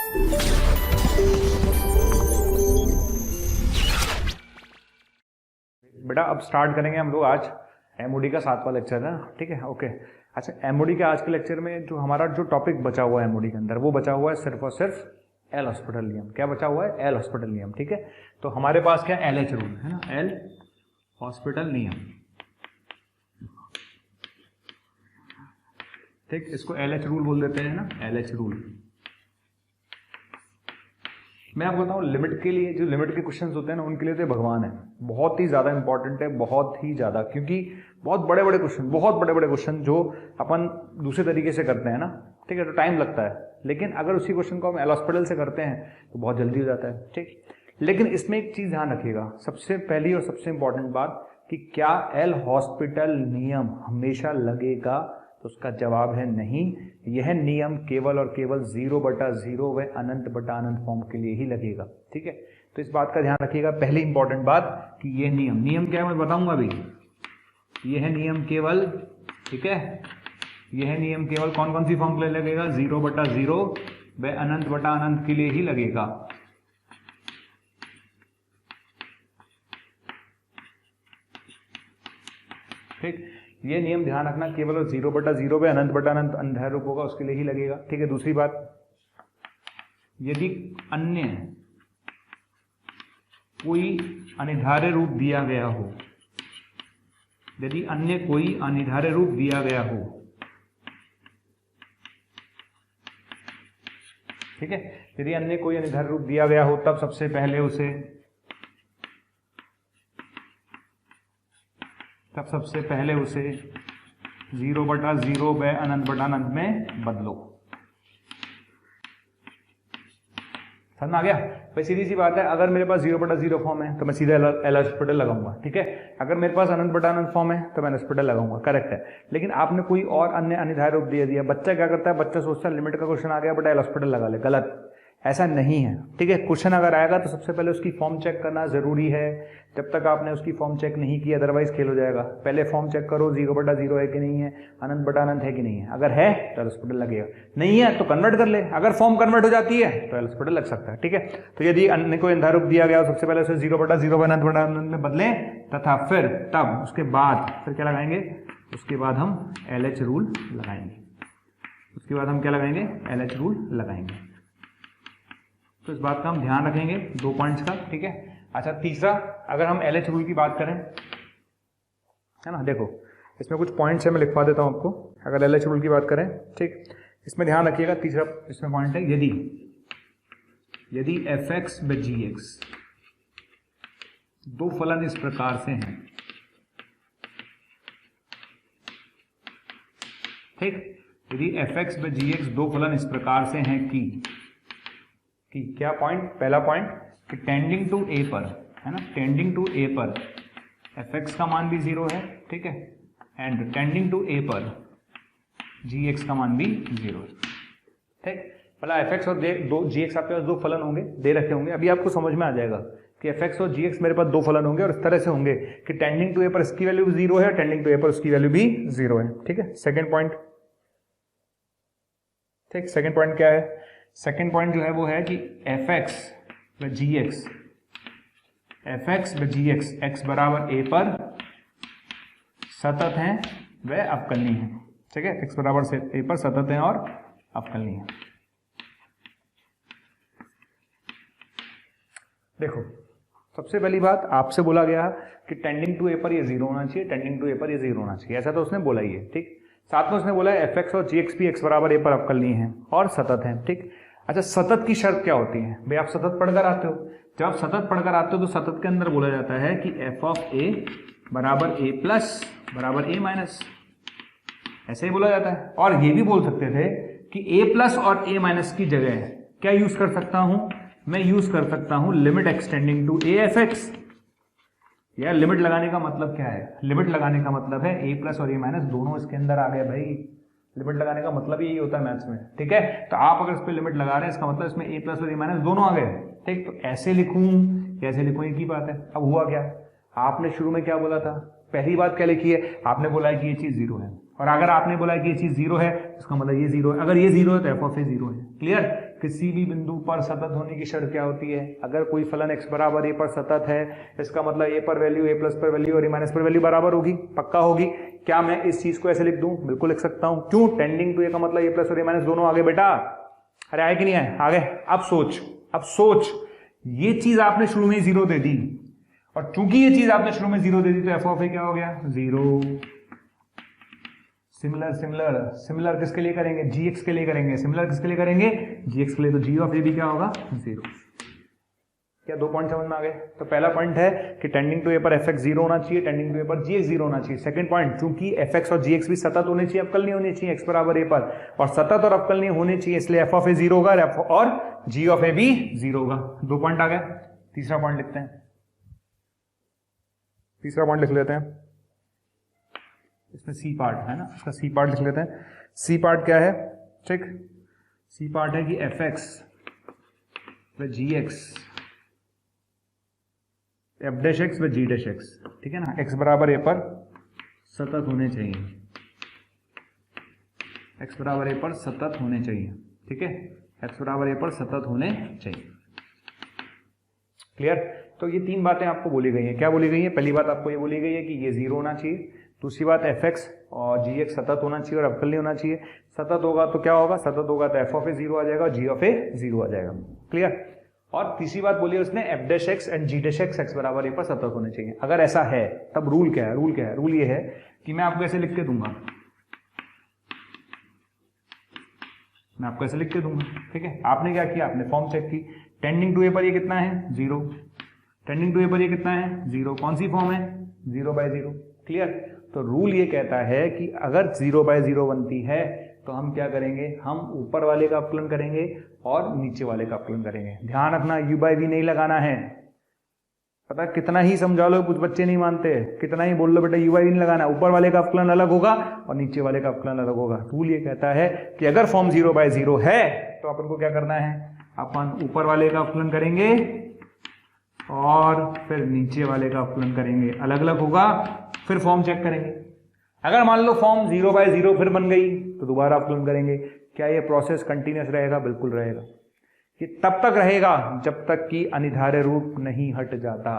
बेटा अब स्टार्ट करेंगे हम लोग आज एमओडी का 7वां लेक्चर है, ठीक है। ओके, अच्छा एमओडी के आज के लेक्चर में जो हमारा जो टॉपिक बचा हुआ है एमओडी के अंदर, वो बचा हुआ है सिर्फ और सिर्फ एल हॉस्पिटल नियम। क्या बचा हुआ है? एल हॉस्पिटल नियम, ठीक है। तो हमारे पास क्या एल एच रूल है ना, एल हॉस्पिटल नियम, ठीक। इसको एल एच रूल बोल देते हैं ना, एल एच रूल। मैं आपको बताऊं, लिमिट के लिए जो लिमिट के क्वेश्चंस होते हैं ना, उनके लिए तो भगवान है, बहुत ही ज्यादा इंपॉर्टेंट है, बहुत ही ज्यादा, क्योंकि बहुत बड़े बड़े क्वेश्चन जो अपन दूसरे तरीके से करते हैं ना, ठीक है, तो टाइम लगता है। लेकिन अगर उसी क्वेश्चन को हम एल हॉस्पिटल से करते हैं तो बहुत जल्दी हो जाता है, ठीक। लेकिन इसमें एक चीज ध्यान रखिएगा, सबसे पहली और सबसे इंपॉर्टेंट बात कि क्या एल हॉस्पिटल नियम हमेशा लगेगा? तो उसका जवाब है नहीं। यह नियम केवल और केवल 0/0 व अनंत बटा अनंत फॉर्म के लिए ही लगेगा, ठीक है। तो इस बात का ध्यान रखिएगा। पहली इंपॉर्टेंट बात कि यह नियम क्या है मैं बताऊंगा अभी। यह नियम केवल, ठीक है, यह नियम केवल कौन कौन सी फॉर्म के लिए लगेगा? 0/0 व अनंत बटा अनंत के लिए ही लगेगा, ठीक। ये नियम ध्यान रखना, केवल 0/0 व अनंत बटा अनंत अंधार रूप होगा उसके लिए ही लगेगा, ठीक है। दूसरी बात, यदि अन्य कोई अनिर्धार्य रूप दिया गया हो, यदि अन्य कोई अनिर्धार्य रूप दिया गया हो, ठीक है, यदि अन्य कोई अनिर्धार्य रूप दिया गया हो, तब सबसे पहले उसे 0/0 व अनंत बटा अनंत में बदलो। समझ में आ गया भाई? सीधी सी बात है, अगर मेरे पास 0/0 फॉर्म है तो मैं सीधा एल हॉस्पिटल लगाऊंगा, ठीक है। अगर मेरे पास अनंत बटा अनंत फॉर्म है तो मैं एल हॉस्पिटल लगाऊंगा, करेक्ट है। लेकिन आपने कोई और अन्य अनिर्धार्य रूप दे दिया, बच्चा क्या करता है? बच्चा सोचता है लिमिट का क्वेश्चन आ गया बटा एल हॉस्पिटल लगा ले। गलत, ऐसा नहीं है, ठीक है। क्वेश्चन अगर आएगा तो सबसे पहले उसकी फॉर्म चेक करना जरूरी है। जब तक आपने उसकी फॉर्म चेक नहीं की, अदरवाइज खेल हो जाएगा। पहले फॉर्म चेक करो, 0/0 है कि नहीं है, अनंत बटा अनंत है कि नहीं है। अगर है तो एल हॉस्पिटल लगेगा, नहीं है तो कन्वर्ट कर ले। अगर फॉर्म कन्वर्ट हो जाती है तो एल हॉस्पिटल लग सकता है, ठीक है। तो यदि अन्य कोई अनिर्धार्य रूप दिया गया, सबसे पहले उसे 0/0 अनंत बटा अनंत में बदलें, तथा फिर तब उसके बाद फिर क्या लगाएंगे? उसके बाद हम एल एच रूल लगाएंगे। उसके बाद हम क्या लगाएंगे? एल एच रूल लगाएंगे। तो इस बात का हम ध्यान रखेंगे, 2 पॉइंट्स का, ठीक है। अच्छा, तीसरा, अगर हम एल एच रूल की बात करें, है ना, देखो इसमें कुछ पॉइंट्स है, मैं लिखवा देता हूं आपको। अगर एल एच रूल की बात करें, ठीक, इसमें ध्यान रखिएगा। तीसरा इसमें पॉइंट है, यदि fx व gx दो फलन इस प्रकार से हैं, ठीक, यदि fx व gx दो फलन इस प्रकार से हैं कि क्या पॉइंट? पहला पॉइंट कि टेंडिंग टू ए पर, है ना, टेंडिंग टू ए पर fx का मान भी 0 है, ठीक है, एंड टेंडिंग टू ए पर gx का मान भी 0 है, ठीक। पहला fx और gx आपके पास दो फलन होंगे, दे रखे होंगे। अभी आपको समझ में आ जाएगा कि fx और gx मेरे पास दो फलन होंगे और इस तरह से होंगे कि टेंडिंग टू ए पर इसकी वैल्यू 0 है, टेंडिंग टू ए पर उसकी वैल्यू भी 0 है, ठीक है। सेकेंड पॉइंट, ठीक, सेकेंड पॉइंट क्या है? सेकेंड पॉइंट जो है वो है कि fx व gx x बराबर a पर सतत हैं व अवकलनीय हैं, ठीक है। x बराबर से a पर सतत हैं और अवकलनीय हैं। देखो, सबसे पहली बात आपसे बोला गया कि टेंडिंग टू ए पर ये 0 होना चाहिए, टेंडिंग टू ए पर ये 0 होना चाहिए, ऐसा तो उसने बोला ही है, ठीक। साथ में उसने बोला है fx और gx भी x बराबर a पर अवकलनीय हैं और सतत हैं, ठीक। अच्छा, सतत की शर्त क्या होती है भाई? आप सतत पढ़कर आते हो, जब आप सतत पढ़कर आते हो तो सतत के अंदर बोला जाता है कि f ऑफ a बराबर a प्लस बराबर a माइनस, ऐसे ही बोला जाता है। और ये भी बोल सकते थे कि a प्लस और a माइनस की जगह क्या यूज कर सकता हूं? मैं यूज कर सकता हूं limit extending to a F x. यार लिमिट लगाने का मतलब क्या है? लिमिट लगाने का मतलब है a प्लस और a माइनस दोनों इसके अंदर आ गए भाई। लिमिट लगाने का मतलब यही होता है मैथ्स में, ठीक है। तो आप अगर इस पे लिमिट लगा रहे हैं, इसका मतलब इसमें a प्लस और a माइनस दोनों आ गए, ठीक। तो ऐसे लिखूं कैसे लिखूं, एक ही बात है। अब हुआ क्या, आपने शुरू में क्या बोला था? पहली बात क्या लिखी है? आपने बोला है कि ये चीज 0 है, और अगर आपने बोला है कि ये चीज 0 है इसका मतलब ये 0 है। अगर ये 0 है तो f ऑफ a 0 है। क्लियर? किसी भी बिंदु पर सतत होने की शर्त क्या होती है? अगर कोई फलन x बराबर a पर सतत है, इसका मतलब a पर वैल्यू, a प्लस पर वैल्यू और a माइनस पर वैल्यू बराबर होगी, पक्का होगी। क्या मैं इस चीज को ऐसे लिख दूं? बिल्कुल लिख सकता हूं। क्यों? टेंडिंग टू a का मतलब a प्लस और a माइनस दोनों आगे बेटा। अरे आए कि नहीं आए? आगे। अब सोच ये चीज आपने शुरू में जीरो दे दी, और चूंकि ये चीज आपने शुरू में जीरो दे दी तो एफ ऑफ ए क्या हो गया? जीरो। सिमिलर किसके लिए करेंगे? gx के लिए करेंगे। सिमिलर किसके लिए करेंगे? gx के लिए। तो g ऑफ ए भी क्या होगा? जीरो। क्या दो पॉइंट समझ में आ गए? तो पहला पॉइंट है कि टेंडिंग टू ए पर एफ एक्स जीरो होना चाहिए, टेंडिंग टू ए पर gx जीरो होना चाहिए। सेकंड पॉइंट, चूंकि एफ एक्स और gx भी सतत होने चाहिए, अवकल नहीं होनी चाहिए x बराबर a पर, और सतत और अवकल नहीं होने चाहिए, इसलिए एफ ऑफ ए जीरो होगा और g ऑफ ए भी जीरो होगा। दो पॉइंट आ गए। तीसरा पॉइंट लिखते हैं, तीसरा पॉइंट लिख लेते हैं। इसमें सी पार्ट है ना, इसका सी पार्ट लिख लेते हैं। सी पार्ट क्या है? ठीक, सी पार्ट है कि एफ एक्स व जी एक्स, एफ डैश एक्स व जी डैश एक्स, ठीक है ना, एक्स बराबर ए पर सतत होने चाहिए, एक्स बराबर ए पर सतत होने चाहिए, ठीक है, एक्स बराबर ए पर सतत होने चाहिए। क्लियर? तो ये तीन बातें आपको बोली गई हैं। क्या बोली गई है? पहली बात आपको ये बोली गई है कि ये जीरो होना चाहिए। दूसरी बात एफ एक्स और जी एक्स सतत होना चाहिए और अवकल नहीं होना चाहिए। सतत होगा तो क्या होगा? सतत होगा तो एफ ऑफ ए जीरो आ जाएगा और जी ऑफ ए जीरो आ जाएगा। क्लियर? और तीसरी बात बोली है उसने, F dash x and g dash x x बराबर ए पर सतत होने चाहिए। अगर ऐसा है तब रूल क्या है? रूल क्या है? रूल ये है कि मैं आपको ऐसे लिख के दूंगा, मैं आपको ऐसे लिख के दूंगा, ठीक है। आपने क्या किया? आपने फॉर्म चेक की, टेंडिंग टू ए पर ये कितना है? जीरो। टेंडिंग टू ए पर ये कितना है? जीरो। कौन सी फॉर्म है? Zero by zero. क्लियर? तो रूल ये कहता है कि अगर जीरो बाय जीरो बनती है तो हम क्या करेंगे? हम ऊपर वाले का अपकलन करेंगे और नीचे वाले का अपकलन करेंगे। ध्यान रखना, यू बाय वी नहीं लगाना है। पता कितना ही समझा लो, कुछ बच्चे नहीं मानते, कितना ही बोल लो बेटा यू बाय वी नहीं लगाना, ऊपर वाले का अपकलन अलग होगा और नीचे वाले का अपकलन अलग होगा। रूल ये कहता है कि अगर फॉर्म जीरो बाय जीरो है तो अपन को क्या करना है? अपन ऊपर वाले का अपकलन करेंगे और फिर नीचे वाले का अपकलन करेंगे, अलग अलग होगा, फिर फॉर्म चेक करेंगे। अगर मान लो फॉर्म जीरो बाय जीरो फिर बन गई तो दोबारा अपकलन करेंगे। क्या ये प्रोसेस कंटिन्यूअस रहेगा? बिल्कुल रहेगा। ये तब तक रहेगा जब तक कि अनिधार्य रूप नहीं हट जाता।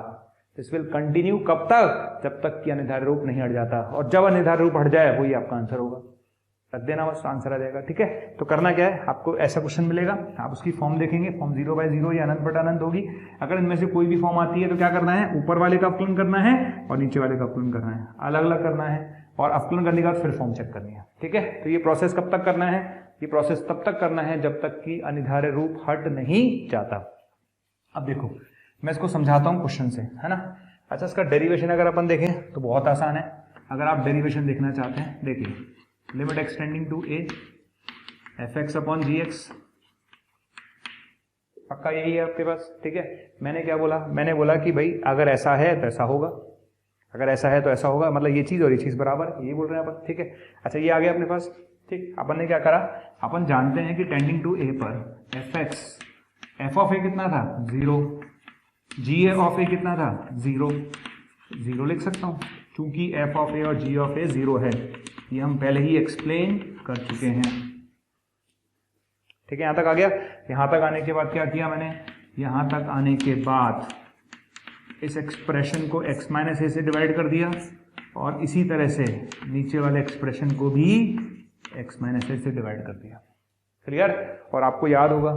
दिस विल कंटिन्यू कब तक? जब तक कि अनिधार्य रूप नहीं हट जाता, और जब अनिधार्य रूप हट जाए वही आपका आंसर होगा। रख देना बस, आंसर आ जाएगा। ठीक है, तो करना क्या है? आपको ऐसा क्वेश्चन मिलेगा, आप उसकी फॉर्म देखेंगे, फॉर्म जीरो बाय जीरो या अनंत बटा अनंत होगी। अगर इनमें से कोई भी फॉर्म आती है तो क्या करना है? ऊपर वाले का अपकलन करना है और नीचे वाले का अपकलन करना है, अलग अलग करना है, और अपकलन करने के बाद फिर फॉर्म चेक करनी है। ठीक है, तो ये प्रोसेस कब तक करना है? ये प्रोसेस तब तक करना है जब तक कि अनिधार्य रूप हट नहीं जाता। अब देखो मैं इसको समझाता हूँ क्वेश्चन से, है ना। अच्छा, इसका डेरिवेशन अगर अपन देखें तो बहुत आसान है। अगर आप डेरिवेशन देखना चाहते हैं, देखिए, limit extending to a F x upon g x, पक्का यही है आपके पास। ठीक है, मैंने क्या बोला? मैंने बोला कि भाई अगर ऐसा है तो ऐसा होगा, अगर ऐसा है तो ऐसा होगा, मतलब ये चीज और ये चीज बराबर, यही बोल रहे हैं अपन। ठीक है, अच्छा ये आ गया अपने पास। ठीक, अपन ने क्या करा? अपन जानते हैं कि टेंडिंग टू ए पर एफ एक्स, एफ ऑफ ए कितना था? जीरो। जी ऑफ ए कितना था? जीरो। जीरो लिख सकता हूं क्योंकि एफ ऑफ ए और जी ऑफ ए जीरो है, ये हम पहले ही एक्सप्लेन कर चुके हैं। ठीक है, यहां तक आ गया। यहां तक आने के बाद क्या किया मैंने? यहां तक आने के बाद इस एक्सप्रेशन को x माइनस ए से डिवाइड कर दिया, और इसी तरह से नीचे वाले एक्सप्रेशन को भी x माइनस ए से डिवाइड कर दिया। क्लियर? और आपको याद होगा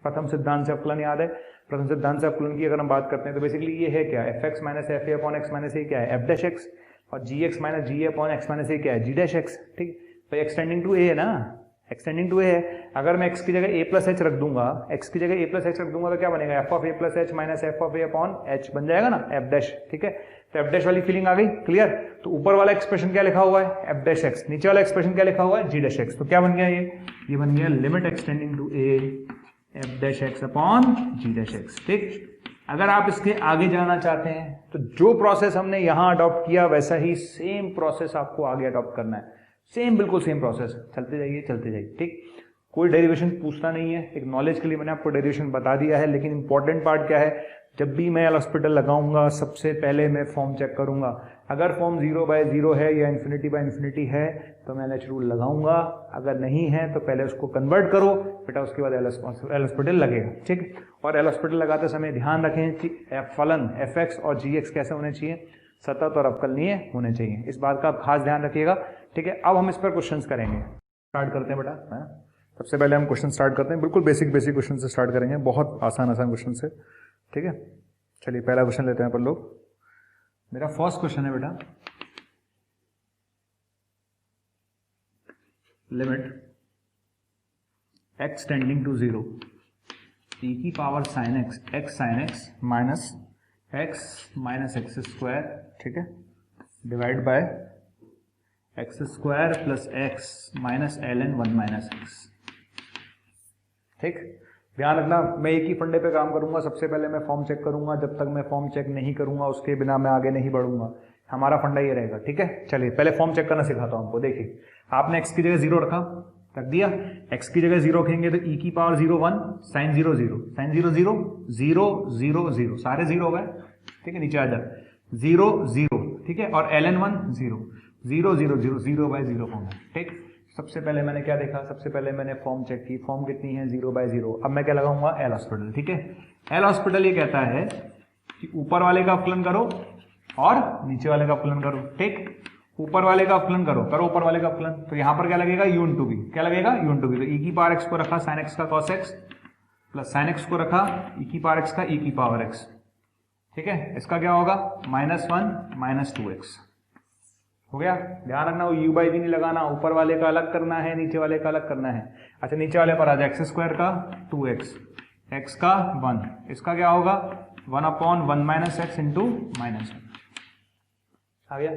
प्रथम सिद्धांत से अपकलन याद है। प्रथम सिद्धांत से अपकलन की अगर हम बात करते हैं तो बेसिकली ये है क्या? F X minus F A upon X minus A क्या है? एफ डैश एक्स, और G X minus G A upon X minus A क्या है? जी डैश एक्स। ठीक, तो एक्सटेंडिंग टू ए है ना, एक्सटेंडिंग टू ए है। अगर मैं x की जगह a प्लस एच रख दूंगा, x की जगह a प्लस एच रख दूंगा तो क्या बनेगा? F of A plus H minus F of A upon H बन जाएगा ना, एफ डैश। ठीक है, तो एफ डैश वाली फीलिंग आ गई। क्लियर? तो ऊपर वाला एक्सप्रेशन क्या लिखा हुआ है? F dash x. नीचे वाला एक्सप्रेशन क्या लिखा हुआ है? जी डैश एक्स। तो क्या बन गया ये बन गया limit extending to a f dash x upon g dash x. ठीक, अगर आप इसके आगे जाना चाहते हैं तो जो प्रोसेस हमने यहां अडॉप्ट किया वैसा ही सेम प्रोसेस आपको आगे अडॉप्ट करना है। सेम, बिल्कुल सेम प्रोसेस, चलते जाइए चलते जाइए। ठीक, कोई डेरिवेशन पूछता नहीं है, एक नॉलेज के लिए मैंने आपको डेरिवेशन बता दिया है। लेकिन इंपॉर्टेंट पार्ट क्या है? जब भी मैं एल हॉस्पिटल लगाऊंगा सबसे पहले मैं फॉर्म चेक करूंगा। अगर फॉर्म 0/0 है या ∞/∞ है तो मैं LH रूल लगाऊंगा, अगर नहीं है तो पहले उसको कन्वर्ट करो बेटा, उसके बाद एल हॉस्पिटल लगेगा। ठीक, और एल हॉस्पिटल लगाते समय ध्यान रखें कि फलन fx और gx कैसे होने चाहिए, सतत और अवकलनीय होने चाहिए, इस बात का आप खास ध्यान रखिएगा। ठीक है, अब हम इस पर क्वेश्चंस करेंगे, स्टार्ट करते हैं बेटा, है ना। सबसे पहले हम क्वेश्चन स्टार्ट करते हैं, बिल्कुल बेसिक क्वेश्चन से स्टार्ट करेंगे, बहुत आसान क्वेश्चन से। ठीक है, चलिए पहला क्वेश्चन लेते हैं अपन लोग। मेरा फर्स्ट क्वेश्चन है बेटा, limit x tending to 0 e की power sin x minus x square, ठीक है, divide by x square plus x minus ln 1 minus x। ठीक, ध्यान रखना मैं एक ही फंडे पे काम करूंगा, सबसे पहले मैं फॉर्म चेक करूंगा, जब तक मैं फॉर्म चेक नहीं करूंगा उसके बिना मैं आगे नहीं बढ़ूंगा, हमारा फंडा ये रहेगा। ठीक है, चलिए पहले फॉर्म चेक करना सिखाता हूं आपको। देखिए, आपने x की जगह 0 रख दिया, x की जगह 0 रखेंगे तो e की पावर 0 1 sin 0 0 sin 0 0 0 0 0 सारे 0 हो गए। ठीक है, नीचे आ जा 0 0, ठीक है, और ln 1 0 0 0 0 0/0 फॉर्म है। ठीक, सबसे पहले मैंने क्या देखा, सबसे पहले मैंने फॉर्म चेक की, फॉर्म कितनी है 0/0। अब मैं क्या लगाऊंगा, एल हॉस्पिटल। ठीक है, एल हॉस्पिटल ये कहता है कि ऊपर वाले का अवकलन करो और नीचे वाले का अवकलन करो। ठीक, ऊपर वाले का अवकलन करो ऊपर वाले का अवकलन, तो यहां पर क्या लगेगा, u * v, क्या लगेगा, u * v। तो e की पावर x को रखा sin x का cos x plus sin x को रखा e की पावर x का e की पावर x। ठीक है, इसका क्या होगा, -1 -2x हो गया। ध्यान रखना वो u/v नहीं लगाना, ऊपर वाले का अलग करना है, नीचे वाले का अलग करना है। अच्छा, नीचे वाले पर आ जाए x स्क्वायर का 2x, x का 1, इसका क्या होगा 1/1 - x इंटू -1 आ गया।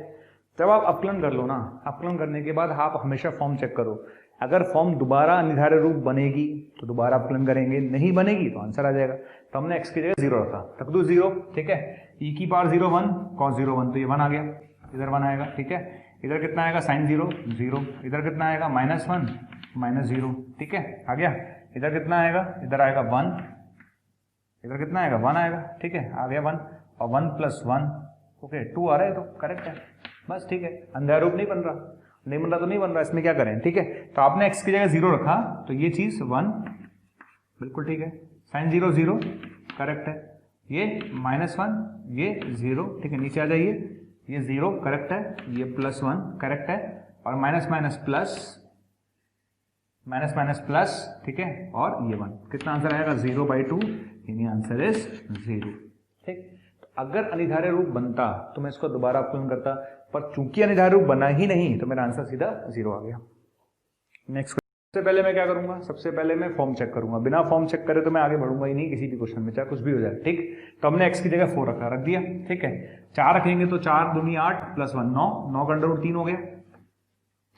जब आप अवकलन कर लो ना, अवकलन करने के बाद आप हमेशा फॉर्म चेक करो, अगर फॉर्म दोबारा अनिर्धारित रूप बनेगी तो दोबारा अवकलन करेंगे, नहीं बनेगी तो आंसर आ जाएगा। तो हमने x की जगह 0 रख दो 0, ठीक है, e की पावर 0 1 cos 0 1, तो ये 1 आ गया, इधर 1 आएगा। ठीक है, इधर कितना आएगा sin 0 0, इधर कितना आएगा -1 -0, ठीक है, आ गया। इधर कितना आएगा, इधर आएगा 1, इधर कितना आएगा 1 आएगा, ठीक है, आ गया 1 और 1 + 1, ओके 2 आ रहा है, तो करेक्ट है बस। ठीक है, अंधा रूप नहीं बन रहा, नहीं बन रहा तो नहीं बन रहा, इसमें क्या करें। ठीक है, तो आपने x की जगह 0 रखा तो ये चीज 1 बिल्कुल ठीक है, sin 0 0 करेक्ट है, ये -1 ये 0, ठीक है, नीचे आ जाइए, ये 0 करेक्ट है, ये +1 करेक्ट है, और माइनस प्लस, ठीक है, और ये 1, कितना आंसर आएगा 0/2, यानी आंसर इज 0। ठीक, अगर अनिर्धारित रूप बनता तो मैं इसको दोबारा अवकलन करता, पर चूंकि अनिर्धारित रूप बना ही नहीं तो मेरा आंसर सीधा 0 आ गया। नेक्स्ट, सबसे पहले मैं क्या करूंगा, सबसे पहले मैं फॉर्म चेक करूंगा, बिना फॉर्म चेक करे तो मैं आगे बढ़ूंगा ही नहीं किसी भी क्वेश्चन में, चाहे कुछ भी हो जाए। ठीक, तो हमने x की जगह 4 रख दिया, ठीक है, 4 रखेंगे तो 4 दूनी 8 + 1 9, 9 का अंडर रूट 3 हो गया।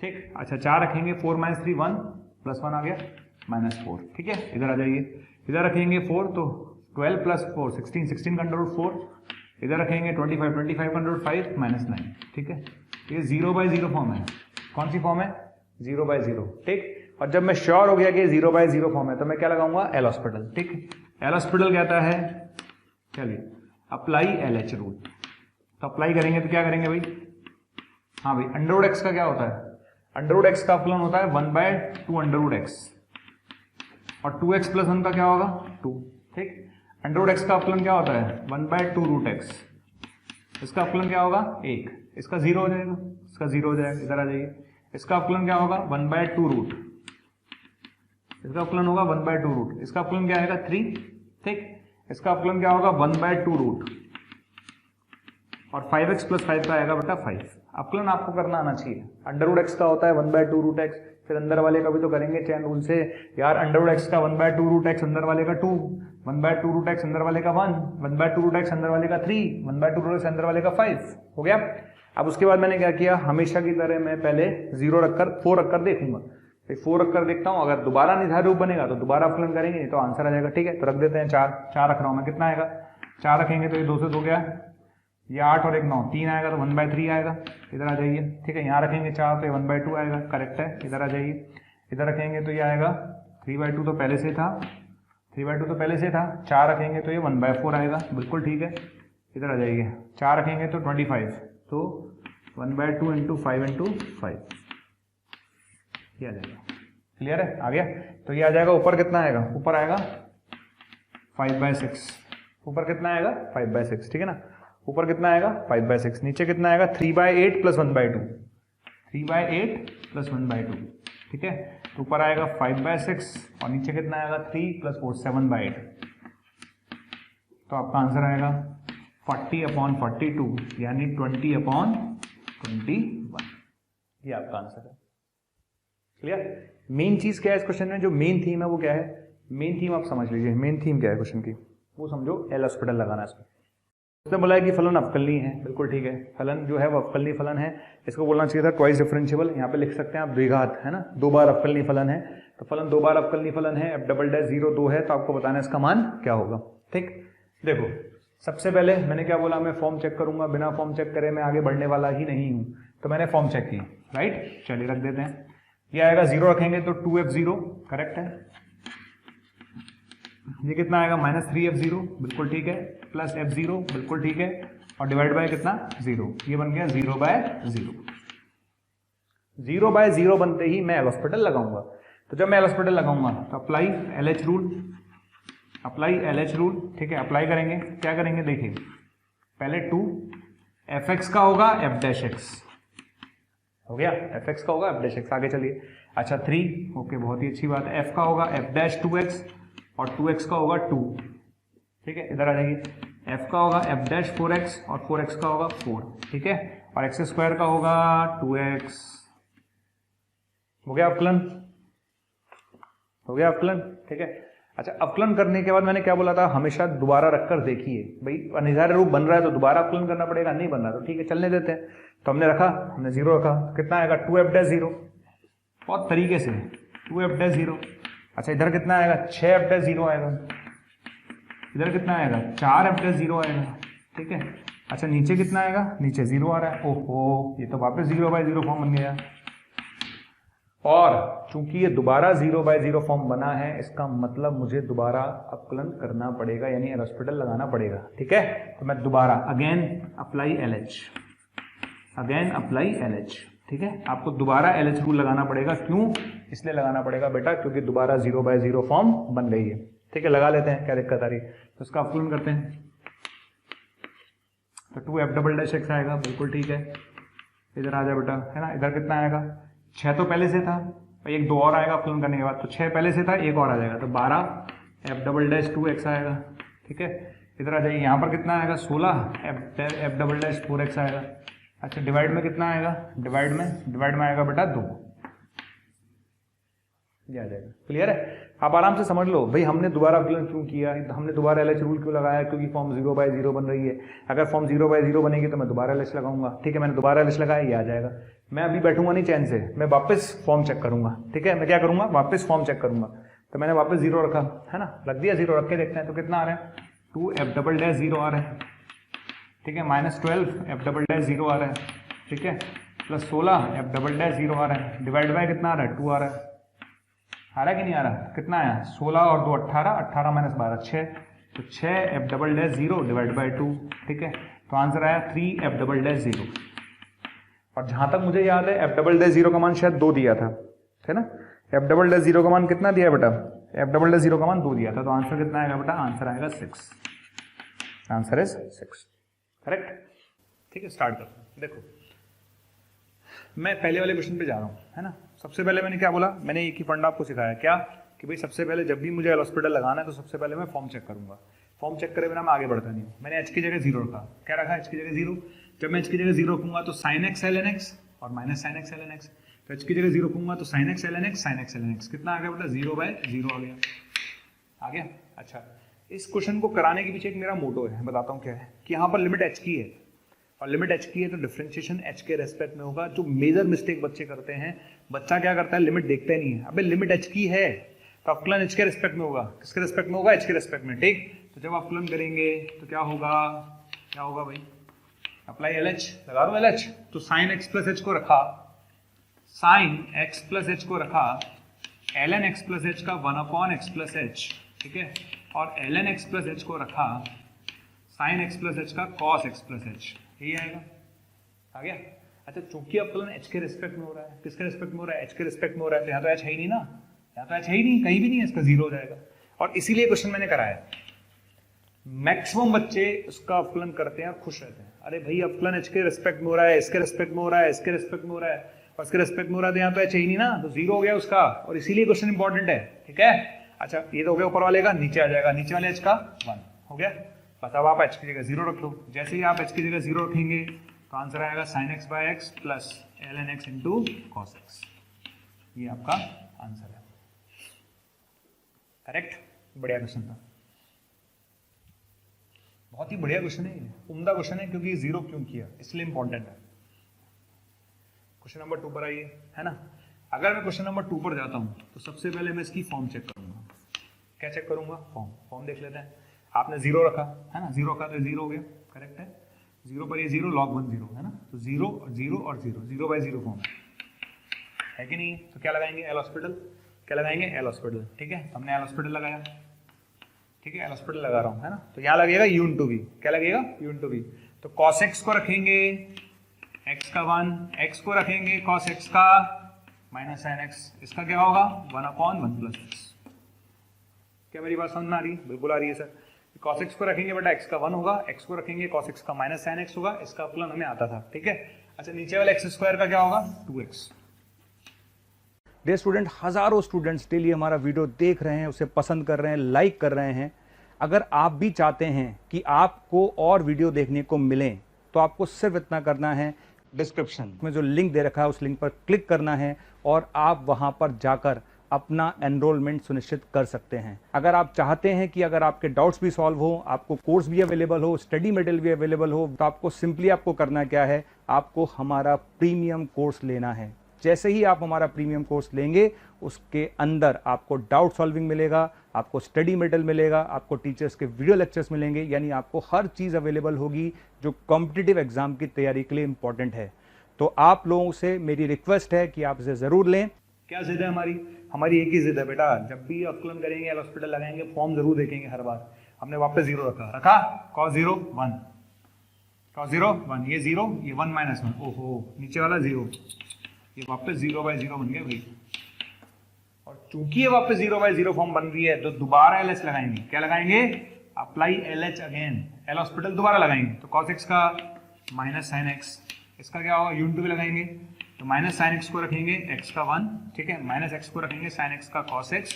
ठीक, अच्छा 4 रखेंगे 4 - 3 1 + 1 आ गया -4, ठीक है, इधर आ जाइए, इधर रखेंगे 4 तो 12 + 4 16, 16 का अंडर रूट 4, इधर रखेंगे 25 25 का अंडर रूट 5 -9, ठीक है, ये 0/0 फॉर्म है। कौन सी फॉर्म है, 0/0। ठीक, और जब मैं श्योर हो गया कि 0/0 फॉर्म है तो मैं क्या लगाऊंगा, एल हॉस्पिटल। ठीक, एल हॉस्पिटल कहता है, चलिए अप्लाई LH रूल, तो अप्लाई करेंगे तो क्या करेंगे भाई, हाँ भाई, √x का क्या होता है, √x का अवकलन होता है 1/2 √x, और 2x + 1 का क्या होगा 2। ठीक, √x का अवकलन क्या होता है 1/2 √x, इसका अवकलन क्या होगा 1, इसका 0 हो जाएगा, इसका 0 हो जाएगा, इधर आ जाइए, इसका अवकलन क्या होगा 1/2 रूट, इसका अवकलन होगा 1/2 रूट, इसका अवकलन क्या आएगा 3, ठीक, इसका अवकलन क्या होगा 1/2 रूट, और 5x + 5 का आएगा बेटा 5। अवकलन आपको करना आना चाहिए, √x का होता है 1/2 √x, फिर अंदर वाले का भी तो करेंगे चैन रूल से यार, √x का 1/2 √x, अंदर वाले का 2, 1/2 √x, अंदर वाले का 1, 1/2 √x, अंदर वाले का 3, 1/2 √x, अंदर वाले का 5 हो गया। अब उसके बाद मैंने क्या किया, हमेशा की तरह मैं पहले 0 रखकर 4 रखकर देखूंगा, 4 रखकर देखता हूं, अगर दोबारा निर्धारित रूप बनेगा तो दोबारा अवकलन करेंगे, नहीं तो आंसर आ जाएगा। ठीक है, तो रख देते हैं 4 रख रहा हूं मैं, कितना आएगा 4 रखेंगे तो ये 2 से 2 गया, ये 8 और 1 9, 3 आएगा तो 1/3 आएगा, इधर आ जाइए, ठीक है, यहाँ रखेंगे 4 तो 1/2 आएगा, करेक्ट है, इधर आ जाइए, इधर रखेंगे तो ये आएगा 3/2 तो पहले से था, 3/2 तो पहले से था, 4 रखेंगे तो ये 1/4 आएगा, बिल्कुल ठीक है, इधर आ जाइए, 4 रखेंगे तो 25, तो 1/2 इंटू 5 इंटू 5, ये आ जाएगा। क्लियर है? आ गया? तो ये आ जाएगा, ऊपर कितना आएगा? ऊपर आएगा 5/6, ऊपर कितना आएगा? 5/6, ठीक है ना? ऊपर कितना आएगा? 5/6, नीचे कितना आएगा? 3/8 प्लस 1/2, 3/8 प्लस 1/2, ठीक है? तो ऊपर आएगा 5/6 और नीचे कितना आएगा? 3 प्लस 4 7/8। तो आपका आंसर आएगा 40/42 यानी 20/21। ये आपका आंसर है। क्लियर? मेन चीज क्या है इस क्वेश्चन में? जो मेन थीम है वो क्या है? मेन थीम आप समझ लीजिए, मेन थीम क्या है क्वेश्चन की वो समझो। एल हॉस्पिटल लगाना है इसमें। उसने बोला है कि फलन अवकलनीय है, बिल्कुल ठीक है। फलन जो है वो अवकलनीय फलन है। इसको बोलना चाहिए था ट्वाइस डिफरेंशिएबल, यहाँ पे लिख सकते हैं आप द्विघात, है ना? 2 बार अवकलनीय फलन है, तो फलन 2 बार अवकलनीय फलन है, f डबल डैश 0 2 है, तो आपको बताना है इसका मान क्या होगा। ठीक, देखो सबसे पहले मैंने क्या बोला? मैं फॉर्म चेक करूंगा, बिना फॉर्म चेक करे मैं आगे बढ़ने वाला ही नहीं हूं, तो मैंने फॉर्म चेक की, राइट? चलिए रख देते हैं। ये आएगा 0 रखेंगे तो 2f0 करेक्ट है। ये कितना आएगा? -3f0 बिल्कुल ठीक है, प्लस f0 बिल्कुल ठीक है, और डिवाइड बाय कितना? 0। ये बन गया 0/0। 0/0 बनते ही मैं एल हॉस्पिटल लगाऊंगा। तो जब मैं एल हॉस्पिटल लगाऊंगा तो apply LH rule, apply LH rule, ठीक है? अप्लाई करेंगे, क्या करेंगे देखिए, पहले 2 fx का होगा f डैश x, हो गया? fx का होगा f डैश x। आगे चलिए, अच्छा 3, ओके बहुत ही अच्छी बात है। f का होगा f डैश 2x और 2x का होगा 2, ठीक है? इधर आ जाइए, f का होगा f डैश 4x और 4x का होगा 4, ठीक है? और x स्क्वायर का होगा 2x। हो गया अवकलन? हो गया अवकलन, ठीक है? अच्छा, अवकलन करने के बाद मैंने क्या बोला था? हमेशा दोबारा रखकर देखिए भाई, अनिवार्य रूप बन रहा है तो दोबारा अवकलन करना पड़ेगा, नहीं बन रहा तो ठीक है चलने देते हैं। तो हमने रखा, हमने 0 रखा, कितना आएगा? 2f डैश 0, बहुत तरीके से 2f डैश 0। अच्छा इधर कितना आएगा? 6f डैश 0 आएगा। इधर कितना आएगा? 4f डैश 0 आएगा, ठीक है? अच्छा नीचे कितना आएगा? नीचे 0 आ रहा है। ओहो, ये तो वापस 0/0 फॉर्म बन गया। और चूंकि ये दोबारा 0/0 फॉर्म बना है, इसका मतलब मुझे दोबारा अवकलन करना पड़ेगा, यानी एल हॉस्पिटल लगाना पड़ेगा, ठीक है? तो मैं दोबारा again apply LH, again apply LH, ठीक है? आपको दोबारा LH रूल लगाना पड़ेगा। क्यों इसलिए लगाना पड़ेगा बेटा? क्योंकि दोबारा 0/0 फॉर्म बन गई है, ठीक है? लगा लेते हैं, क्या दिक्कत आ रही है? तो इसका अवकलन करते हैं, तो 2f डबल डैश x आएगा, बिल्कुल ठीक है। इधर आ जाए बेटा, है ना? इधर कितना आएगा? 6 तो पहले से था, एक 2 और आएगा अवकलन करने के बाद, तो 6 पहले से था, एक और आ जाएगा, तो 12 f डबल डैश 2x आएगा, ठीक है? इधर आ जाइए, यहाँ पर कितना आएगा? 16 f डबल डैश 4x आएगा। अच्छा डिवाइड में कितना आएगा? डिवाइड में आएगा बेटा 2, ये आ जाएगा। क्लियर है? आप आराम से समझ लो भाई, हमने दोबारा अवकलन क्यों किया, हमने दोबारा LH रूल क्यों लगाया? क्योंकि फॉर्म 0/0 बन रही है। अगर फॉर्म 0/0 बनेगी तो मैं दोबारा LH लगाऊंगा, ठीक है? मैंने दोबारा LH लगाया, ये आ जाएगा। मैं अभी बैठूंगा नहीं चैन से, मैं वापस फॉर्म चेक करूंगा, ठीक है? मैं क्या करूंगा? वापस फॉर्म चेक करूंगा। तो मैंने वापस 0 रखा, है ना? रख दिया 0, रख के देखते हैं तो कितना आ रहा है? 2f डबल डैश 0 आ रहा है, ठीक है? -12 f डबल डैश 0 आ रहा है, ठीक है? प्लस 16 f डबल डैश 0 आ रहा है, डिवाइड बाय कितना आ रहा है? 2 आ रहा है। आ रहा है कि नहीं आ रहा? कितना आया? 16 और 2 18, 18 - 12 6, तो 6 f double dash 0 divide by 2, ठीक है? तो आंसर आया 3f डबल डैश 0। और जहां तक मुझे याद है f डबल डैश 0 का मान शायद 2 दिया था, है ना? f डबल डैश 0 का मान कितना दिया बेटा? f डबल डैश 0 का मान 2 दिया था, तो आंसर कितना आएगा बेटा? आंसर आएगा 6। Answer is 6, correct? ठीक है, स्टार्ट करते हैं। देखो मैं पहले वाले क्वेश्चन पे जा रहा हूँ, है ना? सबसे पहले मैंने क्या बोला? मैंने एक ही फंडा आपको सिखाया, क्या? कि भाई सबसे पहले जब भी मुझे एल हॉस्पिटल लगाना है तो सबसे पहले मैं फॉर्म चेक करूंगा। फॉर्म चेक करे बिना मैं आगे बढ़ता नहीं हूँ। मैंने h की जगह 0 रखा, क्या रखा? h की जगह 0। जब मैं h की जगह 0 रखूंगा तो sin x ln x और minus sin x ln x। तो h की जगह 0 रखूंगा तो sin x ln x, sin x ln x कितना आ गया बेटा? 0/0 आ गया। आ गया? अच्छा, इस क्वेश्चन को कराने के पीछे एक मेरा मोटो है, बताता हूँ क्या है। कि यहाँ पर लिमिट h की है, और लिमिट h की है तो डिफरेंशिएशन h के रेस्पेक्ट में होगा। जो मेजर मिस्टेक बच्चे करते हैं, बच्चा क्या करता है? लिमिट देखता ही नहीं है। अबे लिमिट h की है तो अवकलन h के रेस्पेक्ट में होगा। किसके रेस्पेक्ट में होगा? h के रेस्पेक्ट में, ठीक? तो जब अवकलन करेंगे तो क्या होगा? क्या होगा भाई? अप्लाई LH, लगा दो LH। तो sin x प्लस h को रखा, sin x प्लस h को रखा, ln x प्लस h का 1/x प्लस h, ठीक है? और ln x प्लस h को रखा sin x प्लस h का cos x प्लस h, यही आएगा। आ गया? अच्छा चूंकि अपलन एच के रिस्पेक्ट में हो रहा है, किसके रिस्पेक्ट में हो रहा है, एच के रिस्पेक्ट में हो रहा है, तो यहाँ तो एच है ही नहीं ना, यहाँ तो एच है ही नहीं, कहीं भी नहीं है, इसका जीरो हो जाएगा। और इसीलिए क्वेश्चन मैंने कराया। मैक्सिमम बच्चे उसका अपलन करते हैं और खुश रहते हैं, अरे भाई अपलन एच के रिस्पेक्ट में हो रहा है, इसके रिस्पेक्ट में हो रहा है, इसके रिस्पेक्ट में हो रहा है, और इसके रिस्पेक्ट में हो रहा है, तो यहाँ तो एच ही नहीं ना, तो जीरो हो गया उसका, और इसीलिए क्वेश्चन इंपॉर्टेंट है। ठीक है, अच्छा ये तो हो गया ऊपर वाले का, नीचे आ जाएगा, नीचे वाले एच का 1 हो गया। बस अब आप एच की जगह जीरो रख लो, जैसे ही आप एच की जगह जीरो रखेंगे तो आंसर आएगा sin x by x plus ln x into cos x। ये आपका आंसर है, करेक्ट। बढ़िया क्वेश्चन था, बहुत ही बढ़िया क्वेश्चन है, उम्दा क्वेश्चन है, क्योंकि जीरो क्यों किया इसलिए इंपॉर्टेंट है। क्वेश्चन नंबर 2 पर आइए, है ना। अगर मैं क्वेश्चन नंबर 2 पर जाता हूं तो सबसे पहले मैं इसकी फॉर्म चेक करूंगा। क्या चेक करूंगा? फॉर्म देख लेते हैं। आपने जीरो रखा है ना, जीरो रखा तो जीरो हो गया, करेक्ट है। जीरो पर ये जीरो, log 1 जीरो है ना, तो जीरो और जीरो और जीरो, 0/0 फॉर्म है कि नहीं। तो क्या लगाएंगे? L hospital. क्या लगाएंगे? L hospital. ठीक है, हमने एल हॉस्पिटल लगाया, ठीक है, एल हॉस्पिटल लगा रहा हूं, है ना। तो यहाँ लगेगा u इंटू वी। क्या लगेगा? u into v. तो cos x को रखेंगे x का 1, x को रखेंगे cos x का माइनस sin x, इसका क्या होगा? 1/1 प्लस x। क्या मेरी बात समझ में आ रही है? बिल्कुल आ रही है सर। cos x को रखेंगे बेटा x का 1 होगा, x को रखेंगे cos x का माइनस sin x होगा, इसका अपलन हमें आता था। ठीक है, अच्छा नीचे वाले x स्क्वायर का क्या होगा? 2x। डियर स्टूडेंट, हजारों स्टूडेंट्स डेली हमारा वीडियो देख रहे हैं, उसे पसंद कर रहे हैं, लाइक कर रहे हैं। अगर आप भी चाहते हैं कि आपको और वीडियो देखने को मिलें तो आपको सिर्फ इतना करना है, डिस्क्रिप्शन में जो लिंक दे रखा है उस लिंक पर क्लिक करना है और आप वहां पर जाकर अपना एनरोलमेंट सुनिश्चित कर सकते हैं। अगर आप चाहते हैं कि अगर आपके डाउट्स भी सॉल्व हो, आपको कोर्स भी अवेलेबल हो, स्टडी मटेरियल भी अवेलेबल हो, तो आपको सिंपली आपको करना क्या है, आपको हमारा प्रीमियम कोर्स लेना है। जैसे ही आप हमारा प्रीमियम कोर्स लेंगे उसके अंदर आपको डाउट सॉल्विंग मिलेगा, आपको स्टडी मटेरियल मिलेगा, आपको टीचर्स के वीडियो लेक्चर्स मिलेंगे, यानी आपको हर चीज़ अवेलेबल होगी जो कॉम्पिटिटिव एग्जाम की तैयारी के लिए इंपॉर्टेंट है। तो आप लोगों से मेरी रिक्वेस्ट है कि आप इसे ज़रूर लें। क्या जिद है हमारी? हमारी एक ही जिद है बेटा, जब भी अपलन करेंगे एल हॉस्पिटल लगाएंगे, फॉर्म जरूर देखेंगे हर बार। हमने वापस जीरो रखा cos 0 1, cos 0 1, ये जीरो, ये 1 माइनस 1, ओहो नीचे वाला जीरो, ये वापस 0/0 बन गया भाई। और चूंकि ये वापस 0/0 फॉर्म बन रही है तो दोबारा LH लगाएंगे। क्या लगाएंगे? Apply LH again, L hospital दोबारा लगाएंगे। तो cos x का माइनस sin x, इसका क्या होगा? u इंटू भी लगाएंगे, तो माइनस sin x को रखेंगे x का 1, ठीक है, माइनस x को रखेंगे sin x का cos x,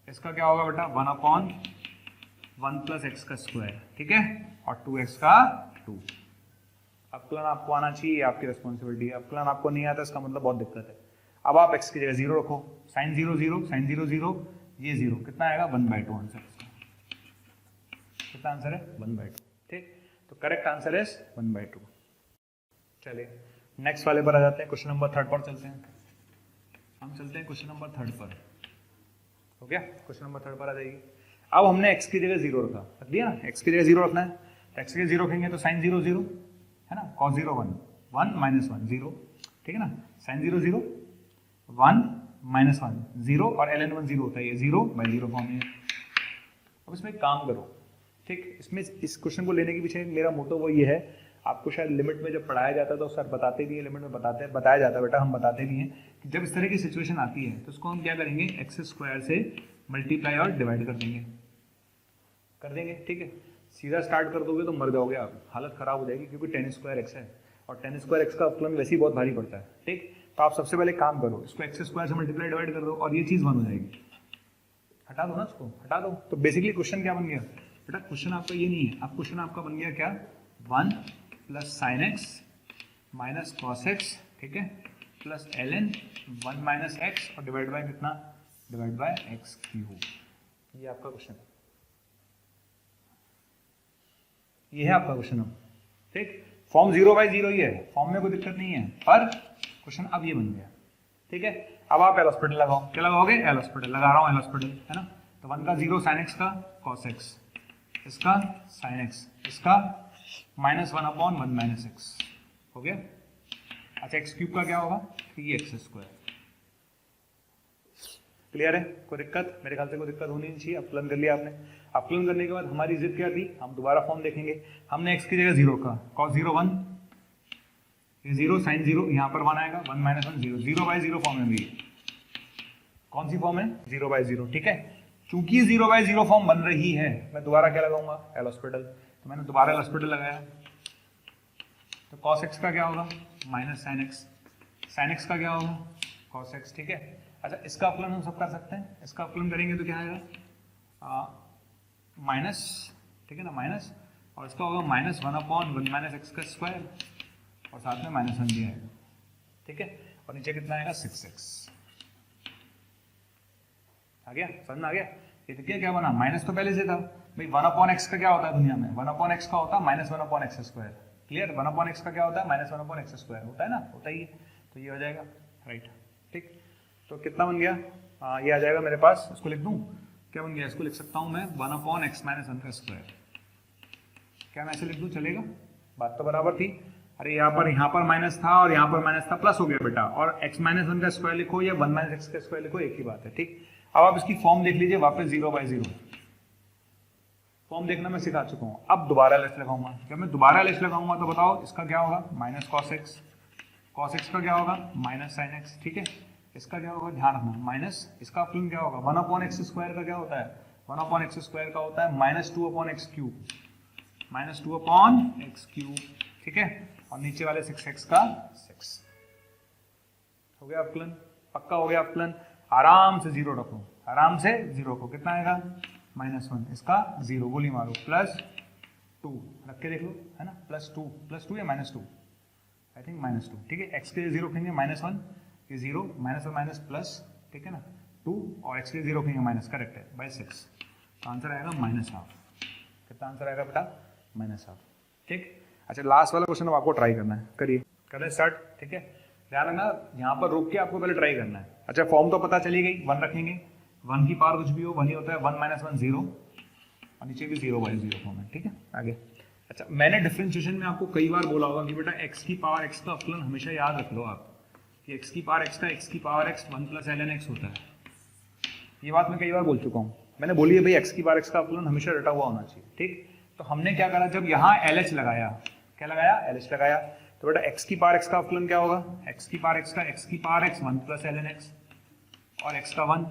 इसका क्या होगा बेटा? 1/1 प्लस x का स्क्वायर, ठीक है, और 2x का 2। अपलन आपको आना चाहिए, आपकी रिस्पॉन्सिबिलिटी है। अपलन आपको नहीं आता इसका मतलब बहुत दिक्कत है। अब आप x की जगह 0 रखो, sin 0 0, sin 0 0, ये 0, कितना आएगा? 1/2 आंसर इसका। कितना आंसर है? 1/2। ठीक, तो करेक्ट आंसर इज 1/2। चलिए नेक्स्ट वाले पर आ जाते हैं, क्वेश्चन नंबर 3 पर चलते हैं। हम चलते हैं क्वेश्चन नंबर 3 पर, हो गया? क्वेश्चन नंबर 3 पर आ जाइए। अब हमने x की जगह 0 रखा, रख दिया ना, x की जगह 0 रखना है, तो x की जगह 0 रखेंगे तो sin 0 0, है ना, cos 0 1, 1 माइनस 1 0, ठीक है ना, sin 0 0, 1 माइनस 1 0, और ln 1 0 होता है, ये 0/0 फॉर्म है। अब इसमें एक काम करो, ठीक, इसमें इस क्वेश्चन को लेने के पीछे मेरा मोटो वो ये है, आपको शायद लिमिट में जब पढ़ाया जाता है तो सर बताते भी है, लिमिट में बताया जाता है बेटा, हम बताते भी हैं कि जब इस तरह की सिचुएशन आती है तो उसको हम क्या करेंगे? एक्स स्क्वायर से मल्टीप्लाई और डिवाइड कर देंगे, ठीक है। सीधा स्टार्ट कर दोगे तो मर जाओगे आप, हालत खराब हो जाएगी, क्योंकि 10 स्क्वायर एक्स है और 10 स्क्वायर एक्स का अपलन वैसे ही बहुत भारी पड़ता है, ठीक। तो आप सबसे पहले काम करो, इसको एक्स स्क्वायर से मल्टीप्लाई डिवाइड कर दो और ये चीज़ 1 हो जाएगी। हटा दो ना, उसको हटा दो। तो बेसिकली क्वेश्चन क्या बन गया बेटा? क्वेश्चन आपका ये नहीं है, अब क्वेश्चन आपका बन गया क्या? 1 plus sin x minus cos x, ठीक है, प्लस ln 1 माइनस x और डिवाइड बाय कितना? Divide by x cube. ये आपका क्वेश्चन है, ये है आपका क्वेश्चन, ठीक। फॉर्म 0/0 ही है, फॉर्म में कोई दिक्कत नहीं है, पर क्वेश्चन अब ये बन गया, ठीक है। अब आप एल हॉस्पिटल लगाओ, क्या लगाओगे? एल हॉस्पिटल लगा रहा हूँ, एल हॉस्पिटल, है ना। तो 1 का 0 sin x का cos x, इसका sin x, इसका माइनस 1/1 माइनस x, हो गया। अच्छा x क्यूब का क्या होगा? 3x square. क्लियर है? कोई दिक्कत? मेरे ख्याल से कोई दिक्कत होनी नहीं चाहिए। अपलन कर लिया आपने। अपलन करने के बाद हमारी जिद क्या थी? हम दोबारा फॉर्म देखेंगे। हमने x की जगह 0 का cos 0 1, ये 0 साइन 0, यहाँ पर 1 आएगा, 1 माइनस 1 0, 0/0 फॉर्म है भी। कौन सी फॉर्म है? 0/0, ठीक है। चूंकि 0/0 फॉर्म बन रही है, मैं दोबारा क्या लगाऊंगा? L hospital. तो मैंने दोबारा एल हॉस्पिटल लगाया, तो cos x का क्या होगा? Minus sine x, sine x का क्या होगा? cos x, ठीक है। अच्छा, इसका अपलन हम सब कर सकते हैं, इसका अपलन करेंगे तो क्या आएगा? माइनस, ठीक है ना, माइनस, और इसका होगा माइनस 1/1 माइनस एक्स का स्क्वायर, और साथ में माइनस 1 भी आएगा, ठीक है। और नीचे कितना आएगा? 6x। आ गया? समझ में आ गया? ये देखिए क्या बना, माइनस तो पहले से था भाई। 1/x का क्या होता है दुनिया में? 1/x का होता है minus 1/x square. Clear? 1/x का क्या होता है? माइनस 1/x स्क्वायर होता है ना, होता ही है। तो ये हो जाएगा, राइट, ठीक। तो कितना बन गया? ये आ जाएगा मेरे पास, इसको लिख दूं, क्या बन गया? इसको लिख सकता हूं मैं 1/x माइनस 1 का स्क्वायर। क्या मैं ऐसे लिख दूं, चलेगा? बात तो बराबर थी। अरे यहाँ पर माइनस था और यहाँ पर माइनस था, प्लस हो गया बेटा। और x माइनस 1 का स्क्वायर लिखो या 1 माइनस एक्स का स्क्वायर लिखो, एक ही बात है, ठीक। अब आप इसकी फॉर्म देख लीजिए वापस, 0/0 फॉर्म देखना मैं सिखा चुका हूँ। अब दोबारा एलएच लगाऊंगा। जब मैं दोबारा एलएच लगाऊंगा तो बताओ इसका क्या होगा? Minus cos x, cos x का क्या होगा? माइनस साइन x, ठीक है। इसका क्या होगा? ध्यान रखना, माइनस, इसका अपलन क्या होगा? 1/x स्क्वायर का क्या होता है? 1/x स्क्वायर का होता है minus 2/x cube, minus 2/x cube, ठीक है। और नीचे वाले 6x का 6। हो गया अपलन? पक्का हो गया अपलन? आराम से 0 रखो, आराम से 0 रखो। कितना आएगा? -1, इसका 0, गोली मारो, +2 रख के देख लो, है ना, +2 या -2, आई थिंक -2, ठीक है। x के लिए 0 रखेंगे, -1 ये 0, माइनस और माइनस प्लस, ठीक है ना, 2, और x के लिए 0 रखेंगे माइनस, करेक्ट है, बाई 6। तो आंसर आएगा -1/2। कितना आंसर आएगा बेटा? -1/2, ठीक। अच्छा, लास्ट वाला क्वेश्चन अब आपको ट्राई करना है, करिए, करें स्टार्ट, ठीक है। ध्यान रखना, यहाँ पर रुक के आपको पहले ट्राई करना है। अच्छा, फॉर्म तो पता चली गई, 1 रखेंगे, 1 की पावर कुछ भी हो 1 ही होता है, 1 - 1 0, और नीचे भी 0/0 फॉर्म है, ठीक है। आगे, अच्छा, मैंने डिफरेंशिएशन में आपको कई बार बोला होगा कि बेटा x की पावर x का अपलन हमेशा याद रख लो आप, कि x की पावर x का x की पावर x 1 + ln x होता है। ये बात मैं कई बार बोल चुका हूँ, मैंने बोली है भाई x की पावर x का अपलन हमेशा रटा हुआ होना चाहिए, ठीक। तो हमने क्या करा, जब यहाँ LH लगाया, क्या लगाया? LH लगाया, तो बेटा x की पावर x का अपलन क्या होगा? x की पावर x का x की पावर x 1 + ln x, और x का 1,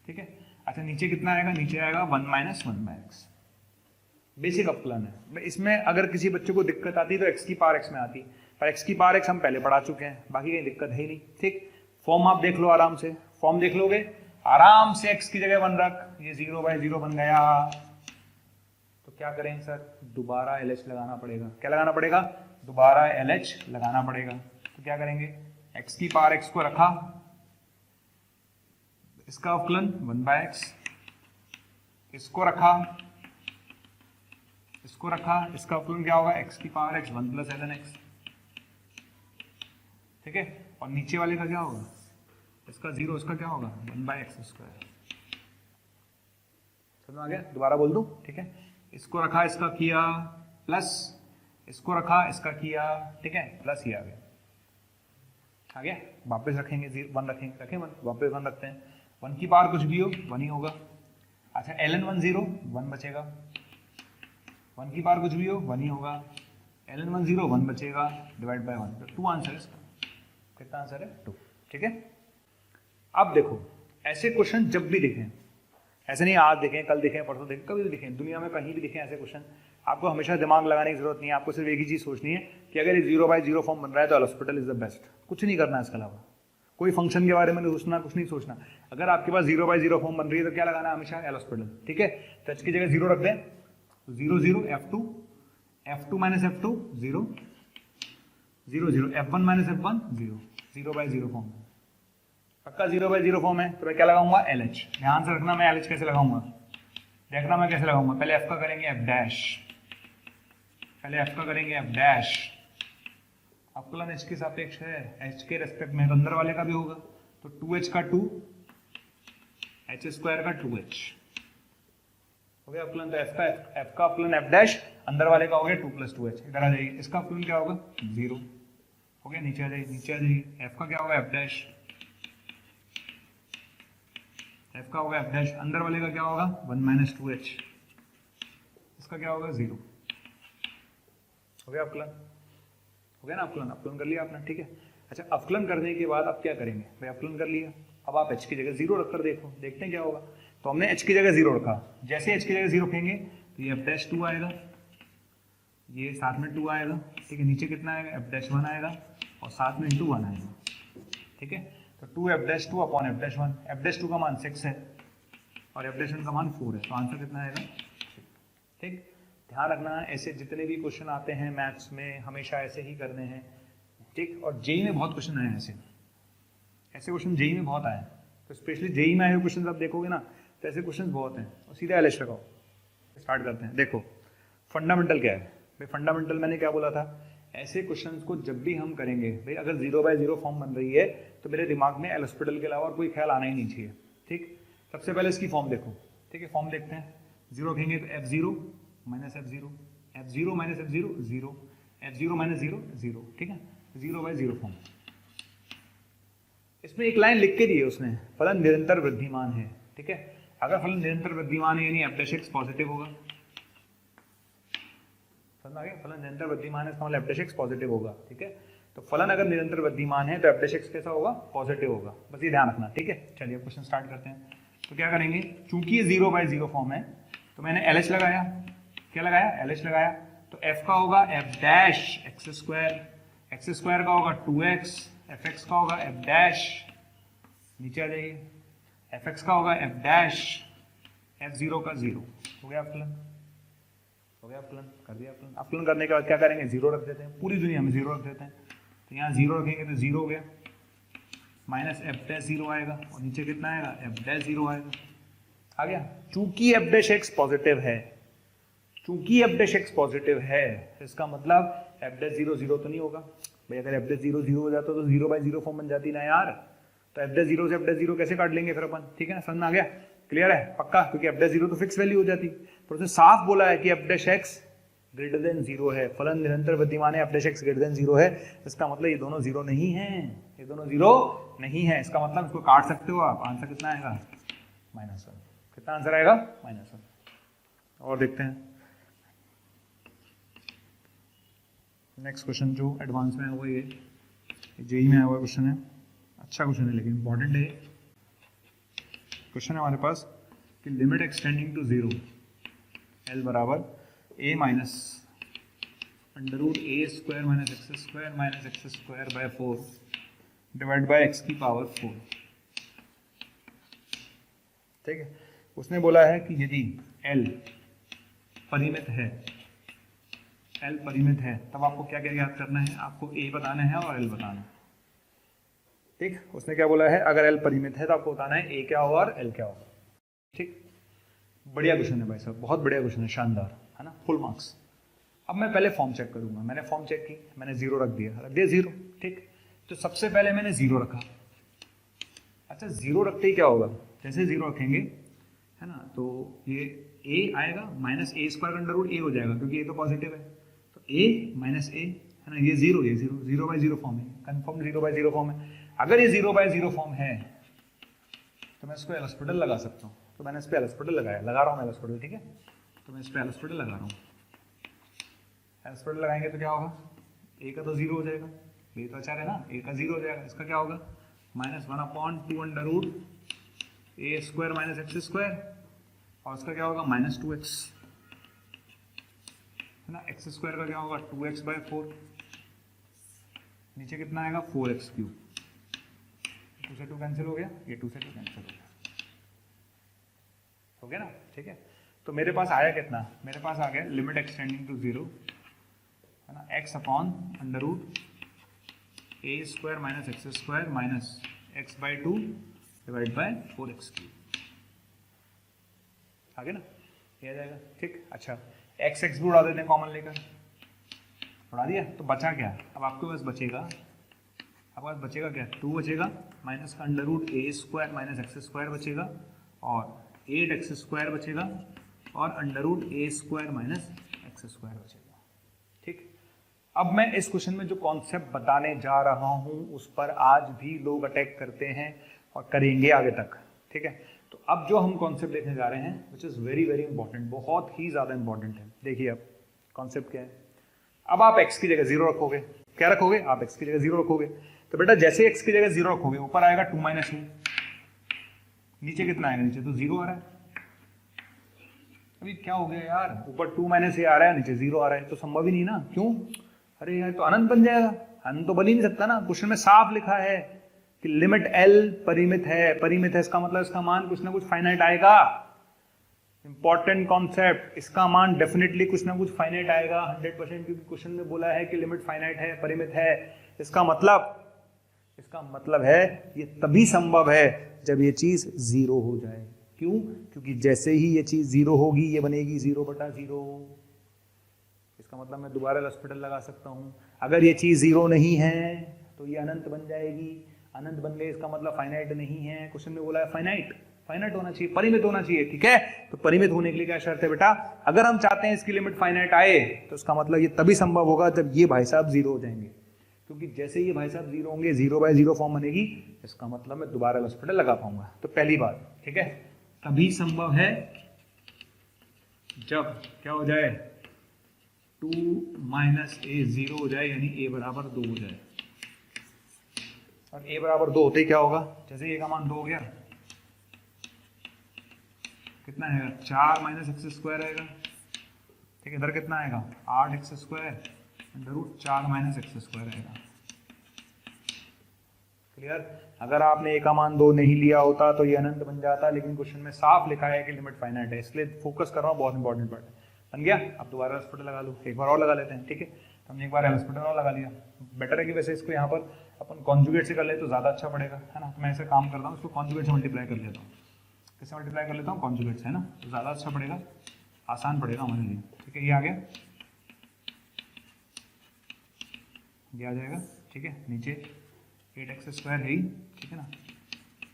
ठीक है। अच्छा, नीचे कितना आएगा? नीचे आएगा 1 - 1/x, बेसिक अपलन है। इसमें अगर किसी बच्चे को दिक्कत आती तो x की पावर x में आती, पर x की पावर x हम पहले पढ़ा चुके हैं, बाकी कोई दिक्कत है ही नहीं, ठीक। फॉर्म आप देख लो आराम से, फॉर्म देख लोगे आराम से, x की जगह 1 रख, ये 0/0 बन गया। तो क्या करें सर? दोबारा LH लगाना पड़ेगा। क्या लगाना पड़ेगा? दोबारा LH लगाना पड़ेगा। तो क्या करेंगे? x की पावर x को रखा, इसका अवकलन 1/x, इसको रखा, इसको रखा, इसका अवकलन क्या होगा? x की पावर x 1 + ln x, ठीक है। और नीचे वाले का क्या होगा? इसका 0, इसका क्या होगा? 1/x²। समझ में आ गया? दोबारा बोल दूं, ठीक है। इसको रखा, इसका किया, प्लस इसको रखा, इसका किया, ठीक है, प्लस ही आ गया, आ गया। वापस रखेंगे 1 रखेंगे, रखें 1, वापस 1 रखते हैं, 1 की पावर कुछ भी हो 1 ही होगा। अच्छा, ln 1 0, 1 बचेगा, 1 की पावर कुछ भी हो 1 ही होगा, ln 1 0, 1 बचेगा, डिवाइड बाय 1, तो 2 आंसर है इसका। कितना आंसर है? 2, ठीक है। अब देखो, ऐसे क्वेश्चन जब भी दिखें, ऐसे नहीं आज देखें, कल देखें, परसों देखें, कभी भी दिखें, दुनिया में कहीं भी दिखें ऐसे क्वेश्चन, आपको हमेशा दिमाग लगाने की जरूरत नहीं है। आपको सिर्फ एक ही चीज सोचनी है कि अगर ये 0/0 फॉर्म बन रहा है तो हॉस्पिटल इज द बेस्ट, कुछ नहीं करना है इसके अलावा। कोई फंक्शन के बारे में नहीं सोचना, कुछ नहीं सोचना। अगर आपके पास 0/0 फॉर्म बन रही है तो क्या लगाना है? हमेशा एल हॉस्पिटल, ठीक है। तो h की जगह 0 रख दें, तो 0 0 F2 - F2 0 0 0 F1 - F1 0, 0/0 form है, पक्का 0/0 फॉर्म है। तो मैं क्या लगाऊंगा? LH। ध्यान से रखना, मैं LH कैसे लगाऊंगा, देखना मैं कैसे लगाऊंगा। पहले F का करेंगे F', पहले F का करेंगे F', अपकलन H के सापेक्ष है, H के रेस्पेक्ट में, तो अंदर वाले का भी होगा, तो 2H का 2, H² का 2H हो गया अपकलन। तो F का अपकलन F', अंदर वाले का हो गया 2 + 2H। इधर आ जाइए, इसका अपकलन क्या होगा? 0 हो गया, नीचे आ जाइए, नीचे आ जाइए, F का क्या होगा? F', F का होगा F', अंदर वाले का क्या होगा? 1 - 2H, इसका क्या होगा? 0 हो गया अपकलन, हो हो गया ना अवकलन, अवकलन कर लिया आपने, ठीक है। अच्छा, अवकलन करने के बाद अब क्या करेंगे भाई, अवकलन कर लिया, अब आप h की जगह 0 रखकर देखो, देखते हैं क्या होगा। तो हमने h की जगह 0 रखा, जैसे h की जगह 0 रखेंगे तो ये f' 2 आएगा, ये साथ में 2 आएगा, ठीक है। नीचे कितना आएगा, f'1 आएगा और साथ में इंटू 1 आएगा, ठीक है। तो 2f'2 अपॉन f'1, f'2 का मान 6 है और f'1 का मान 4 है, तो आंसर कितना आएगा, ठीक। ध्यान रखना, ऐसे जितने भी क्वेश्चन आते हैं मैथ्स में हमेशा ऐसे ही करने हैं, ठीक। और जेई में बहुत क्वेश्चन आए हैं ऐसे, ऐसे क्वेश्चन जेई में बहुत आए हैं, तो स्पेशली जेई में आए हुए क्वेश्चन आप देखोगे ना तो ऐसे क्वेश्चन बहुत हैं। और सीधा एलएच लगाओ, स्टार्ट करते हैं। देखो फंडामेंटल क्या है भाई, फंडामेंटल मैंने क्या बोला था, ऐसे क्वेश्चंस को जब भी हम करेंगे भाई, अगर 0/0 फॉर्म बन रही है तो मेरे दिमाग में एल हॉस्पिटल के अलावा और कोई ख्याल आना ही नहीं चाहिए, ठीक। सबसे पहले इसकी फॉर्म देखो, ठीक है। फॉर्म देखते हैं, 0 रखेंगे तो f0 minus f0, f0 minus f0 0, f0 minus 0 0, ठीक है। 0/0 फॉर्म। इसमें एक लाइन लिख के दी है उसने, फलन निरंतर वृद्धिमान है, ठीक है। अगर फलन निरंतर वृद्धिमान है यानी f' पॉजिटिव होगा, समझ आ गया। फलन निरंतर वृद्धिमान है इसका मतलब f' पॉजिटिव होगा, ठीक है। तो फलन अगर निरंतर वृद्धिमान है तो f' कैसा होगा, पॉजिटिव होगा, बस ये ध्यान रखना, ठीक है। चलिए क्वेश्चन स्टार्ट करते हैं। तो क्या करेंगे, चूंकि ये 0/0 फॉर्म है तो मैंने LH लगाया, क्या लगाया, LH लगाया। तो f का होगा f' x² का होगा 2x, fx का होगा f', नीचे आ जाइए, fx का होगा f', f0 का 0, हो गया अवकलन, हो गया अवकलन, कर दिया अवकलन। अवकलन करने के बाद क्या करेंगे, 0 रख देते हैं, पूरी दुनिया में 0 रख देते हैं। तो यहाँ 0 रखेंगे तो 0 हो गया, माइनस f'0 आएगा और नीचे कितना आएगा, f'0 आएगा, आ गया। चूंकि f' पॉजिटिव है, चूंकि f' पॉजिटिव है इसका मतलब f'0 0 तो नहीं होगा भाई। अगर f'0 0 हो जाता तो 0/0 फॉर्म बन जाती ना यार। तो f'0 से f'0 कैसे काट लेंगे फिर अपन, ठीक है ना, समझ में आ गया, क्लियर है, पक्का। क्योंकि f'0 तो फिक्स वैल्यू हो जाती, तो उसने साफ बोला है कि f' ग्रेटर देन 0 है, फलन निरंतर वृद्धिमान है, f' ग्रेटर देन 0 है। इसका मतलब ये दोनों 0 नहीं है, ये दोनों 0 नहीं है। इसका मतलब इसको काट सकते हो आप, आंसर कितना आएगा, -1। कितना आंसर आएगा, -1। और देखते हैं नेक्स्ट क्वेश्चन जो एडवांस में है वो ये जेई में आया हुआ क्वेश्चन है, अच्छा क्वेश्चन है लेकिन इंपॉर्टेंट है। क्वेश्चन है हमारे पास कि लिमिट एक्सटेंडिंग टू 0 एल बराबर a minus √a² minus x² 4 divide by x की पावर 4, ठीक है। उसने बोला है कि यदि l परिमित है, l परिमित है तब आपको क्या क्या याद करना है, आपको a बताना है और l बताना है, ठीक। उसने क्या बोला है, अगर l परिमित है तो आपको बताना है a क्या होगा और l क्या होगा, ठीक। बढ़िया क्वेश्चन है भाई साहब, बहुत बढ़िया क्वेश्चन है, शानदार है ना, फुल मार्क्स। अब मैं पहले फॉर्म चेक करूंगा, मैंने फॉर्म चेक की, मैंने 0 रख दिया 0, ठीक। तो सबसे पहले मैंने 0 रखा। अच्छा 0 रखते ही क्या होगा, जैसे 0 रखेंगे है ना, तो ये a आएगा माइनस a² का √a हो जाएगा क्योंकि a तो पॉजिटिव है, तो a माइनस a है ना, ये 0, ये 0/0 फॉर्म है, कंफर्म 0/0 फॉर्म है। अगर ये 0/0 फॉर्म है तो मैं इसको एल हॉस्पिटल लगा सकता हूँ, तो मैंने इस पर एल हॉस्पिटल लगाया, लगा रहा हूँ एल हॉस्पिटल, ठीक है। तो मैं इस पर एल हॉस्पिटल लगा रहा हूँ, एल हॉस्पिटल लगाएंगे तो क्या होगा, a का तो 0 हो जाएगा, b तो अचार है ना, a का 0 हो जाएगा, इसका क्या होगा -1/2 √a² माइनस x² और इसका क्या होगा -2x है ना, x² का क्या होगा 2x/4, नीचे कितना आएगा 4x³, 2 से 2 कैंसिल हो गया, ये 2 से 2 कैंसिल हो गया ना, ठीक है। तो मेरे पास आया कितना, मेरे पास आ गया लिमिट एक्सटेंडिंग टू 0 है ना, x/√a² minus x² minus x/2 divide by 4x³, आ गया ना, ये आ जाएगा, ठीक। अच्छा x भी उड़ा देते हैं कॉमन लेकर, उड़ा दिया तो बचा क्या, अब आपके पास बचेगा, आपके पास बचेगा क्या, 2 बचेगा माइनस √a² माइनस x² बचेगा और 8x² बचेगा और √a² माइनस x² बचेगा, ठीक। अब मैं इस क्वेश्चन में जो कॉन्सेप्ट बताने जा रहा हूं उस पर आज भी लोग अटैक करते हैं और करेंगे आगे तक, ठीक है। तो अब जो हम कॉन्सेप्ट देखने जा रहे हैं which is very very important, बहुत ही ज़्यादा इंपॉर्टेंट है। देखिए अब कॉन्सेप्ट क्या है, अब आप x की जगह 0 रखोगे, क्या रखोगे आप, x की जगह 0 रखोगे। तो बेटा जैसे x की जगह 0 रखोगे ऊपर आएगा 2 माइनस ए, नीचे कितना आएगा, नीचे तो 0 आ रहा है। अभी क्या हो गया यार, ऊपर 2 माइनस ए आ रहा है, नीचे 0 आ रहा है, तो संभव ही नहीं ना। क्यों, अरे यार तो अनंत बन जाएगा, अनंत तो बन ही नहीं सकता ना। क्वेश्चन में साफ लिखा है कि लिमिट L परिमित है, परिमित है इसका मतलब इसका मान कुछ ना कुछ फाइनाइट आएगा। इंपॉर्टेंट कॉन्सेप्ट, इसका मान डेफिनेटली कुछ ना कुछ फाइनाइट आएगा 100%, क्योंकि क्वेश्चन में बोला है कि लिमिट फाइनाइट है, परिमित है। इसका मतलब है ये तभी संभव है जब ये चीज 0 हो जाए। क्यों, क्योंकि जैसे ही ये चीज 0 होगी ये बनेगी 0/0। इसका मतलब मैं दोबारा हॉस्पिटल लगा सकता हूं। अगर ये चीज 0 नहीं है तो ये अनंत बन जाएगी, अनंत बन गए इसका मतलब फाइनाइट नहीं है। क्वेश्चन में बोला है फाइनाइट होना चाहिए, परिमित होना चाहिए, ठीक है। तो परिमित होने के लिए क्या शर्त है बेटा, अगर हम चाहते हैं इसकी लिमिट फाइनाइट आए तो इसका मतलब ये तभी संभव होगा जब ये भाई साहब 0 हो जाएंगे। क्योंकि जैसे ये भाई साहब 0 होंगे 0/0 फॉर्म बनेगी, इसका मतलब मैं दोबारा हॉस्पिटल लगा पाऊंगा। तो पहली बात, ठीक है, तभी संभव है जब क्या हो जाए 2 माइनस ए 0 हो जाए, यानी a बराबर 2 हो जाए। और a बराबर 2 होते ही क्या होगा, जैसे a का मान 2 हो गया, कितना आएगा 4 माइनस एक्स स्क्वायर आएगा, ठीक है। इधर कितना आएगा 8x square under root 4 minus x square आएगा। क्लियर। अगर आपने a का मान 2 नहीं लिया होता तो ये अनंत बन जाता, लेकिन क्वेश्चन में साफ लिखा है कि लिमिट फाइनाइट है, इसलिए फोकस कर रहा हूँ, बहुत इंपॉर्टेंट पार्ट है। बन गया, अब दोबारा हॉस्पिटल लगा लो, एक बार और लगा लेते हैं, ठीक है। तो हमने एक बार हॉस्पिटल और लगा लिया, बेटर है कि वैसे इसको यहाँ पर अपन कॉन्जुगेट से कर ले तो ज़्यादा अच्छा पड़ेगा, है ना। तो मैं ऐसे काम करता हूँ, इसको कॉन्जुगेट से मल्टीप्लाई कर लेता हूँ। कैसे मल्टीप्लाई कर लेता हूँ, कॉन्जुगेट से, है ना, तो ज़्यादा अच्छा पड़ेगा, आसान पड़ेगा हमारे लिए, ठीक है। ये आ गया, ये आ जाएगा, ठीक है। नीचे 8x स्क्वायर है ही, ठीक है ना,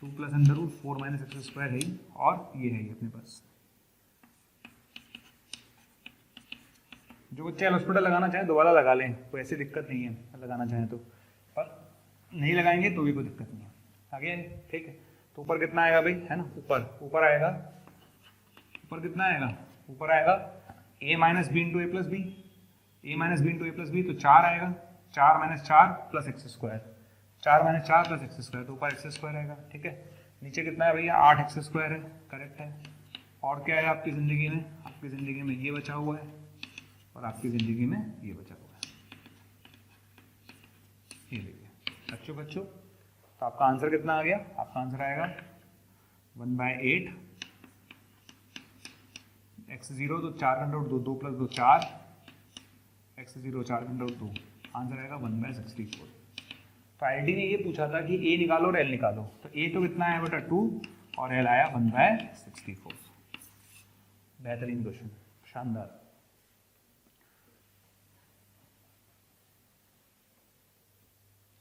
2 plus under root 4 minus x square है ही, और ये है ये अपने पास। जो बच्चे हॉस्पिटल लगाना चाहें दोबारा लगा लें, कोई ऐसी दिक्कत नहीं है लगाना चाहें तो, पर नहीं लगाएंगे तो भी कोई दिक्कत नहीं है। आगे, ठीक है। तो ऊपर कितना आएगा भाई, है ना, ऊपर आएगा, ऊपर कितना आएगा, ऊपर आएगा a minus b into a plus b, a minus b into a plus b, तो 4 आएगा, 4 minus 4 plus x square, 4 minus 4 plus x square, तो ऊपर एक्स स्क्वायर आएगा, ठीक है। नीचे कितना है भैया 8x स्क्वायर है, करेक्ट है। और क्या है आपकी ज़िंदगी में, आपकी ज़िंदगी में ये बचा हुआ है, और आपकी ज़िंदगी में ये बचा हुआ है, ये देखिए बच्चों। तो आपका आंसर कितना आ गया, आपका आंसर आएगा 1/8 x0, तो 4 का अंडर रूट 2 प्लस 2 4, x0 4 का अंडर रूट 2, आंसर आएगा 1/64। तो आईडी ने ये पूछा था कि a निकालो और l निकालो, तो a तो कितना आया बेटा 2 और l आया 1/64। बेहतरीन क्वेश्चन, शानदार।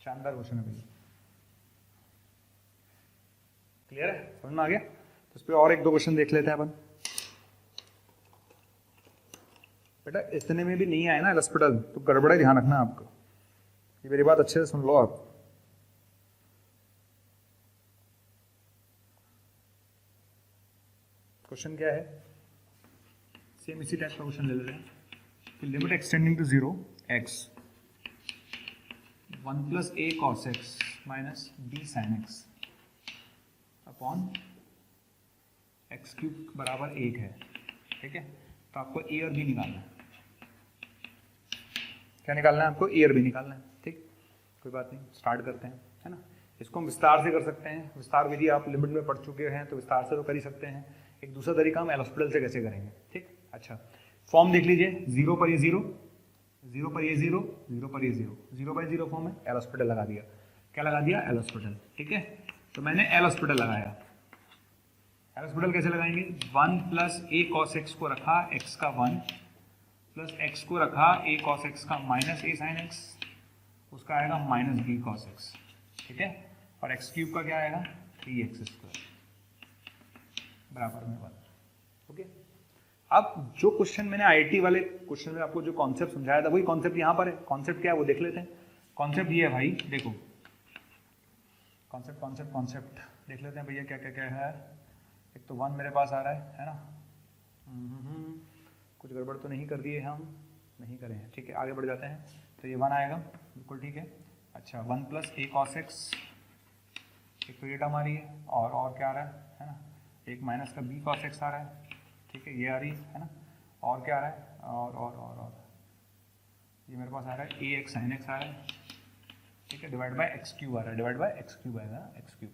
शानदार क्वेश्चन है भैया, क्लियर है, समझ में आ गया। तो इस पर और एक दो क्वेश्चन देख लेते हैं अपन। बेटा इतने में भी नहीं आए ना हॉस्पिटल तो गड़बड़ा ध्यान रखना आपको, ये मेरी बात अच्छे से सुन लो आप। क्वेश्चन क्या है, सेम इसी टाइप का क्वेश्चन ले लेते हैं कि limit extending to 0 x 1 plus a cos x minus b sin x upon x cube बराबर 1 है, ठीक है। तो आपको a और b निकालना है। क्या निकालना है आपको, a और b निकालना है, ठीक। कोई बात नहीं, स्टार्ट करते हैं, है ना। इसको हम विस्तार से कर सकते हैं, विस्तार विधि आप लिमिट में पढ़ चुके हैं तो विस्तार से तो कर ही सकते हैं। एक दूसरा तरीका हम एल हॉस्पिटल से कैसे करेंगे, ठीक। अच्छा, फॉर्म देख लीजिए, 0 पर ये 0, 0 पर ये 0, 0 पर ये 0, 0/0 फॉर्म है, एल हॉस्पिटल लगा दिया। क्या लगा दिया, एल हॉस्पिटल, ठीक है। तो मैंने एल हॉस्पिटल लगाया। एल हॉस्पिटल कैसे लगाएंगे, 1 प्लस a cos x को रखा x का 1 प्लस x को रखा a cos x का माइनस a sin x, उसका आएगा माइनस b cos x, ठीक है। और x क्यूब का क्या आएगा 3x स्क्वायर बराबर में 1, ओके। अब जो क्वेश्चन मैंने आईटी वाले क्वेश्चन में आपको जो कॉन्सेप्ट समझाया था वही कॉन्सेप्ट यहाँ पर है। कॉन्सेप्ट क्या है वो देख लेते हैं। कॉन्सेप्ट ये है भाई, देखो कॉन्सेप्ट देख लेते हैं भैया क्या क्या क्या है। एक तो 1 मेरे पास आ रहा है ना, कुछ गड़बड़ तो नहीं कर दिए हम, नहीं करे हैं, ठीक है। आगे बढ़ जाते हैं। तो ये 1 आएगा, बिल्कुल ठीक है। अच्छा 1 प्लस ए कॉस एक्स, एक तो ये टर्म आ रही है, और क्या आ रहा है ना, एक माइनस का बी कॉस एक्स आ रहा है, ठीक है, ये आ रही है ना, और क्या आ रहा है, और ये मेरे पास आ रहा है ए एक्स साइन एक्स आ रहा है, ठीक है, डिवाइड बाय एक्स क्यूब आ रहा है, डिवाइड बाय एक्स क्यूब आएगा, एक्स क्यूब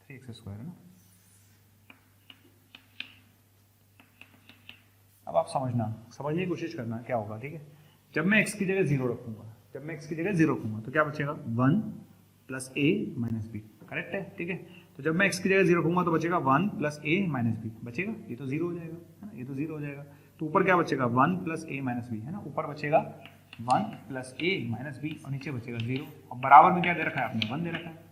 3x स्क्वायर है ना। अब आप समझने की कोशिश करना क्या होगा, ठीक है। जब मैं x की जगह 0 रखूंगा, तो क्या बचेगा 1 plus a minus b, correct है, ठीक है। तो जब मैं x की जगह 0 रखूंगा तो बचेगा 1 प्लस a माइनस बी, बचेगा, ये तो 0 हो जाएगा, है ना, ये तो 0 हो जाएगा। तो ऊपर क्या बचेगा 1 प्लस a माइनस बी, है ना, ऊपर बचेगा 1 प्लस a माइनस बी और नीचे बचेगा 0। अब बराबर में क्या दे रखा है आपने, 1 दे रखा है।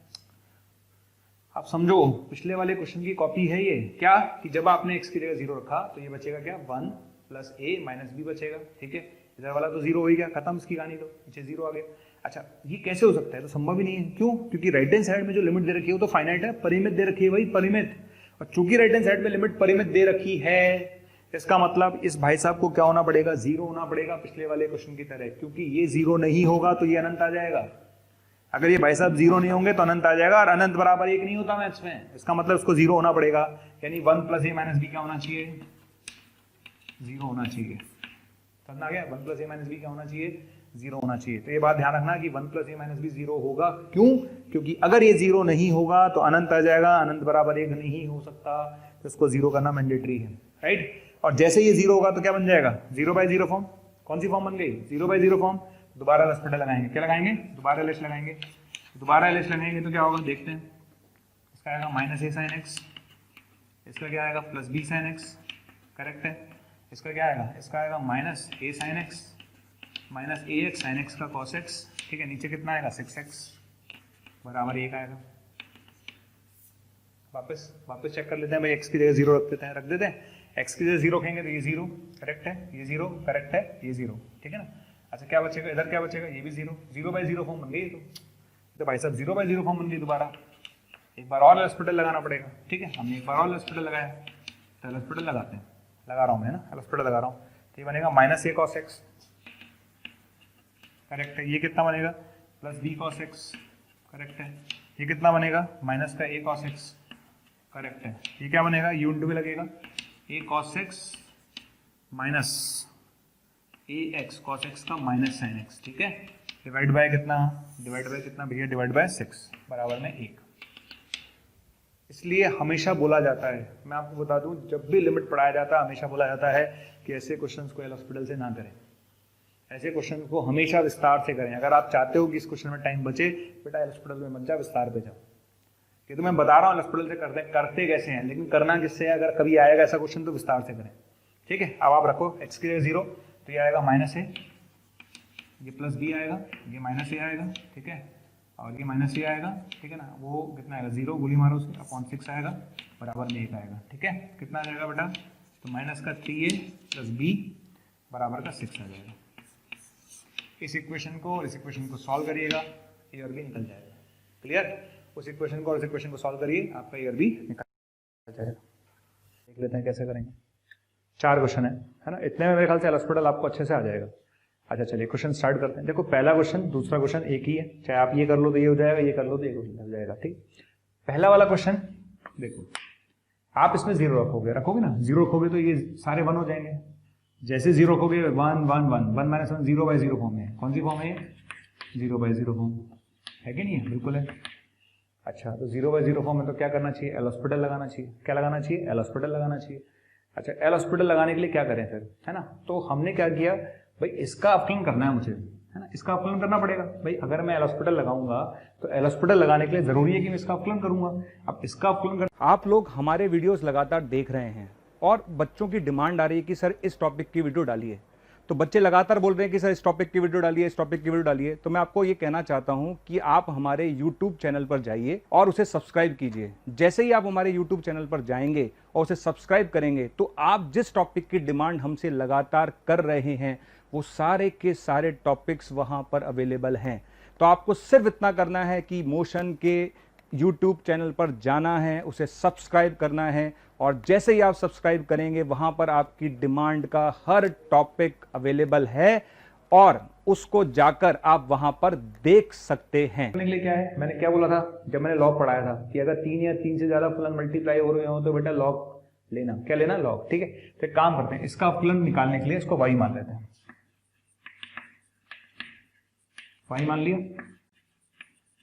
आप समझो, पिछले वाले क्वेश्चन की कॉपी है ये, क्या कि जब आपने x की जगह 0 रखा तो ये बचेगा क्या 1 प्लस a माइनस बी बचेगा, ठीक है। इधर वाला तो 0 हो ही गया, खत्म इसकी कहानी, तो नीचे 0 आ गया। अच्छा ये कैसे हो सकता है, तो संभव ही नहीं है, क्यों, क्योंकि राइट हैंड साइड में जो लिमिट दे रखी है वो तो फाइनाइट है, परिमित दे रखी है भाई, परिमित। और चूंकि राइट हैंड साइड में लिमिट परिमित दे रखी है, इसका मतलब इस भाई साहब को क्या होना पड़ेगा, 0 होना पड़ेगा, पिछले वाले क्वेश्चन की तरह, क्योंकि ये 0 नहीं होगा तो ये अनंत आ जाएगा। अगर ये भाई साहब 0 नहीं होंगे तो अनंत आ जाएगा, और अनंत बराबर 1 नहीं होता मैथ्स में, इसका मतलब इसको 0 होना पड़ेगा, यानी 1 प्लस a माइनस बी क्या होना चाहिए, 0 होना चाहिए। समझ आ गया, 1 प्लस a माइनस बी क्या होना चाहिए, 0 होना चाहिए। तो ये बात ध्यान रखना कि 1 प्लस a माइनस बी 0 होगा, क्यों, क्योंकि अगर ये 0 नहीं होगा तो अनंत आ जाएगा, अनंत बराबर 1 नहीं हो सकता, तो इसको 0 करना मैंडेटरी है, राइट। और जैसे ये 0 होगा तो क्या बन जाएगा, 0/0 फॉर्म, कौन सी फॉर्म बन गई, 0/0 फॉर्म। दोबारा LHS लगाएंगे, क्या लगाएंगे, दोबारा LHS लगाएंगे, तो क्या होगा देखते हैं। इसका आएगा माइनस a साइन एक्स, इसका क्या आएगा plus b sine x, correct है। इसका क्या आएगा, इसका आएगा minus a sign X minus ax sine x का cos x, ठीक है। नीचे कितना आएगा 6x बराबर 1 आएगा। वापस चेक कर लेते हैं भाई, x की जगह 0 रख देते हैं, x की जगह 0 रखेंगे तो ये 0 करेक्ट है, ये 0 करेक्ट है, ये 0, ठीक है ना। अच्छा क्या बचेगा, इधर क्या बचेगा, ये भी 0/0 फॉर्म बन गई, तो भाई साहब 0/0 फॉर्म बन गई। दोबारा एक बार और हॉस्पिटल लगाना पड़ेगा, ठीक है। हमने एक बार और हॉस्पिटल लगाया, तो हॉस्पिटल लगाते हैं, लगा रहा हूँ मैं ना, हॉस्पिटल लगा रहा हूँ, तो ये बनेगा minus a cos x, correct है। ये कितना बनेगा plus b cos x, correct है। ये कितना बनेगा माइनस का a cos x, करेक्ट है। ये क्या बनेगा, u इंटू में लगेगा a cos x minus ax cos x का माइनस साइन x, ठीक है। डिवाइड बाय कितना भैया, डिवाइड बाय 6 बराबर में 1। इसलिए हमेशा बोला जाता है, मैं आपको बता दूं, जब भी लिमिट पढ़ाया जाता है हमेशा बोला जाता है कि ऐसे क्वेश्चंस को LHS से ना करें, ऐसे क्वेश्चन को हमेशा विस्तार से करें। अगर आप चाहते हो कि इस क्वेश्चन में टाइम बचे, बेटा LHS में मत जाओ, विस्तार पे जाओ। ये तो मैं बता रहा हूँ LHS से करते कैसे हैं, लेकिन करना किससे है, अगर कभी आएगा ऐसा क्वेश्चन तो विस्तार से करें, ठीक है। अब आप रखो x की जगह 0, तो ये आएगा माइनस a, ये प्लस b आएगा, ये माइनस a आएगा, ठीक है, और ये माइनस a आएगा, ठीक है ना। वो कितना आएगा 0, गोली मारो उसके, अपॉन 6 आएगा, बराबर में 1 आएगा, ठीक है। कितना आ जाएगा बेटा, तो माइनस का 3a प्लस b बराबर का 6 आ जाएगा। इस इक्वेशन को और इस इक्वेशन को सॉल्व करिएगा, ए और बी निकल जाएगा, क्लियर। उस इक्वेशन को और इस इक्वेशन को सॉल्व करिए, आपका ए और बी निकल जाएगा। देख लेते हैं कैसे करेंगे। 4 क्वेश्चन है ना, इतने में मेरे ख्याल से हॉस्पिटल आपको अच्छे से आ जाएगा। अच्छा चलिए क्वेश्चन स्टार्ट करते हैं। देखो पहला क्वेश्चन दूसरा क्वेश्चन एक ही है, चाहे आप ये कर लो तो ये हो जाएगा, ये कर लो तो ये हो जाएगा, ठीक। पहला वाला क्वेश्चन देखो, आप इसमें 0 रखोगे ना, 0 रखोगे तो ये सारे 1 हो जाएंगे। जैसे 0 रखोगे 1 1 1 1 माइनस 1 0/0 फॉर्म है। कौन सी फॉर्म है ये, 0/0 फॉर्म है कि नहीं है, बिल्कुल है। अच्छा तो 0/0 फॉर्म में तो क्या करना चाहिए, LHS लगाना चाहिए। क्या लगाना चाहिए, LHS लगाना चाहिए। अच्छा LHS लगाने के लिए क्या करें फिर, है ना। तो हमने क्या किया भाई, इसका अपकलन करना है मुझे, है ना, इसका अपकलन करना पड़ेगा भाई। अगर मैं LHS लगाऊंगा तो LHS लगाने के लिए जरूरी है कि मैं इसका अपकलन करूंगा। अब इसका अपकलन कर, आप लोग हमारे वीडियोस लगातार देख रहे हैं और बच्चों की डिमांड आ रही है कि सर इस टॉपिक की वीडियो डालिए, तो बच्चे लगातार बोल रहे हैं कि सर इस टॉपिक की वीडियो डालिए, इस टॉपिक की वीडियो डालिए। तो मैं आपको ये कहना चाहता हूं कि आप हमारे YouTube चैनल पर जाइए और उसे सब्सक्राइब कीजिए। जैसे ही आप हमारे YouTube चैनल पर जाएंगे और उसे सब्सक्राइब करेंगे तो आप जिस टॉपिक की डिमांड हमसे लगातार कर रहे हैं वो सारे के सारे टॉपिक्स वहां पर अवेलेबल हैं। तो आपको सिर्फ इतना करना है कि मोशन के YouTube चैनल पर जाना है, उसे सब्सक्राइब करना है और जैसे ही आप सब्सक्राइब करेंगे वहां पर आपकी डिमांड का हर टॉपिक अवेलेबल है और उसको जाकर आप वहां पर देख सकते हैं। करने के लिए क्या है, मैंने क्या बोला था जब मैंने लॉग पढ़ाया था कि अगर 3 या 3 से ज्यादा फलन मल्टीप्लाई हो रहे हो तो बेटा लॉग लेना। क्या लेना? लॉग। ठीक है, तो एक काम करते हैं, इसका फलन निकालने के लिए इसको y मान लेते हैं। y मान लिया,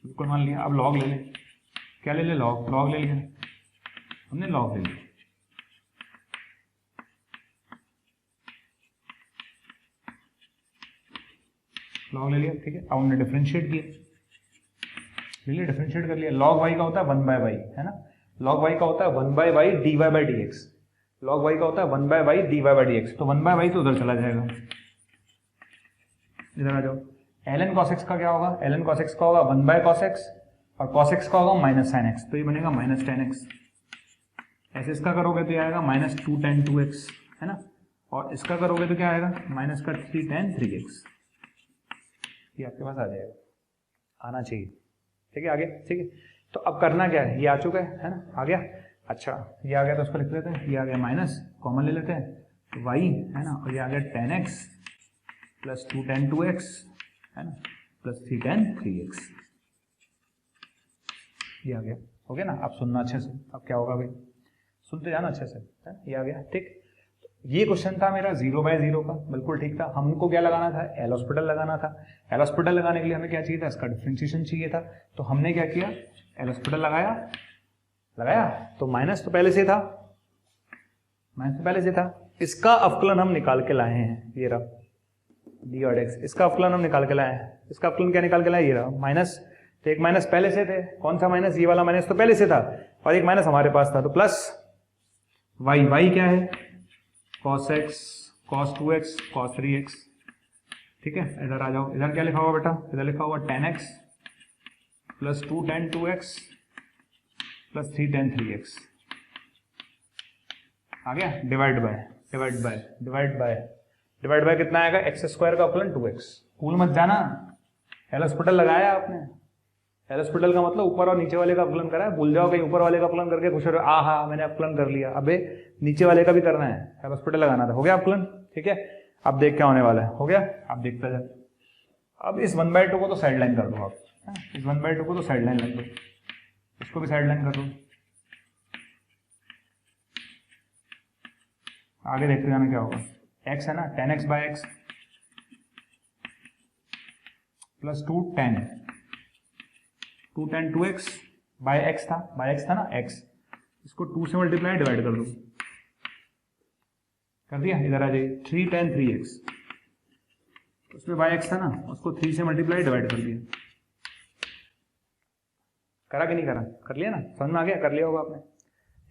बिल्कुल मान लिया। अब लॉग ले लें। क्या ले ले? लॉग। लॉग ले लिया हमने, लॉग ले लिया। लॉग ले लिया, ठीक है। अब हमने डिफरेंशिएट किया, ले लिया, डिफरेंशिएट कर लिया। लॉग y का होता है 1/y, है ना। लॉग y का होता है 1/y dy/dx। लॉग y का होता है 1/y dy/dx। तो 1/y तो उधर चला जाएगा, इधर आ जाओ। ln cos x का क्या होगा? ln cos x का होगा 1/cos x और cos x का होगा -sin x, तो ये बनेगा -tan x। ऐसे इसका करोगे तो ये आएगा -2 tan 2x, है ना। और इसका करोगे तो क्या आएगा? -3 tan 3x। ये आपके पास आ जाएगा, आना चाहिए। ठीक है, आगे। ठीक है, तो अब करना क्या है, ये आ चुका है ना, आ गया। अच्छा, ये आ गया तो उसको लिख लेते हैं, ये आ गया माइनस, कॉमन ले लेते हैं, तो y है ना, और ये आ गया tan x plus 2 tan 2x, है ना, प्लस 3 tan 3x। ये आ गया, हो गया ना। आप सुनना अच्छे से, अब क्या होगा भाई, सुनते जाना अच्छे से, है ना। ये आ गया, ठीक। ये क्वेश्चन था मेरा 0/0 का, बिल्कुल ठीक था। हमको क्या लगाना था? एल हॉस्पिटल लगाना था। एल हॉस्पिटल लगाने के लिए हमें क्या चाहिए था? इसका डिफरेंशिएशन चाहिए था। तो हमने क्या किया? एल हॉस्पिटल लगाया, तो माइनस तो पहले से था, इसका अवकलन हम निकाल के लाए हैं, ये रहा डी और एक्स। इसका अवकलन हम निकाल के लाए हैं। इसका अवकलन क्या निकाल के लाए? ये रहा माइनस। तो एक माइनस पहले से थे, कौन सा माइनस? ये वाला माइनस तो पहले से था, और एक माइनस हमारे पास था, तो प्लस y क्या है? cos x, cos 2x, cos 3x। ठीक है, इधर आ जाओ। इधर क्या लिखा हुआ बेटा? इधर लिखा हुआ tan x plus 2 tan 2x plus 3 tan 3x। आ गया, डिवाइड बाय कितना आएगा? एक्स स्क्वायर का अवकलन 2x। भूल मत जाना, एल हॉस्पिटल लगाया आपने। एल हॉस्पिटल का मतलब ऊपर और नीचे वाले का अवकलन करा है। भूल जाओ कहीं ऊपर वाले का अवकलन करके खुश हो रहे, हाँ मैंने अवकलन कर लिया। अबे नीचे वाले का भी करना है, एल हॉस्पिटल लगाना था। हो गया अवकलन, ठीक है। अब देख क्या होने वाला है, हो गया, आप देखते जाए। अब इस 1/2 को तो साइड लाइन कर दो आप, इस 1/2 को तो साइड लाइन लग दो, इसको भी साइड लाइन कर दो। आगे देखते जाना क्या होगा। x है ना, tan x by x plus 2 tan 2x by x था ना x, इसको 2 से मल्टीप्लाई डिवाइड कर दो, कर दिया। इधर आ जाइए, 3 tan 3x, उसमें बाय एक्स था ना, उसको 3 से मल्टीप्लाई डिवाइड कर दिया। करा कि नहीं करा? कर लिया ना, समझ में आ गया? कर लिया होगा आपने,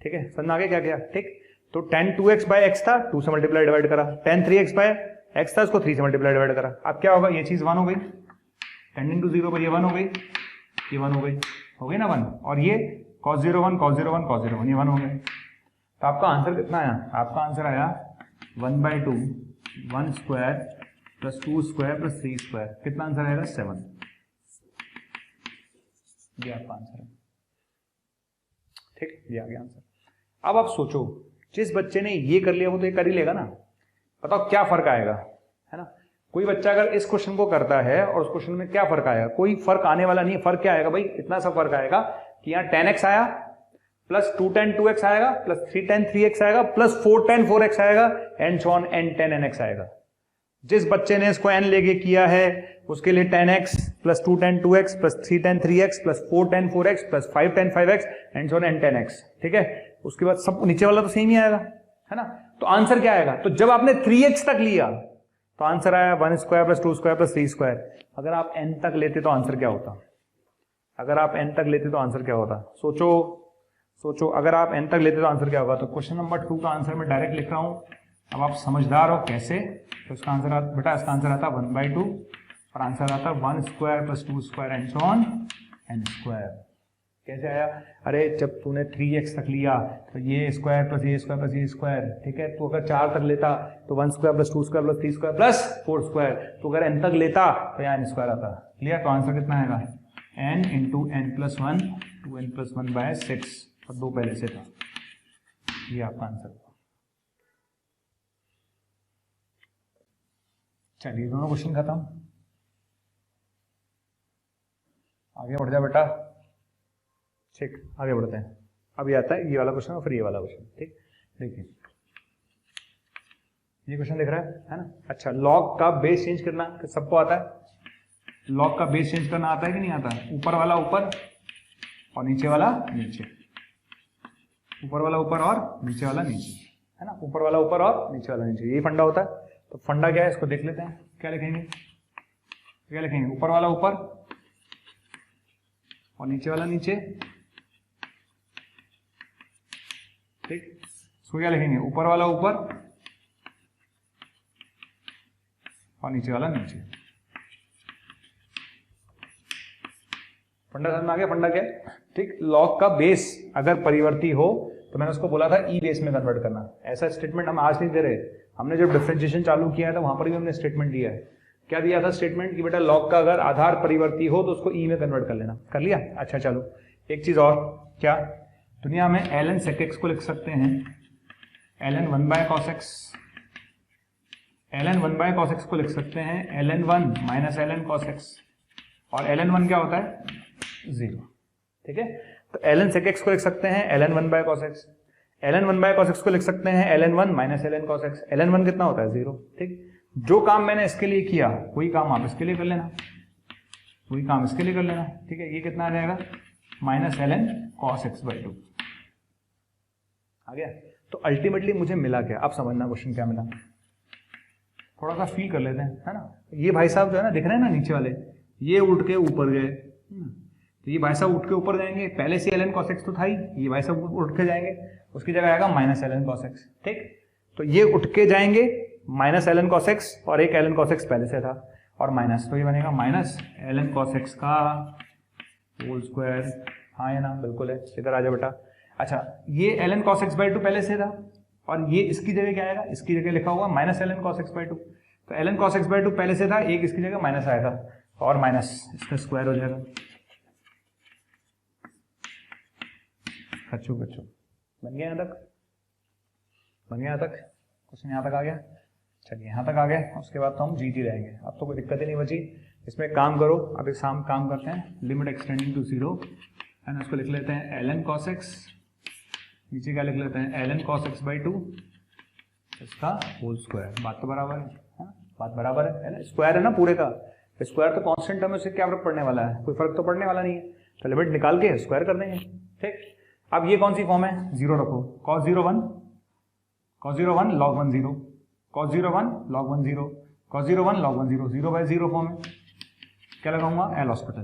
ठीक है। समझ में आ गया क्या किया? ठीक। तो tan 2x बाय एक्स था, 2 से मल्टीप्लाई डिवाइड करा। tan 3x बाय एक्स था, उसको 3 से मल्टीप्लाई डिवाइड करा। अब क्या होगा? ये चीज 1 हो गई, टेंडिंग टू 0 पर ये 1 हो गई, ये 1 हो गई ना 1। और ये cos 0 1 cos 0 1 cos 0 1, ये 1 हो गए। तो आपका आंसर कितना आया? आपका आंसर आया 1/2 1 square plus 2 square plus 3 square. कितना आंसर आएगा? 7। ये आपका आंसर है, ठीक, ये आ गया आंसर। अब आप सोचो, जिस बच्चे ने ये कर लिया वो तो ये कर ही लेगा ना। बताओ क्या फर्क आएगा, है ना। कोई बच्चा अगर इस क्वेश्चन को करता है और उस क्वेश्चन में क्या फर्क आएगा? कोई फर्क आने वाला नहीं है। फर्क क्या आएगा भाई? इतना सा फर्क आएगा कि यहाँ tan x आया प्लस 2 tan 2x आएगा प्लस 3 tan 3x आएगा प्लस 4 tan 4x आएगा and so on n tan nx आएगा। जिस बच्चे ने इसको n लेके किया है उसके लिए tan x plus 2 tan 2x plus 3 tan 3x plus 4 tan 4x plus 5 tan 5x and so on n tan x, ठीक है। उसके बाद सब नीचे वाला तो सेम ही आएगा, है ना। तो आंसर क्या आएगा? तो जब आपने 3x तक लिया तो आंसर आया 1 square plus 2 square plus 3 square. अगर आप n तक लेते तो आंसर क्या होता? अगर आप n तक लेते तो आंसर क्या होता? सोचो, अगर आप n तक लेते तो आंसर क्या होगा? तो क्वेश्चन नंबर 2 का आंसर मैं डायरेक्ट लिख रहा हूं। अब आप समझदार हो कैसे? तो इसका आंसर आता, बेटा इसका आंसर आता 1/2 और आंसर आता 1 square plus 2 square and so on n square. कैसे आया? अरे जब तूने 3x तक लिया तो ये स्क्वायर प्लस ये स्क्वायर प्लस ये स्क्वायर, ठीक है। तो अगर 4 तक लेता तो 1 square plus 2 square plus 3 square plus 4 square. तो अगर n तक लेता तो यहाँ n स्क्वायर आता। क्लियर? तो आंसर कितना आएगा? n into n plus 1 2n plus 1 by 6, और 2 पहले से था। ये आपका आंसर। चलिए दोनों क्वेश्चन खत्म, आगे बढ़ जा बेटा। ठीक, आगे बढ़ते हैं। अभी आता है ये वाला क्वेश्चन और फिर ये वाला क्वेश्चन। ठीक, देखिए ये क्वेश्चन दिख रहा है ना। अच्छा, लॉग का बेस चेंज करना सबको आता है। लॉग का बेस चेंज करना आता है कि नहीं आता है? ऊपर वाला ऊपर और नीचे वाला नीचे, ऊपर वाला ऊपर और नीचे वाला नीचे, है ना। ऊपर वाला ऊपर और नीचे वाला नीचे, यही फंडा होता है। तो फंडा क्या है इसको देख लेते हैं। क्या लिखेंगे? क्या लिखेंगे? ऊपर वाला ऊपर और नीचे वाला नीचे। ठीक, इसको क्या लिखेंगे? ऊपर वाला ऊपर और नीचे वाला नीचे। फंडा समझ में आ गया? फंडा क्या है? ठीक, लॉग का बेस अगर परिवर्ती हो तो मैंने उसको बोला था ई बेस में कन्वर्ट करना। ऐसा स्टेटमेंट हम आज नहीं दे रहे, हमने जब डिफरेंशिएशन चालू किया था वहां पर भी हमने स्टेटमेंट दिया है। क्या दिया था स्टेटमेंट? कि बेटा लॉग का अगर आधार परिवर्ती हो तो उसको ई में कन्वर्ट कर लेना। कर लिया? अच्छा चलो, एक चीज और, क्या दुनिया में ln sec x को लिख सकते हैं ln 1 by cos x, ln 1 by cos x को लिख सकते हैं ln 1 minus ln cos x, और ln 1 क्या होता है? 0। ठीक है, तो ln sec x को लिख सकते हैं ln 1 by cos x, ln 1 by cos x को लिख सकते हैं ln 1 minus ln cos x। ln 1 कितना होता है? 0। ठीक, जो काम मैंने इसके लिए किया वही काम आप इसके लिए कर लेना, वही काम इसके लिए कर लेना। ठीक है, ये कितना आ जाएगा? Minus ln cos x by 2 आ गया। तो अल्टीमेटली मुझे मिला क्या? अब समझना क्वेश्चन क्या मिला, थोड़ा सा फील कर लेते हैं, है ना। ये भाई साहब जो है ना, दिख रहे हैं ना नीचे वाले, ये उठ के ऊपर गए, तो ये भाई साहब उठ के ऊपर जाएंगे। पहले से ln cos x तो था ही, ये भाई साहब उठ के जाएंगे, उसकी जगह आएगा माइनस ln cos x। ठीक, तो ये उठ के जाएंगे माइनस ln cos x, और एक ln cos x पहले से था और माइनस, तो ये बनेगा माइनस ln cos x का होल स्क्वायर। हाँ या ना? बिल्कुल है। इधर आ जाओ बेटा। अच्छा, ये ln cos x बाई 2 पहले से था, और ये इसकी जगह क्या आएगा? इसकी जगह लिखा हुआ minus ln cos x by 2। तो ln cos x बाई 2 पहले से था, एक इसकी जगह माइनस आएगा, और माइनस इसका स्क्वायर हो जाएगा। बच्चों बन गया यहाँ तक? बन गया यहाँ तक? क्वेश्चन यहाँ तक आ गया? चलिए यहाँ तक आ गए, उसके बाद तो हम जीत ही रहेंगे। अब तो कोई दिक्कत ही नहीं बची। इसमें काम करो, अब एक काम करते हैं, लिमिट एक्सटेंडिंग टू 0, है ना। इसको लिख लेते हैं ln cos x, नीचे क्या लिख लेते हैं? ln cos x बाई 2 इसका होल स्क्वायर। बात तो बराबर है, बात बराबर है ना। स्क्वायर है ना पूरे का, स्क्वायर तो कांस्टेंट है, उससे क्या फर्क पड़ने वाला है? कोई फर्क तो पड़ने वाला नहीं है। तो लिमिट निकाल के स्क्वायर कर देंगे। ठीक, अब ये कौन सी फॉर्म है? 0 रखो, cos 0 1, cos 0 1 log 1 0, cos 0 1 log 1 0, cos 0 1 log 1 0, 0 by 0 form है। क्या लगाऊंगा? L hospital.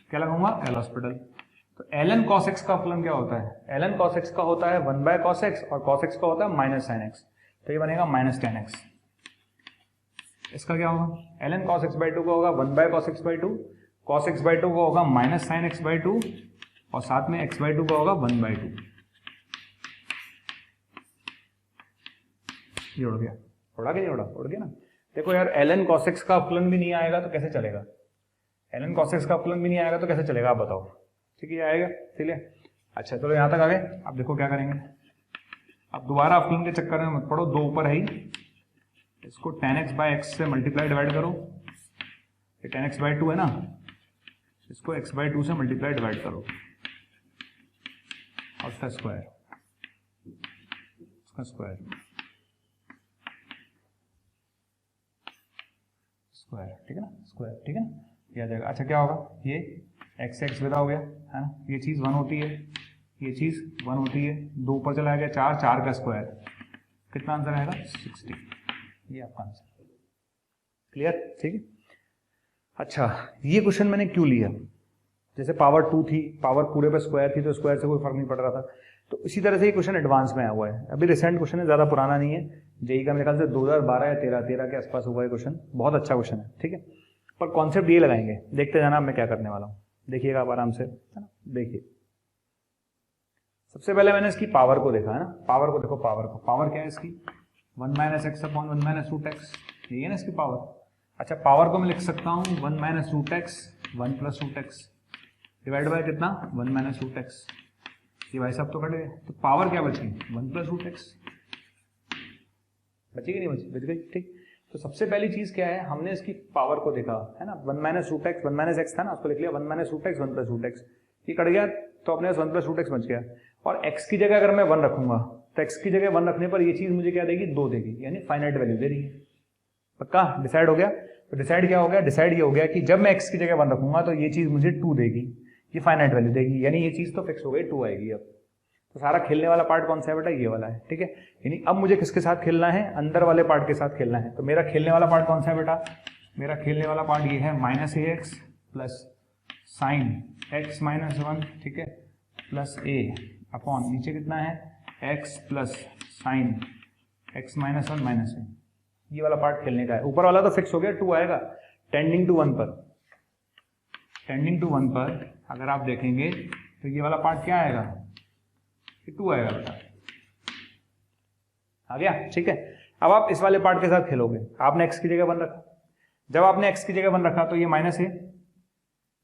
क्या लगाऊंगा? L hospital. तो ln cos x का फलन क्या होता है? ln cos x का होता है 1 बाय cos x, और cos x का होता है माइनस sin x, तो ये बनेगा माइनस tan x। इसका क्या होगा? ln cos x बाई 2 का होगा 1 by cos x by 2, cos x by 2 का होगा माइनस sin x बाई 2, और साथ में x बाई 2 का होगा 1 बाई 2। ये उड़ गया, उड़ा के नहीं उड़ा? उड़ गया ना। देखो यार, ln cos x का फलन भी नहीं आएगा तो कैसे चलेगा? ln cos x का फलन भी नहीं आएगा तो कैसे चलेगा? आप बताओ। ठीक है, आएगा। चलिए, अच्छा चलो यहाँ तक आ गए। अब देखो क्या करेंगे। अब दोबारा फलन के चक्कर में मत पड़ो, 2 ऊपर है ही, इसको tan x बाई x से मल्टीप्लाई डिवाइड करो। ये tan x बाई 2 है ना, इसको x बाई 2 से मल्टीप्लाई डिवाइड करो, और उसका स्क्वायर, उसका स्क्वायर, स्क्वायर। ठीक है ना, स्क्वायर। ठीक है ना, ये आ जाएगा। अच्छा क्या होगा? ये x से x विदा हो गया, है ना। ये चीज 1 होती है, ये चीज 1 होती है, 2 ऊपर चला गया, 4, 4 का स्क्वायर, कितना आंसर आएगा? 60। ये आपका आंसर। क्लियर? ठीक है। अच्छा, ये क्वेश्चन मैंने क्यों लिया? जैसे पावर 2 थी, पावर पूरे पे स्क्वायर थी, तो स्क्वायर से कोई फर्क नहीं पड़ रहा था। तो इसी तरह से ये क्वेश्चन एडवांस में आया हुआ है। अभी रिसेंट क्वेश्चन है, ज्यादा पुराना नहीं है। जेई का मेरे ख्याल से 2012 या 13 के आसपास हुआ है क्वेश्चन। बहुत अच्छा क्वेश्चन है। ठीक है, पर कॉन्सेप्ट ये लगाएंगे, देखते जाना मैं क्या करने वाला हूँ। देखिएगा आप आराम से, है ना। देखिए, सबसे पहले मैंने इसकी पावर को देखा, है ना। पावर को देखो, पावर को, पावर क्या है इसकी? 1 minus x upon 1 minus root x, यही है ना इसकी पावर। अच्छा, पावर को मैं लिख सकता हूँ 1 minus root x 1 plus root x divide by कितना? 1 माइनस रूट एक्स। ये भाई साहब तो कट गए, तो पावर क्या बची, 1 प्लस रूट एक्स बची कि नहीं बची, बच गई, ठीक। तो सबसे पहली चीज क्या है, हमने इसकी पावर को देखा है ना, 1 minus root x, 1 minus x था ना, उसको लिख लिया 1 minus root x 1 plus root x, ये कट गया तो अपने 1 प्लस रूट एक्स बच गया। और x की जगह अगर मैं 1 रखूंगा तो x की जगह 1 रखने पर ये चीज मुझे क्या देगी, 2 देगी, यानी फाइनाइट वैल्यू दे रही है। पक्का डिसाइड हो गया। तो डिसाइड क्या हो गया, डिसाइड ये हो गया कि जब मैं x की जगह 1 रखूंगा तो ये चीज मुझे 2 देगी, ये फाइनाइट वैल्यू देगी, यानी ये चीज तो फिक्स हो गई, 2 आएगी। अब तो सारा खेलने वाला पार्ट कौन सा है बेटा, ये वाला है, ठीक है। यानी अब मुझे किसके साथ खेलना है, अंदर वाले पार्ट के साथ खेलना है। तो मेरा खेलने वाला पार्ट कौन सा है बेटा, मेरा खेलने वाला पार्ट ये है minus A X plus sine X minus 1, ठीक है, प्लस ए अपॉन नीचे कितना है x plus sine X minus 1 minus A, ये वाला पार्ट खेलने का है। ऊपर वाला तो फिक्स हो गया, 2 आएगा टेंडिंग टू 1 पर, टेंडिंग टू 1 पर अगर आप देखेंगे तो ये वाला पार्ट क्या आएगा, 2 आएगा बेटा, आ गया, ठीक है। अब आप इस वाले पार्ट के साथ खेलोगे, आपने x की जगह 1 रखा, जब आपने x की जगह 1 रखा तो ये माइनस ए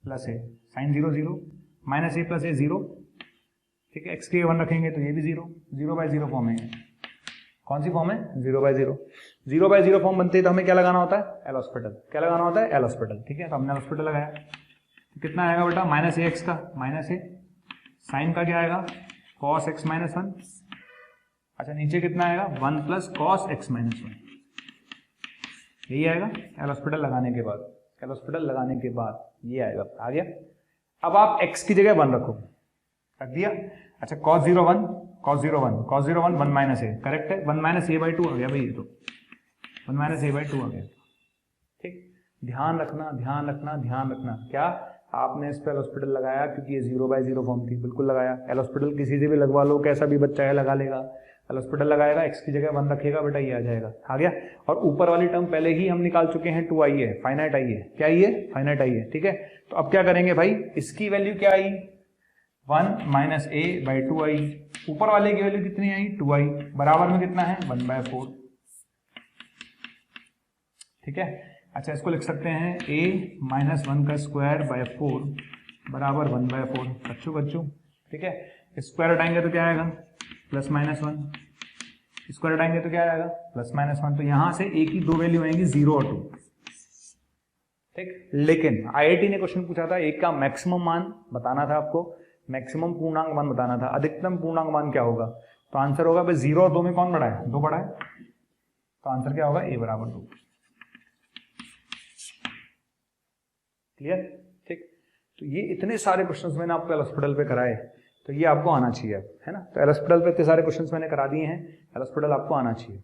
प्लस ए साइन 0 0 माइनस ए प्लस ए 0, ठीक है। x की 1 रखेंगे तो ये भी 0, 0 बाय 0 फॉर्म है, कौन सी फॉर्म है, 0 बाय 0, 0 बाय 0 फॉर्म बनते ही तो हमें क्या लगाना होता है, एल हॉस्पिटल, क्या लगाना होता है, एल हॉस्पिटल, ठीक है। तो हमने हॉस्पिटल लगाया, तो कितना आएगा बेटा, माइनस ए एक्स का माइनस ए, साइन का क्या आएगा कॉस एक्स माइनस 1, अच्छा नीचे कितना आएगा 1 प्लस कॉस एक्स माइनस 1, यही आएगा एल हॉस्पिटल लगाने के बाद, एल हॉस्पिटल लगाने के बाद ये आएगा, आ गया। अब आप x की जगह 1 रखो, रख दिया, अच्छा cos 0 1 cos 0 1 cos 0 1 1 माइनस ए, करेक्ट है, 1 माइनस ए बाई 2 आ गया भाई, ये तो 1 माइनस ए बाई 2 आ गया, ठीक। ध्यान रखना ध्यान रखना ध्यान रखना, क्या आपने इस पर एल हॉस्पिटल लगाया क्योंकि ये 0 बाय 0 फॉर्म थी, बिल्कुल लगाया। एल हॉस्पिटल किसी से भी लगवा लो, कैसा भी बच्चा है लगा लेगा, एल हॉस्पिटल लगाएगा, x की जगह 1 रखेगा बेटा, ये आ जाएगा, आ गया। और ऊपर वाली टर्म पहले ही हम निकाल चुके हैं, 2 आई है, फाइनाइट आई है, क्या आई है, फाइनाइट आई है, ठीक है। तो अब क्या करेंगे भाई, इसकी वैल्यू क्या आई, 1 माइनस ए बाई 2 आई, ऊपर वाले की वैल्यू कितनी आई, 2 आई, बराबर में कितना है 1 बाय 4, ठीक है। अच्छा इसको लिख सकते हैं a माइनस 1 का स्क्वायर बाय 4 बराबर 1 बाय 4, बच्चों, ठीक है। स्क्वायर हटाएंगे तो क्या आएगा, प्लस माइनस 1, स्क्वायर हटाएंगे तो क्या आएगा, प्लस माइनस 1, तो यहां से a की 2 वैल्यू आएंगी 0 और 2, ठीक। लेकिन आईआईटी ने क्वेश्चन पूछा था, एक का मैक्सिमम मान बताना था आपको, मैक्सिमम पूर्णांक मान बताना था, अधिकतम पूर्णांक मान क्या होगा, तो आंसर होगा भाई 0 और 2 में कौन बड़ा है, 2 बड़ा है, तो आंसर क्या होगा, a बराबर 2, क्लियर, ठीक। तो ये इतने सारे क्वेश्चंस मैंने आपको एल हॉस्पिटल पे कराए, तो ये आपको आना चाहिए, है ना। तो एल हॉस्पिटल पे इतने सारे क्वेश्चंस मैंने करा दिए हैं, एल हॉस्पिटल आपको आना चाहिए।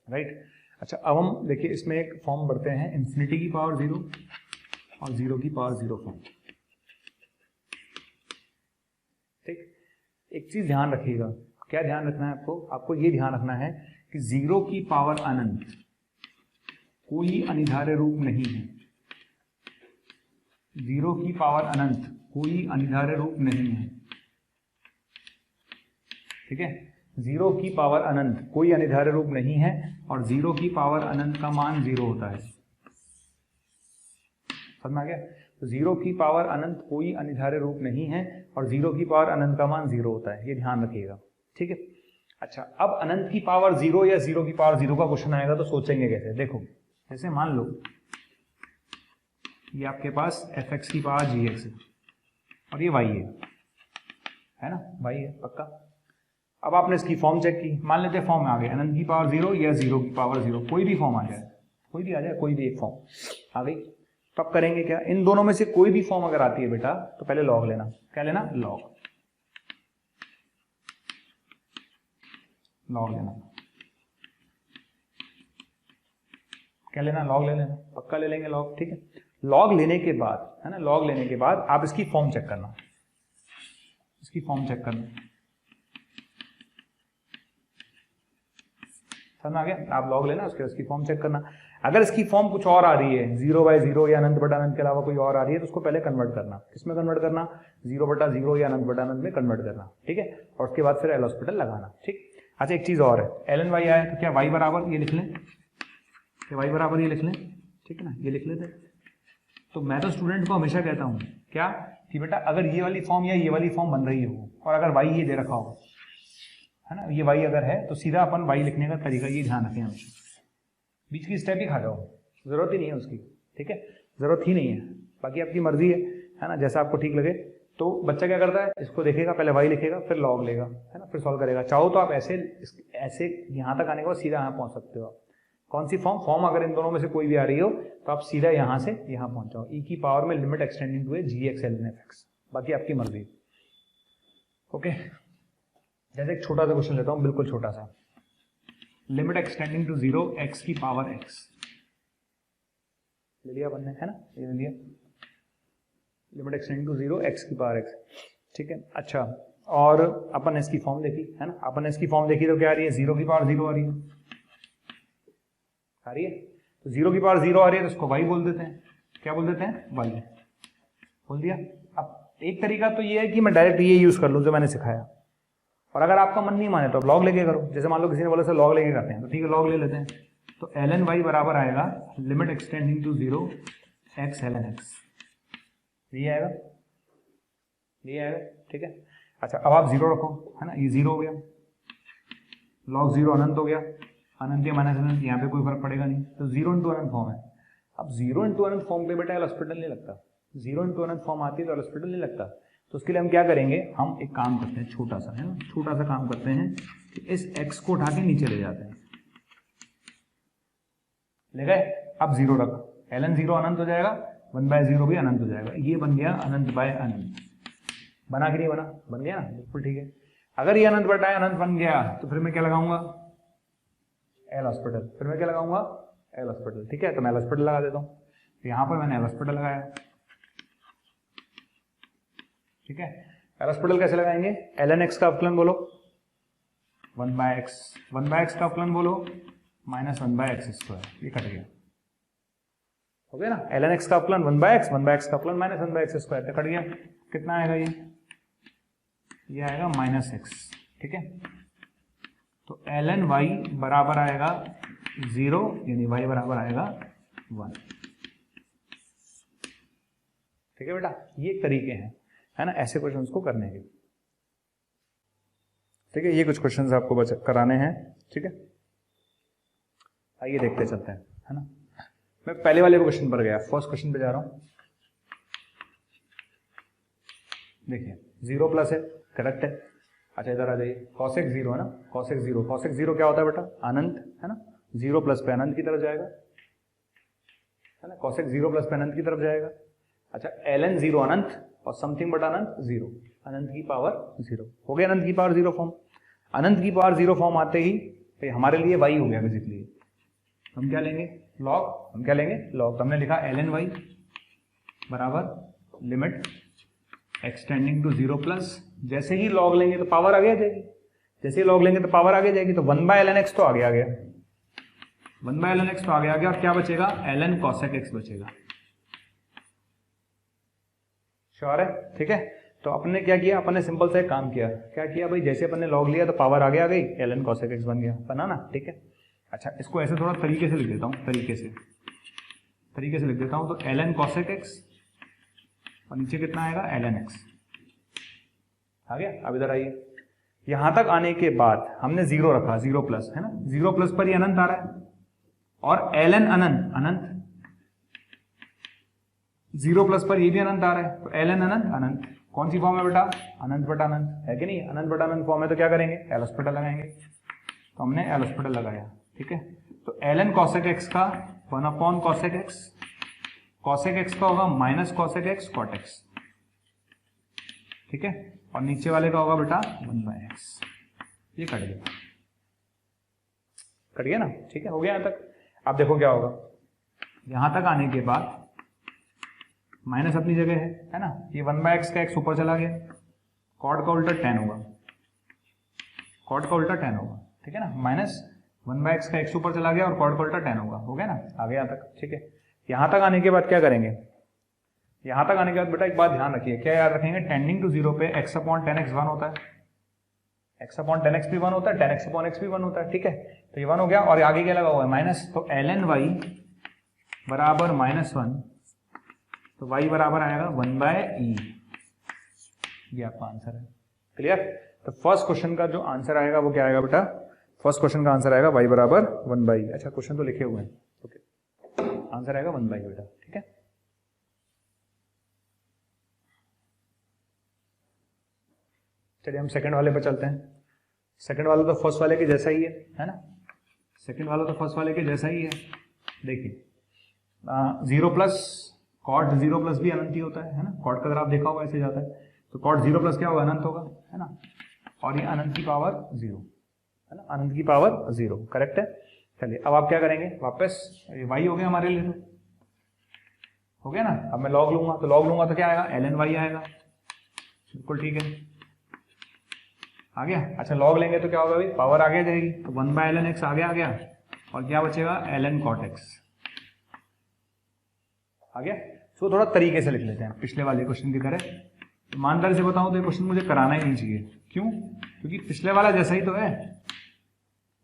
राइट, अच्छा अब हम देखिए इसमें एक फॉर्म बढ़ते हैं, इंफिनिटी की पावर 0 और 0 की पावर 0 फॉर्म, ठीक। एक चीज ध्यान रखिएगा, क्या ध्यान रखना है आपको, आपको ये ध्यान रखना है कि 0 की पावर अनंत कोई अनिधार्य रूप नहीं है, 0 की पावर अनंत कोई अनिधार्य रूप नहीं है, ठीक है। 0 की पावर अनंत कोई अनिधार्य रूप नहीं है, और 0 की पावर अनंत का मान 0 होता है, समझ में आ गया। तो 0 की पावर अनंत कोई अनिधार्य रूप नहीं है, और 0 की पावर अनंत का मान 0 होता है, ये ध्यान रखिएगा, ठीक है। अच्छा अब अनंत की पावर 0 या 0 की पावर 0 का क्वेश्चन आएगा तो सोचेंगे कैसे, देखो जैसे मान लो ये आपके पास fx की पावर gx है और ये y है ना, y है पक्का। अब आपने इसकी फॉर्म चेक की, मान लेते हैं फॉर्म आ गई अनंत की पावर 0 या 0 की पावर 0, कोई भी फॉर्म आ जाए, कोई भी आ जाए, कोई भी एक फॉर्म आ गई, तो अब करेंगे क्या, इन दोनों में से कोई भी फॉर्म अगर आती है बेटा तो पहले लॉग लेना, क्या लेना, लॉग लेना, क्या लेना, लॉग ले लेना, पक्का ले लेंगे लॉग, ठीक है। लॉग लेने के बाद, है ना, लॉग लेने के बाद आप इसकी फॉर्म चेक करना, इसकी फॉर्म चेक करना, समझ आ गया, आप लॉग लेना उसके इसकी फॉर्म चेक करना। अगर इसकी फॉर्म कुछ और आ रही है 0/0 या अनंत बटा अनंत के अलावा कोई और आ रही है तो उसको पहले कन्वर्ट करना, किसमें कन्वर्ट करना, 0/0 या अनंत बटा अनंत में कन्वर्ट करना, ठीक है। और उसके बाद फिर एल हॉस्पिटल लगाना, ठीक। अच्छा एक चीज और है, ln y आया तो क्या y बराबर ये लिख लें, क्या y बराबर ये लिख लें, ठीक है ना, ये लिख लेते। तो मैं तो स्टूडेंट को हमेशा कहता हूँ क्या कि बेटा अगर ये वाली फॉर्म या ये वाली फॉर्म बन रही हो और अगर y ये दे रखा हो, है ना, ये y अगर है तो सीधा अपन y लिखने का तरीका ये ध्यान रखें हमेशा, बीच की स्टेप ही खा जाओ, जरूरत ही नहीं है उसकी, ठीक है, जरूरत ही नहीं है, बाकी आपकी मर्जी है ना, जैसा आपको ठीक लगे। तो बच्चा क्या करता है, इसको देखेगा, पहले y लिखेगा, फिर log लेगा, है ना, फिर सॉल्व करेगा। चाहो तो आप ऐसे ऐसे यहाँ तक आने के बाद सीधा यहाँ पहुंच सकते हो। आप कौन सी फॉर्म अगर इन दोनों में से कोई भी आ रही हो तो आप सीधा यहाँ से यहाँ पहुंच जाओ, e की पावर में limit extending to gx ln fx, बाकी आपकी मर्जी। ओके, जैसे एक छोटा सा क्वेश्चन लेता हूँ, बिल्कुल छोटा सा, लिमिट एक्सटेंडिंग टू 0 x की पावर x ले लिया बनने, है ना, ये ले लिया, लिमिट एक्सटेंडिंग टू 0 x की पावर x, ठीक है। अच्छा, और अपन इसकी फॉर्म देखी, है ना, अपन इसकी फॉर्म देखी तो क्या आ रही है, 0 की पावर 0 आ रही है, तो 0 की पावर 0 आ रही है तो इसको y बोल देते हैं, क्या बोल देते हैं, y बोल दिया। अब एक तरीका तो ये है कि मैं डायरेक्ट ये यूज कर लूँ जो मैंने सिखाया, और अगर आपका मन नहीं माने तो आप लॉग लेके करो, जैसे मान लो किसी ने बोला सर लॉग लेके करते हैं, तो ठीक है लॉग ले लेते हैं। तो ln y बराबर आएगा limit extending to 0 x ln x, ये आएगा, ये आएगा, ठीक है। अच्छा अब आप 0 रखो, है ना, ये 0 हो गया, log 0 अनंत हो गया, अनंत या माइनस अनंत यहाँ पे कोई फर्क पड़ेगा नहीं, तो 0 इंटू अनंत फॉर्म है। अब 0 इंटू अनंत फॉर्म पे बेटा एल हॉस्पिटल नहीं लगता, 0 इंटू अनंत फॉर्म आती है तो एल हॉस्पिटल नहीं लगता। तो उसके लिए हम क्या करेंगे, हम एक काम करते हैं छोटा सा, है ना, छोटा सा काम करते हैं कि इस x को उठा के नीचे ले जाते हैं, ले गए। अब 0 रख, ln 0 अनंत हो जाएगा, 1/0 भी अनंत हो जाएगा, ये बन गया अनंत बाय अनंत, बना कि नहीं बना, बन गया ना, बिल्कुल ठीक है। अगर ये अनंत बटा अनंत बन गया तो फिर मैं क्या लगाऊंगा, एल हॉस्पिटल, फिर मैं क्या लगाऊंगा, एल हॉस्पिटल, ठीक है। तो मैं एल हॉस्पिटल लगा देता हूं, तो यहां पर मैंने एल हॉस्पिटल लगाया, ठीक है। एल हॉस्पिटल कैसे लगाएंगे, ln x का अवकलन बोलो 1/x, 1/x का अवकलन बोलो -1/x², ये कट गया, हो गया ना। ln x का अवकलन 1/x, 1/x का अवकलन -1/x², तो कट गया, कितना आएगा ये आएगा -x, ठीक है। तो ln y बराबर आएगा 0, यानी y बराबर आएगा 1, ठीक है बेटा। ये तरीके हैं, है ना, ऐसे क्वेश्चंस को करने के, ठीक है। ये कुछ क्वेश्चंस आपको कराने हैं, ठीक है। आइए देखते चलते हैं, है ना। मैं पहले वाले क्वेश्चन पर गया, फर्स्ट क्वेश्चन पे जा रहा हूं। देखिए 0 प्लस है, करेक्ट है। अच्छा इधर आ जाइए, cos x 0 है ना, cos x 0, cos x 0 क्या होता है बेटा, अनंत, है ना, 0 प्लस पे अनंत की तरफ जाएगा, है ना, cos x 0 प्लस पे अनंत की तरफ जाएगा। अच्छा ln 0 अनंत और समथिंग बटा अनंत 0, अनंत की पावर 0, हो गया अनंत की पावर 0 फॉर्म। अनंत की पावर 0 फॉर्म आते ही तो हमारे लिए y हो गया बेसिकली, हम क्या लेंगे, लॉग, हम क्या लेंगे, लॉग। तो हमने लिखा ln y बराबर लिमिट एक्सटेंडिंग टू 0 प्लस, जैसे ही लॉग लेंगे तो पावर आगे आ जाएगी, जैसे ही लॉग लेंगे तो पावर आगे जाएगी, तो 1/ln x तो आगे आ गया, 1/ln x तो आगे आ गया, और क्या बचेगा, ln cosec x बचेगा, श्योर है, ठीक है। तो अपने क्या किया, अपन ने सिंपल सा एक काम किया, क्या किया भाई, जैसे अपन ने लॉग लिया तो पावर आगे आ गई, ln cosec x बन गया, बना ना, ठीक है। अच्छा इसको ऐसे थोड़ा तरीके से लिख देता हूँ, तरीके से लिख देता हूँ, तो ln cosec x और नीचे कितना आएगा, ln x आ गया। अब इधर आइए, यहां तक आने के बाद हमने 0 रखा, 0 प्लस, है ना, 0 प्लस पर ये अनंत आ रहा है, और ln अनंत 0 प्लस पर ये भी अनंत आ रहा है, तो ln अनंत कौन सी फॉर्म है बेटा, अनंत बटा अनंत, है कि नहीं, अनंत बटा अनंत फॉर्म है, तो क्या करेंगे, एल हॉस्पिटल लगाएंगे। तो हमने एल हॉस्पिटल लगाया, ठीक है। तो ln cosec x का 1/cosec x, cosec x का होगा -cosec x cot x, ठीक है, और नीचे वाले का होगा बेटा 1/x, ये कट गया ना, ठीक है, हो गया यहां तक। अब देखो क्या होगा, यहां तक आने के बाद माइनस अपनी जगह है ना, ये 1/x का x ऊपर चला गया, कॉट का उल्टा tan होगा, कॉट का उल्टा tan होगा, ठीक है ना, -1/x का x ऊपर चला गया और कॉट का उल्टा tan होगा, हो गया ना, आ गया यहाँ तक, ठीक है। यहां तक आने के बाद क्या करेंगे, यहां तक आने के बाद बेटा एक बात ध्यान रखिए, क्या याद रखेंगे, टेंडिंग टू 0 पे x/tan x 1 होता है, x अपॉन 10x भी 1 होता है, 10x अपॉन x भी 1 होता है, ठीक है। तो ये 1 हो गया और आगे क्या लगा हुआ है माइनस, तो ln y बराबर -1, तो y बराबर आएगा 1/e, ये आपका आंसर है। क्लियर। तो फर्स्ट क्वेश्चन का जो आंसर आएगा वो क्या आएगा बेटा, फर्स्ट क्वेश्चन का आंसर आएगा y बराबर 1/e। अच्छा क्वेश्चन तो लिखे हुए हैं, ओके, आंसर आएगा 1/e बेटा, ठीक है। चलिए हम सेकंड वाले पे चलते हैं। सेकंड वाला तो फर्स्ट वाले के जैसा ही है ना, सेकंड वाला तो फर्स्ट वाले के जैसा ही है। देखिए 0 प्लस कॉट 0 प्लस भी अनंत ही होता है ना, कॉट का अगर आप देखा होगा ऐसे जाता है, तो कॉट 0 प्लस क्या होगा, अनंत होगा, है ना, और ये अनंत की पावर 0 है ना, अनंत की पावर 0, करेक्ट है। चलिए अब आप क्या करेंगे, वापस ये y हो गया हमारे लिए, तो हो गया ना। अब मैं लॉग लूंगा, तो लॉग लूंगा तो क्या आएगा, ln y आएगा, बिल्कुल ठीक है, आ गया। अच्छा लॉग लेंगे तो क्या होगा भाई, पावर आगे जाएगी, तो 1/ln x आगे आ गया, और क्या बचेगा, ln cot x आ गया। सो थोड़ा तरीके से लिख लेते हैं पिछले वाले क्वेश्चन की तरह। ईमानदारी से बताऊं तो ये क्वेश्चन मुझे कराना ही नहीं चाहिए, क्यों, क्योंकि पिछले वाला जैसा ही तो है,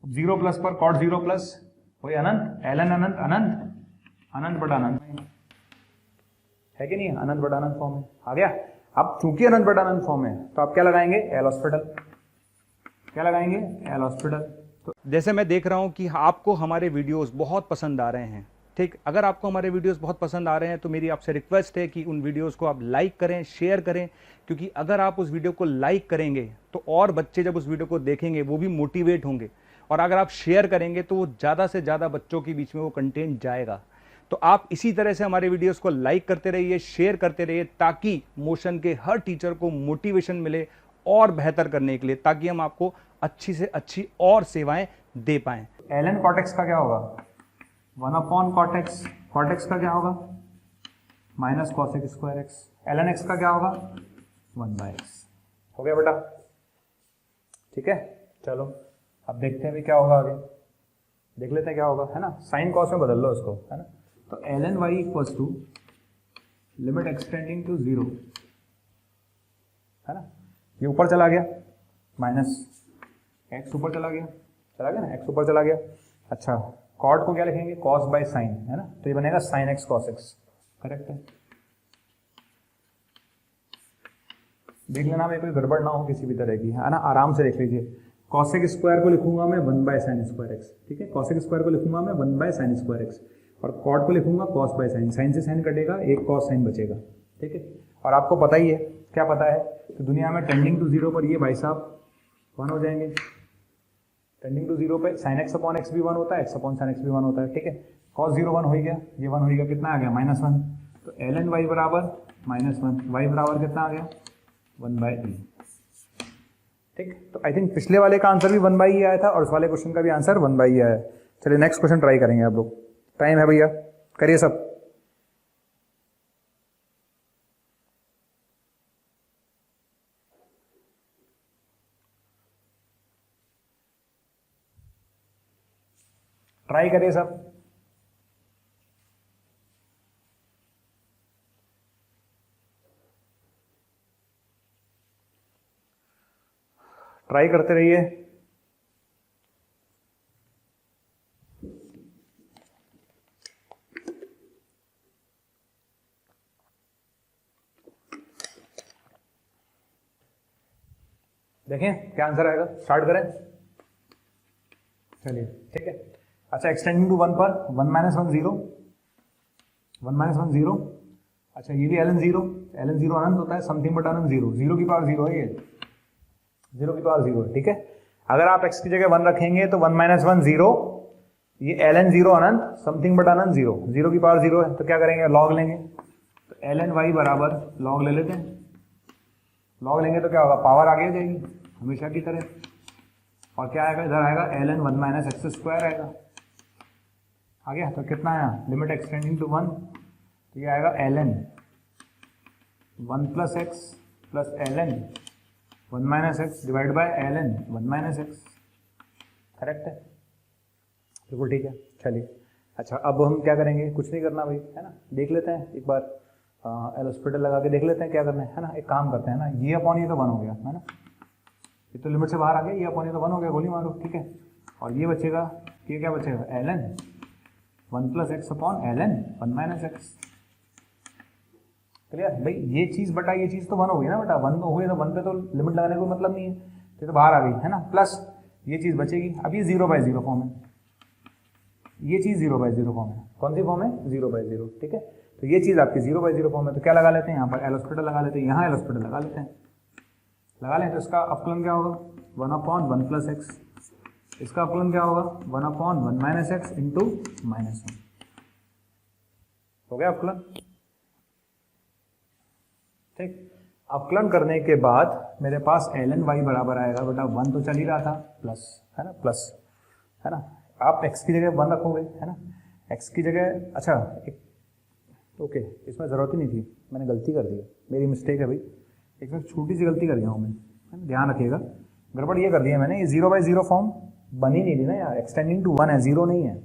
0 प्लस पर cot 0 प्लस वही अनंत, ln अनंत अनंत अनंत बटा अनंत है कि नहीं, अनंत बटा अनंत फॉर्म है, आ गया। अब चूंकि अनंत बटा अनंत फॉर्म है तो आप क्या लगाएंगे, एल हॉस्पिटल, क्या लगाएंगे, एल हॉस्पिटल। तो जैसे मैं देख रहा हूं कि आपको हमारे वीडियोस बहुत पसंद आ रहे हैं, ठीक, अगर आपको हमारे वीडियोस बहुत पसंद आ रहे हैं तो मेरी आपसे रिक्वेस्ट है कि उन वीडियोस को आप लाइक करें, शेयर करें, क्योंकि अगर आप उस वीडियो को लाइक करेंगे तो और बच्चे जब उस वीडियो को देखेंगे वो भी मोटिवेट होंगे, और अगर आप शेयर करेंगे तो वो ज़्यादा से ज़्यादा बच्चों के बीच में वो कंटेंट जाएगा। तो आप इसी तरह से हमारे वीडियोस को लाइक करते रहिए, शेयर करते रहिए, ताकि मोशन के हर टीचर को मोटिवेशन मिले और बेहतर करने के लिए, ताकि हम आपको अच्छी से अच्छी और सेवाएं दे पाएं। ln cot x का क्या होगा, 1/cot x, cot x का क्या होगा, minus cosec square x, ln x का क्या होगा, 1/x। हो गया बेटा, ठीक है। चलो अब देखते हैं भी क्या होगा आगे, देख लेते हैं क्या होगा, है ना, साइन कॉस में बदल लो इसको, है ना। तो ln y equals to limit extending to 0, है ना, ये ऊपर चला गया, माइनस x ऊपर चला गया ना, x ऊपर चला गया। अच्छा कॉट को क्या लिखेंगे, कॉस बाय साइन, है ना, तो ये बनेगा sine x cos x, correct है। देख लेना मेरे कोई गड़बड़ ना हो किसी भी तरह की, है ना, आराम से देख लीजिए। कॉसेक स्क्वायर को लिखूंगा मैं 1/sin स्क्वायर x, ठीक है, कॉसेक स्क्वायर को लिखूंगा मैं 1/sin स्क्वायर x, और कॉट को लिखूंगा कॉस बाय साइन, साइन से साइन कटेगा, एक कॉस साइन बचेगा, ठीक है। और आपको पता ही है, क्या पता है कि दुनिया में टेंडिंग टू 0 पर ये भाई साहब 1 हो जाएंगे, टेंडिंग टू 0 पे sin x अपॉन x भी 1 होता है, x अपॉन sin x भी 1 होता है, ठीक है। cos 0 1 हो गया, ये 1 हो गया, कितना आ गया, -1, तो ln y बराबर -1, y बराबर कितना आ गया, 1/e, ठीक। तो आई थिंक पिछले वाले का आंसर भी 1/e आया था और उस वाले क्वेश्चन का भी आंसर 1/e आया है। चलिए नेक्स्ट क्वेश्चन ट्राई करेंगे आप लोग, टाइम है भैया, करिए सब। ट्राई करिए सब, ट्राई करते रहिए। देखें क्या आंसर आएगा, स्टार्ट करें, चलिए ठीक है। अच्छा एक्सटेंडिंग टू 1 पर 1 - 1 0, 1 - 1 0, अच्छा ये भी ln 0, ln 0 अनंत होता है, समथिंग बटा अनंत 0, 0 की पावर 0 है, ये 0 की पावर 0 है, ठीक है। अगर आप x की जगह 1 रखेंगे तो 1 - 1 0, ये ln 0 अनंत, समथिंग बटा अनंत 0, 0 की पावर 0 है, तो क्या करेंगे, लॉग लेंगे, तो ln y बराबर लॉग ले लेते हैं, लॉग लेंगे तो क्या होगा, पावर आगे जाएगी हमेशा की तरह, और क्या आएगा, इधर आएगा ln 1 - x स्क्वायर आएगा, आ गया। तो कितना आया, लिमिट एक्सटेंडिंग टू 1, तो ये आएगा ln 1 + x plus ln 1 - x divide bye ln 1 - x, correct है, बिल्कुल ठीक है। चलिए अच्छा अब हम क्या करेंगे, कुछ नहीं करना भाई, है ना, देख लेते हैं एक बार, एल हॉस्पिटल लगा के देख लेते हैं क्या करना है ना। एक काम करते हैं ना, ये अपॉन ये तो 1 हो गया, है ना, ये तो लिमिट से बाहर आ गया, ये अपॉन ये तो 1 हो गया, गोली मारो, ठीक है। और ये बचेगा, ये क्या बचेगा, ln 1 plus x upon ln 1 minus x. Clear भाई, ये चीज बटा ये चीज तो 1 हो गई ना बेटा, 1 हो गई तो 1 पे तो लिमिट लगाने का कोई मतलब नहीं है, तो बाहर आ गई है ना, प्लस ये चीज बचेगी। अब ये 0/0 फॉर्म है, ये चीज 0/0 फॉर्म है, कौन सी फॉर्म है, 0/0, ठीक है। तो ये चीज आपकी 0/0 फॉर्म है, तो क्या लगा लेते हैं यहाँ पर, एल हॉस्पिटल लगा लेते हैं, यहाँ एल हॉस्पिटल लगा लेते हैं, लगा लें। तो इसका अपकलन क्या होगा, 1/1 प्लस एक्स, इसका अपकलन क्या होगा, 1/1 माइनस एक्स इंटू -1, हो गया अपकलन, ठीक। अपकलन करने के बाद मेरे पास ln y बराबर आएगा बेटा 1 तो चल ही रहा था, प्लस है ना, प्लस है ना, आप x की जगह 1 रखोगे है ना, x की जगह, अच्छा ओके, इसमें ज़रूरत ही नहीं थी, मैंने गलती कर दी, मेरी मिस्टेक है भाई, एक छोटी सी गलती कर गया हूँ मैं, है ना, ध्यान रखिएगा, गड़बड़ ये कर दिया मैंने, ये 0/0 फॉर्म बन ही नहीं रही ना यार, एक्सटेंडिंग टू 1 है, 0 नहीं है,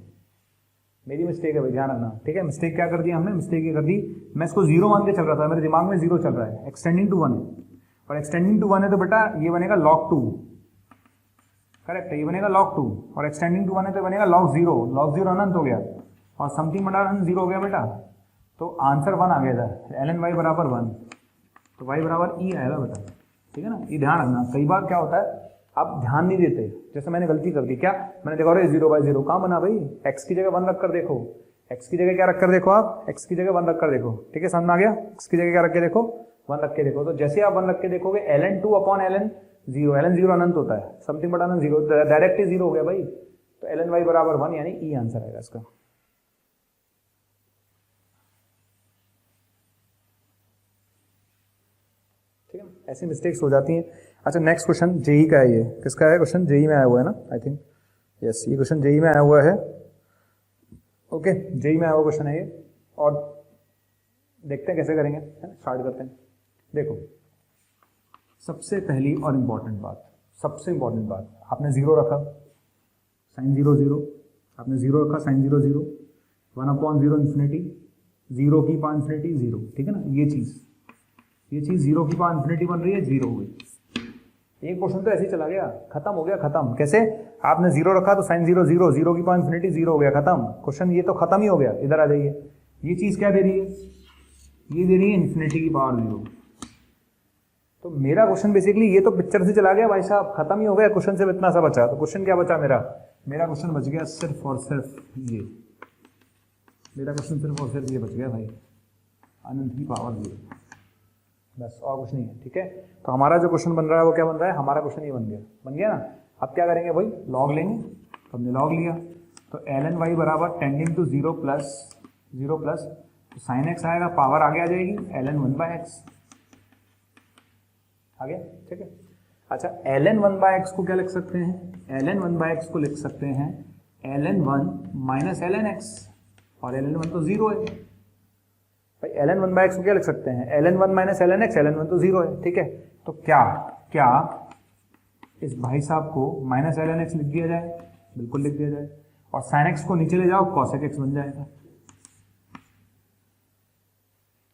मेरी मिस्टेक है भाई, ध्यान रखना, ठीक है। मिस्टेक क्या कर दिया हमने, मिस्टेक ये कर दी, मैं इसको 0 मान के चल रहा था, मेरे दिमाग में 0 चल रहा है, एक्सटेंडिंग टू 1 है, और एक्सटेंडिंग टू 1 है तो बेटा ये बनेगा log 2, करेक्ट है, ये बनेगा log 2, और एक्सटेंडिंग टू 1 है तो बनेगा log 0, log 0 अनंत हो गया, और समथिंग बटा अनंत 0 हो गया बेटा, तो आंसर 1 आ गया था, ln y बराबर 1, तो y बराबर e आएगा बेटा, ठीक है ना। ये ध्यान रखना, कई बार क्या होता है आप ध्यान नहीं देते, जैसे मैंने गलती कर दी, क्या मैंने देखा, अरे 0/0 कहाँ बना भाई, x की जगह 1 रख कर देखो, x की जगह क्या रख कर देखो, आप x की जगह 1 रख कर देखो, ठीक है, समझ में आ गया, x की जगह क्या रख के देखो, 1 रख के देखो, तो जैसे आप 1 रख के देखोगे ln 2 अपॉन ln 0, ln 0 अनंत होता है, समथिंग बटा अनंत 0, डायरेक्ट ही 0 हो गया भाई, तो ln y बराबर 1 यानी e आंसर आएगा इसका, ठीक है। ऐसी मिस्टेक्स हो जाती हैं। अच्छा नेक्स्ट क्वेश्चन जेई का है, ये किसका है क्वेश्चन, जेई में आया हुआ है ना, आई थिंक यस, ये क्वेश्चन जेई में आया हुआ है, ओके, जेई में आया हुआ क्वेश्चन है ये, और देखते हैं कैसे करेंगे, है ना, स्टार्ट करते हैं। देखो सबसे पहली और इम्पॉर्टेंट बात, सबसे इम्पॉर्टेंट बात, आपने 0 रखा साइन 0 0, आपने 0 रखा साइन 0 0, 1/0 इन्फिनिटी, 0 की पावर इन्फिनिटी 0, ठीक है ना, ये चीज 0 की पावर इन्फिनिटी बन रही है, 0 हो गई, एक क्वेश्चन तो ऐसे ही चला गया, खत्म हो गया, खत्म कैसे, आपने 0 रखा तो साइन 0 0, 0 की पावर इन्फिनिटी 0 हो गया, खत्म क्वेश्चन, ये तो खत्म ही हो गया। इधर आ जाइए, ये चीज क्या दे रही है, ये दे रही है इन्फिनिटी की पावर 0, तो मेरा क्वेश्चन बेसिकली ये तो पिक्चर से चला गया भाई साहब, खत्म ही हो गया, क्वेश्चन सिर्फ इतना सा बचा, तो क्वेश्चन क्या बचा मेरा क्वेश्चन बच गया सिर्फ और सिर्फ ये, मेरा क्वेश्चन सिर्फ और सिर्फ ये बच गया भाई, अनंत की पावर 0, बस और कुछ नहीं है, ठीक है। तो हमारा जो क्वेश्चन बन रहा है वो क्या बन रहा है, हमारा क्वेश्चन ये बन गया ना। अब क्या करेंगे भाई, लॉग लेंगे, तो हमने लॉग लिया, तो ln y बराबर टेंडिंग टू 0 प्लस तो साइन एक्स आएगा, पावर आगे आ जाएगी, ln 1/x आ गया, ठीक है। अच्छा ln 1/x को क्या लिख सकते हैं, ln 1/x को लिख सकते हैं ln 1 माइनस ln x, और ln 1 तो 0 है भाई, ln 1/x को क्या लिख सकते हैं, ln 1 minus ln x, ln 1 तो 0 है, ठीक है। तो क्या इस भाई साहब को माइनस ln x लिख दिया जाए, बिल्कुल लिख दिया जाए, और sin x को नीचे ले जाओ, cosec x बन जाएगा।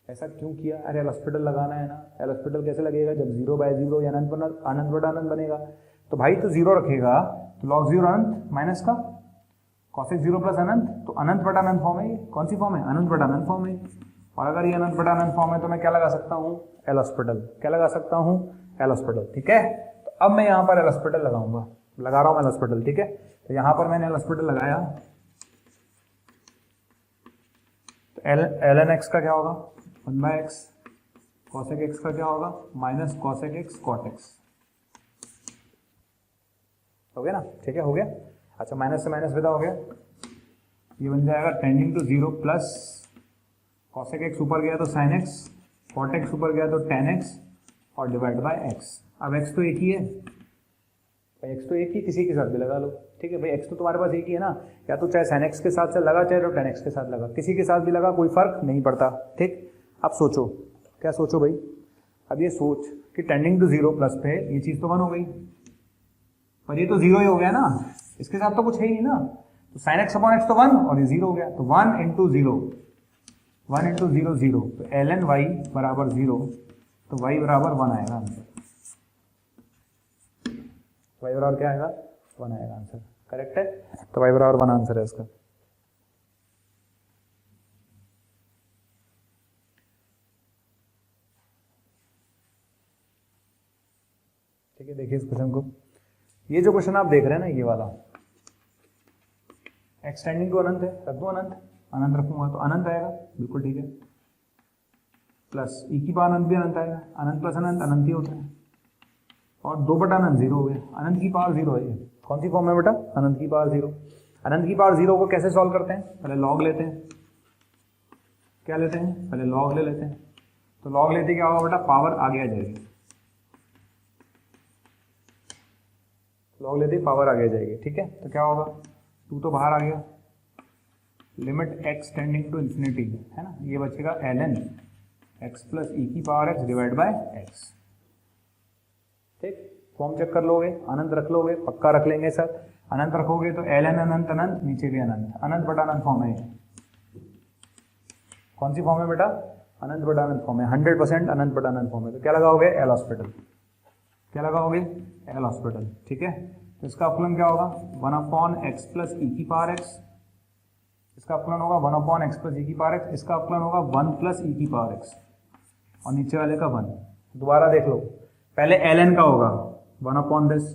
ऐसा क्यों किया, अरे एल हॉस्पिटल लगाना है ना, एल हॉस्पिटल कैसे लगेगा, जब 0/0 या अनंत बटा अनंत बनेगा, तो भाई तो 0 रखेगा, तो log 0 अनंत माइनस का cosec 0 प्लस अनंत, तो अनंत बटा अनंत फॉर्म है, ये कौन सी फॉर्म है, अनंत बटा अनंत फॉर्म है, और अगर ये अनंत बटा अनंत फॉर्म है तो मैं क्या लगा सकता हूँ, एल हॉस्पिटल, क्या लगा सकता हूँ, एल हॉस्पिटल, ठीक है। तो अब मैं यहाँ पर एल हॉस्पिटल लगाऊंगा, लगा रहा हूँ एल हॉस्पिटल, ठीक है। तो यहाँ पर मैंने एल हॉस्पिटल लगाया, तो ln x का क्या होगा 1/x, cosec x का क्या होगा minus cosec x cot x, हो गया ना, ठीक है, हो गया। अच्छा माइनस से माइनस विदा हो गया, ये बन जाएगा tending to 0 plus cosec x ऊपर गया तो sin x, cot x ऊपर गया तो tan x, और डिवाइड बाय x। अब x तो एक ही है भाई, x तो एक ही, किसी के साथ भी लगा लो, ठीक है भाई, x तो तुम्हारे पास एक ही है ना, या तो चाहे sin x के साथ से लगा, चाहे तो tan x के साथ लगा, किसी के साथ भी लगा कोई फर्क नहीं पड़ता, ठीक। अब सोचो, क्या सोचो भाई, अब ये सोच कि टेंडिंग टू 0 प्लस पे ये चीज तो 1 हो गई, पर ये तो 0 ही हो गया ना, इसके साथ तो कुछ है ही नहीं ना, तो sin x अपॉन x तो 1 और ये 0 हो गया, तो 1 इंटू 0 0, तो ln y बराबर 0, तो y बराबर 1 आएगा आंसर, y बराबर क्या आएगा 1 आएगा आंसर, करेक्ट है। तो y बराबर 1 आंसर है इसका। ठीक है, देखिए इस क्वेश्चन को, ये जो क्वेश्चन आप देख रहे हैं ना ये वाला, एक्सटेंडिंग टू अनंत है, रख दो अनंत, अनंत रखूंगा तो अनंत आएगा, बिल्कुल ठीक है, प्लस ई की पावर अनंत भी अनंत आएगा, अनंत प्लस अनंत अनंत ही होता है, और 2 बटा अनंत 0 हो गया, अनंत की पावर 0 है ये, कौन सी फॉर्म है बेटा, अनंत की पावर 0। अनंत की पावर 0 को कैसे सॉल्व करते हैं, पहले लॉग लेते हैं, क्या लेते हैं, पहले लॉग ले लेते हैं, तो लॉग लेते क्या होगा बेटा, पावर आगे आ जाएगी, लॉग लेते ही पावर आगे आ जाएगी, ठीक है। तो क्या होगा, 2 तो बाहर आ गया, limit x tending to infinity है ना, ये बचेगा ln x प्लस ई की power x divide by x, ठीक। फॉर्म चेक कर लोगे, अनंत रख लोगे, पक्का रख लेंगे सर, अनंत रखोगे तो ln अनंत अनंत, नीचे भी अनंत, अनंत बटा अनंत फॉर्म है, कौन सी फॉर्म है बेटा, अनंत बटा अनंत फॉर्म है, 100% अनंत बटा अनंत फॉर्म है। तो क्या लगाओगे, एल हॉस्पिटल, क्या लगाओगे, एल हॉस्पिटल, ठीक है। तो इसका अपलन क्या होगा, 1/x प्लस ई की पावर x, इसका अपलन होगा 1/x प्लस ई की पावर x, इसका अपलन होगा 1 प्लस ई की पावर x, और नीचे वाले का 1। दोबारा देख लो, पहले ln का होगा 1/10,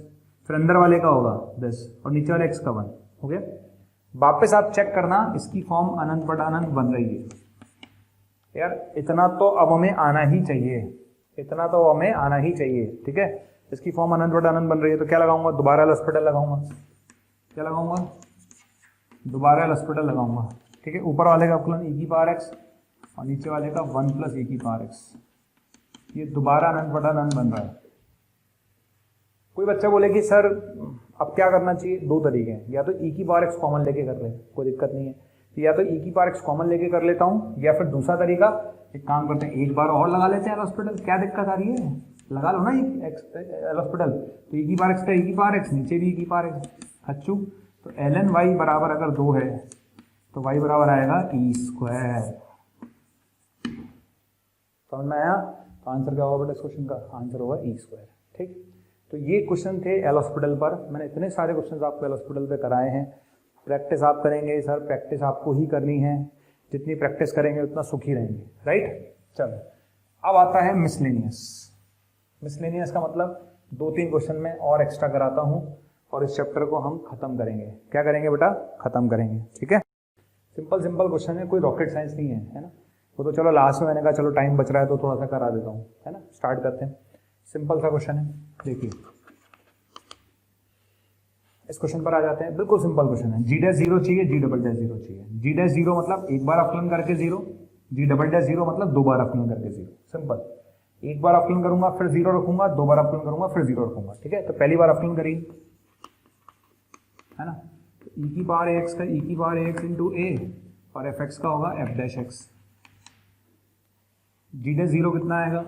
फिर अंदर वाले का होगा 10, और नीचे वाले x का 1, हो गया। वापस आप चेक करना, इसकी फॉर्म अनंत बटा अनंत बन रही है यार, इतना तो अब हमें आना ही चाहिए, इतना तो हमें आना ही चाहिए, ठीक है। इसकी फॉर्म अनंत बटा अनंत बन रही है, तो क्या लगाऊंगा, दोबारा एल हॉस्पिटल लगाऊंगा, क्या लगाऊंगा, दोबारा एल हॉस्पिटल लगाऊंगा, ठीक है। ऊपर वाले का अपलन ई की पावर x, और नीचे वाले का 1 प्लस ई की पावर x, ये दोबारा अनंत बटा अनंत बन रहा है। कोई बच्चा बोले कि सर अब क्या करना चाहिए, 2 तरीके हैं, या तो ई की पावर x कॉमन लेके कर ले, कोई दिक्कत नहीं है, या तो ई की पावर x कॉमन लेके कर लेता हूँ, या फिर दूसरा तरीका, एक काम करते हैं, एक बार और लगा लेते हैं एल हॉस्पिटल, क्या दिक्कत आ रही है, लगा लो ना एल हॉस्पिटल। तो ई की पावर x का ई की पावर x, नीचे भी ई की पावर x, अच्छू। तो ln y बराबर अगर 2 है तो y बराबर आएगा ई स्क्वायर, समझ में आया। तो आंसर क्या होगा बेटा इस क्वेश्चन का, आंसर होगा ई स्क्वायर, ठीक। तो ये क्वेश्चन थे एल हॉस्पिटल पर, मैंने इतने सारे क्वेश्चन आपको एल हॉस्पिटल पे कराए हैं। प्रैक्टिस आप करेंगे सर, प्रैक्टिस आपको ही करनी है, जितनी प्रैक्टिस करेंगे उतना सुखी रहेंगे, राइट। चलो अब आता है मिसलेनियस। मिसलेनियस का मतलब 2-3 क्वेश्चन में और एक्स्ट्रा कराता हूँ, और इस चैप्टर को हम खत्म करेंगे। क्या करेंगे बेटा, खत्म करेंगे, ठीक है। सिंपल सिंपल क्वेश्चन है, कोई रॉकेट साइंस नहीं है, है ना। वो तो चलो लास्ट में मैंने कहा चलो टाइम बच रहा है तो थोड़ा सा करा देता हूँ, है ना। स्टार्ट करते हैं, सिंपल सा क्वेश्चन है, देखिए इस क्वेश्चन पर आ जाते हैं। बिल्कुल सिंपल क्वेश्चन है, जी डैश 0 चाहिए, जी डबल डैश 0 चाहिए। जी डैश 0 मतलब एक बार अपलन करके 0, जी डबल डैश 0 मतलब 2 बार अपलन करके 0, सिंपल। एक बार अपलन करूंगा फिर 0 रखूंगा, 2 बार अपलन करूंगा फिर 0 रखूंगा, ठीक है। तो पहली बार अपलन करिए, है ना। तो ई की पावर एक्स का ई की पावर एक्स इंटू ए, और एफ एक्स का होगा एफ डैश एक्स। जी डैश 0 कितना आएगा,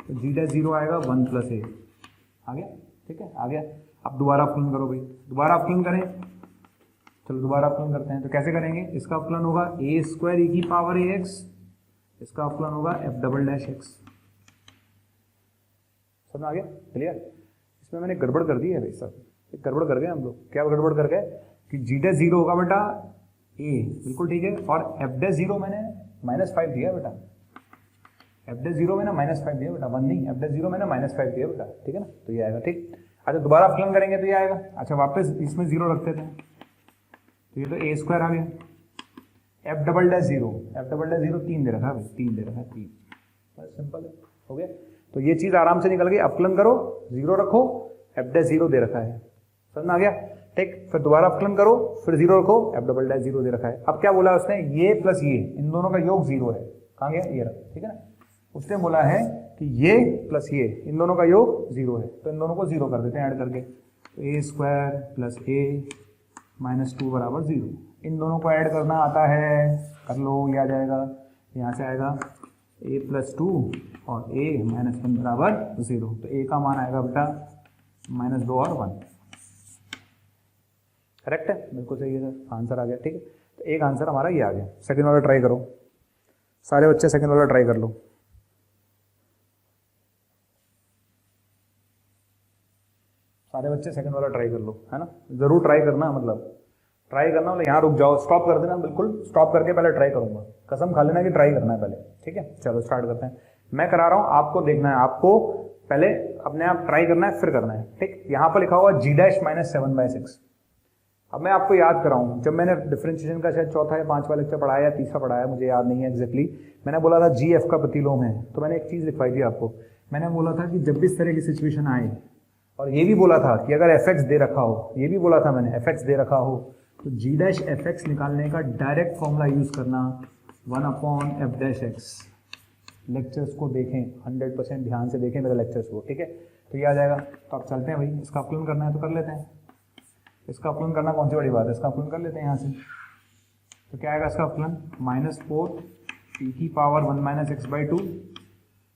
तो जी डैश 0 आएगा 1 प्लस ए, आ गया, ठीक है, आ गया। अब दोबारा अपलन करो भाई, दोबारा अपलन करें, चलो दोबारा अपलन करते हैं। तो कैसे करेंगे, इसका अपलन होगा ए स्क्वायर ई की पावर ए एक्स, इसका अपलन होगा एफ डबल डैश एक्स। समझ आ गया, क्लियर। इसमें मैंने गड़बड़ कर दी है भाई साहब, गड़बड़ कर गए हम लोग। क्या गड़बड़ कर गए कि जी डैश 0 होगा बेटा ए, बिल्कुल ठीक है, और एफ डैश 0 मैंने -5 दिया बेटा, एफ डैश 0 मैंने -5 दिया बेटा, 1 नहीं, एफ डैश 0 मैंने -5 दिया बेटा, ठीक है ना। तो ये आएगा, ठीक। अच्छा दोबारा अपलन करेंगे तो ये आएगा। अच्छा वापस इसमें 0 रखते थे, तो ये तो ए स्क्वायर आ गया, F double dash 0, F double dash 0 3 दे रखा है भाई, 3 दे रखा है, 3, बस सिंपल है, हो गया। तो ये चीज़ आराम से निकल गई, अपलन करो 0 रखो, एफ डैश 0 दे रखा है, समझ में आ गया, ठीक। फिर दोबारा अपलन करो फिर 0 रखो, एफ डबल डैश 0 दे रखा है। अब क्या बोला उसने, ये प्लस ये इन दोनों का योग 0 है, कहाँ गया, ये रहा, ठीक है ना। उसने बोला है कि ये प्लस ये इन दोनों का योग 0 है, तो इन दोनों को 0 कर देते हैं ऐड करके। तो ए स्क्वायर प्लस ए माइनस 2 बराबर 0। इन दोनों को ऐड करना आता है, कर लो, ये आ जाएगा, यहाँ से आएगा ए प्लस 2 और ए माइनस 1 बराबर 0। तो ए का मान आएगा बेटा -2 और 1, करेक्ट है, बिल्कुल सही है सर, आंसर आ गया, ठीक है। तो एक आंसर हमारा ये आ गया। सेकंड वाला ट्राई करो, सारे बच्चे सेकंड वाला ट्राई कर लो। सारे बच्चे सेकंड वाला ट्राई कर लो, है ना, जरूर ट्राई करना, मतलब ट्राई करना, मतलब यहाँ रुक जाओ, स्टॉप कर देना, बिल्कुल स्टॉप करके पहले ट्राई करूंगा, कसम खा लेना कि ट्राई करना है पहले, ठीक है। चलो स्टार्ट करते हैं, मैं करा रहा हूँ, आपको देखना है, आपको पहले अपने आप ट्राई करना है फिर करना है, ठीक। यहाँ पर लिखा हुआ g डैश माइनस 7/6। अब मैं आपको याद कराऊं, जब मैंने डिफरेंशिएशन का शायद चौथा या पांचवा लेक्चर पढ़ाया या तीसरा पढ़ाया, मुझे याद नहीं है एग्जैक्टली, मैंने बोला था जी एफ का प्रतिलोम है, तो मैंने एक चीज लिखवाई थी आपको, मैंने बोला था कि जब भी इस तरह की सिचुएशन आए, और ये भी बोला था कि अगर एफ एक्स दे रखा हो, ये भी बोला था मैंने, एफ एक्स दे रखा हो तो जी डैश एफ एक्स निकालने का डायरेक्ट फॉर्मूला यूज करना 1/f डैश एक्स। लेक्चर्स को देखें, 100% ध्यान से देखें मेरे लेक्चर्स को, ठीक है। तो ये आ जाएगा, तो आप चलते हैं भाई, इसका अपलोड करना है तो कर लेते हैं, इसका अपलोड करना कौन सी बड़ी बात है, इसका अपलोड कर लेते हैं यहाँ से। तो क्या आएगा इसका अपलोड, -4 e की पावर 1 - x/2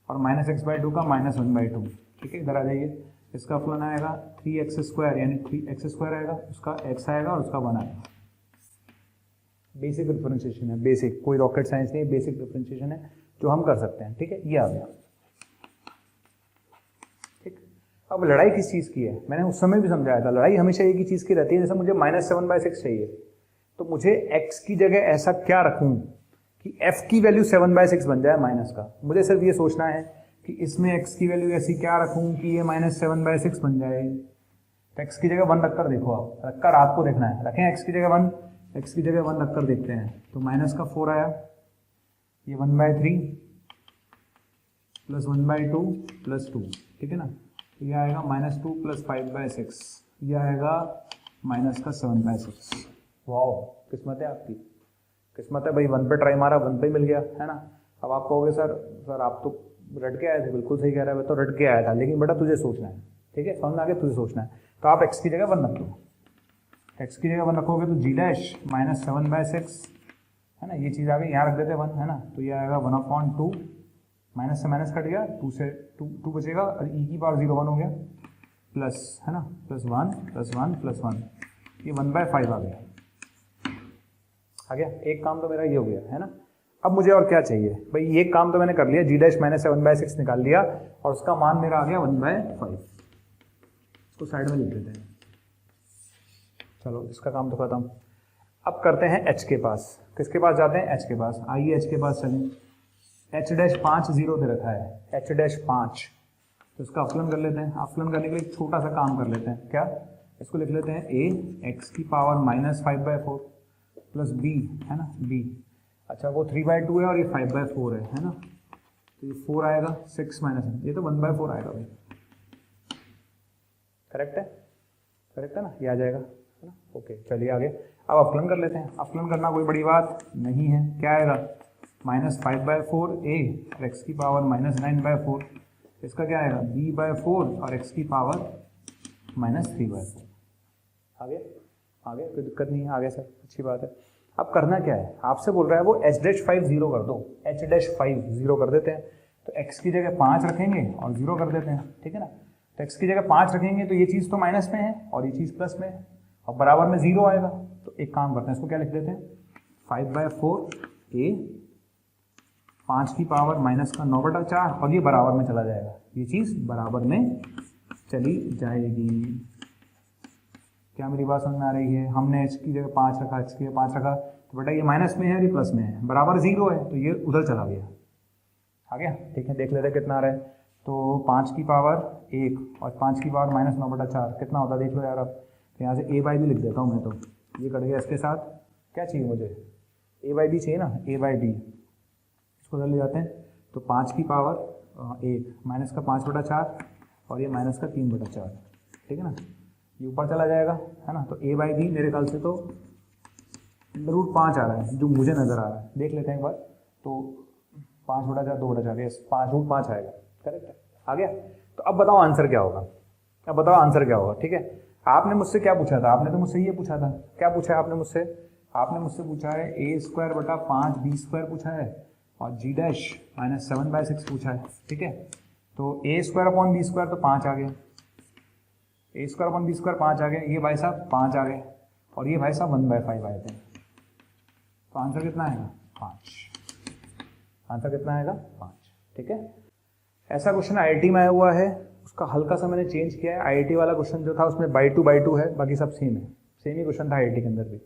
और -x/2 का -1/2, ठीक है। इधर आ जाइए, इसका अपलोड आएगा 3x² यानी 3x² आएगा, उसका x आएगा और उसका 1 आएगा। बेसिक डिफरेंशिएशन है, बेसिक, कोई रॉकेट साइंस नहीं है, बेसिक डिफरेंशिएशन है जो हम कर सकते हैं, ठीक है। ये आ गया, ठीक। अब लड़ाई किस चीज़ की है, मैंने उस समय भी समझाया था, लड़ाई हमेशा एक ही चीज़ की रहती है, जैसे मुझे -7/6 चाहिए, तो मुझे x की जगह ऐसा क्या रखूं कि f की वैल्यू 7/6 बन जाए माइनस का। मुझे सिर्फ ये सोचना है कि इसमें x की वैल्यू ऐसी क्या रखूं कि ये -7/6 बन जाए। तो x की जगह 1 रखकर देखो, आप रखकर आपको देखना है, रखें x की जगह 1, x की जगह 1 रखकर देखते हैं, तो माइनस का 4 आया, ये 1/3 प्लस 1/2 प्लस 2, ठीक है ना। तो ये आएगा -2 प्लस 5/6, ये आएगा माइनस का 7/6। वाओ, किस्मत है आपकी, किस्मत है भाई, 1 पे ट्राई मारा, 1 पे मिल गया, है ना। अब आप कहोगे सर आप तो रट के आए थे, बिल्कुल सही कह रहा है, मैं तो रट के आया था, लेकिन बेटा तुझे सोचना है, ठीक है, समझ में आ गया, तुझे सोचना है। तो आप x की जगह 1 रख लो, x की जगह 1 रखोगे तो g डैश -7/6, है ना, ये चीज़ आ गई, यहाँ रख देते 1, है ना। तो ये आएगा 1/2, माइनस से माइनस कट गया, 2 से 2 बचेगा, और e की पावर 0 1 हो गया, प्लस, है ना, +1 +1 +1, ये 1/5 आ गया, आ गया। एक काम तो मेरा ये हो गया, है ना। अब मुझे और क्या चाहिए भाई, ये काम तो मैंने कर लिया, g डैश -7/6 निकाल लिया, और उसका मान मेरा आ गया 1/5, इसको साइड में लिख देते हैं। चलो इसका काम तो खत्म। अब करते हैं h के पास, किसके पास जाते हैं, h के पास, आइए h के पास चलें। h डैश 5 0 दे रखा है, h डैश 5, तो इसका अपलन कर लेते हैं। अपलन करने के लिए एक छोटा सा काम कर लेते हैं, क्या, इसको लिख लेते हैं a x की पावर -5/4 प्लस b, है ना, b, अच्छा वो 3/2 है और ये 5/4 है ना, तो ये 4 आएगा, 6 - ये तो 1/4 आएगा भाई, करेक्ट है, करेक्ट है ना, ये आ जाएगा, है ना। ओके चलिए आगे, अब अपलन कर लेते हैं। अपलन करना कोई बड़ी बात नहीं है, क्या आएगा, -5/4 a और x की पावर -9/4, इसका क्या आएगा, b/4 और x की पावर -3/4। आगे आगे कोई दिक्कत नहीं है, आगे सर अच्छी बात है। अब करना क्या है, आपसे बोल रहा है वो h डैश 5 0 कर दो, h डैश 5 0 कर देते हैं, तो x की जगह 5 रखेंगे और 0 कर देते हैं, ठीक है ना। तो x की जगह 5 रखेंगे तो ये चीज़ तो माइनस में है और ये चीज़ प्लस में है, और बराबर में 0 आएगा, तो एक काम करते हैं, इसको क्या लिख देते हैं, 5/4 a, 5 की पावर माइनस का 9/4, और ये बराबर में चला जाएगा, ये चीज़ बराबर में चली जाएगी। क्या मेरी बात समझ में आ रही है, हमने h की जगह 5 रखा, h की जगह 5 रखा, तो बेटा ये माइनस में है और ये प्लस में है, बराबर 0 है, तो ये उधर चला गया, आ गया, ठीक है। देख लेते हैं कितना आ रहा है, तो 5 की पावर 1 और 5 की पावर -9/4 कितना होता है, देख लो यार। अब तो यहाँ से a/b लिख देता हूँ मैं, तो ये कट गया, इसके साथ क्या चाहिए मुझे, a/b चाहिए ना, a/b, इसको उधर ले जाते हैं, तो 5 की पावर 1 माइनस का 5/4 और ये माइनस का 3/4, ठीक है ना, ये ऊपर चला जाएगा, है ना। तो a/b मेरे ख्याल से तो √5 आ रहा है, जो मुझे नजर आ रहा है, देख लेते हैं एक बार, तो 5/4 2/4, यस, √5 आएगा, करेक्ट है, आ गया। तो अब बताओ आंसर क्या होगा, अब बताओ आंसर क्या होगा, ठीक है। आपने मुझसे क्या पूछा था, आपने तो मुझसे ये पूछा था, क्या पूछा है आपने मुझसे, आपने मुझसे पूछा है a² / 5b² पूछा है, और g डैश -7/6 पूछा है, ठीक है। तो a² b² तो 5 आ गया, a² b² 5 आ गया, ये भाई साहब 5 आ गए, और ये भाई साहब 1/5 आए थे, तो आंसर कितना आएगा, 5, आंसर कितना आएगा, 5, ठीक है। ऐसा क्वेश्चन आईआईटी में आया हुआ है, उसका हल्का सा मैंने चेंज किया है। आईआईटी वाला क्वेश्चन जो था उसमें बाई टू है, बाकी सब सेम है, सेम ही क्वेश्चन था आईआईटी के अंदर भी।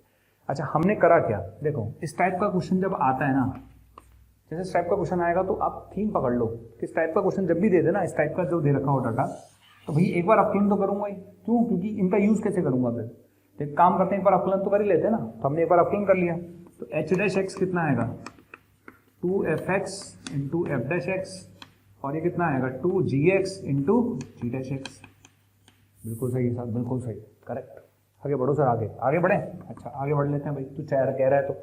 अच्छा, हमने करा क्या, देखो इस टाइप का क्वेश्चन जब आता है ना, जैसे इस टाइप का क्वेश्चन आएगा तो आप थीम पकड़ लो। किस टाइप का क्वेश्चन जब भी दे देना, इस टाइप का जो दे रखा हो डाटा, तो भाई एक बार अपकलन तो करूंगा ही। क्यों? क्योंकि इनका यूज कैसे करूंगा फिर, तो एक काम करते हैं, एक बार अपकलन तो कर ही लेते हैं ना। तो हमने एक बार अपकलन कर लिया, तो एच डैश एक्स कितना आएगा 2f(x) into F dash X, और ये कितना आएगा 2gx इंटू जी डैश एक्स। बिल्कुल सही है साहब, बिल्कुल सही, करेक्ट। आगे बढ़ो सर, आगे बढ़े। अच्छा आगे बढ़ लेते हैं भाई, तू कह रहा है तो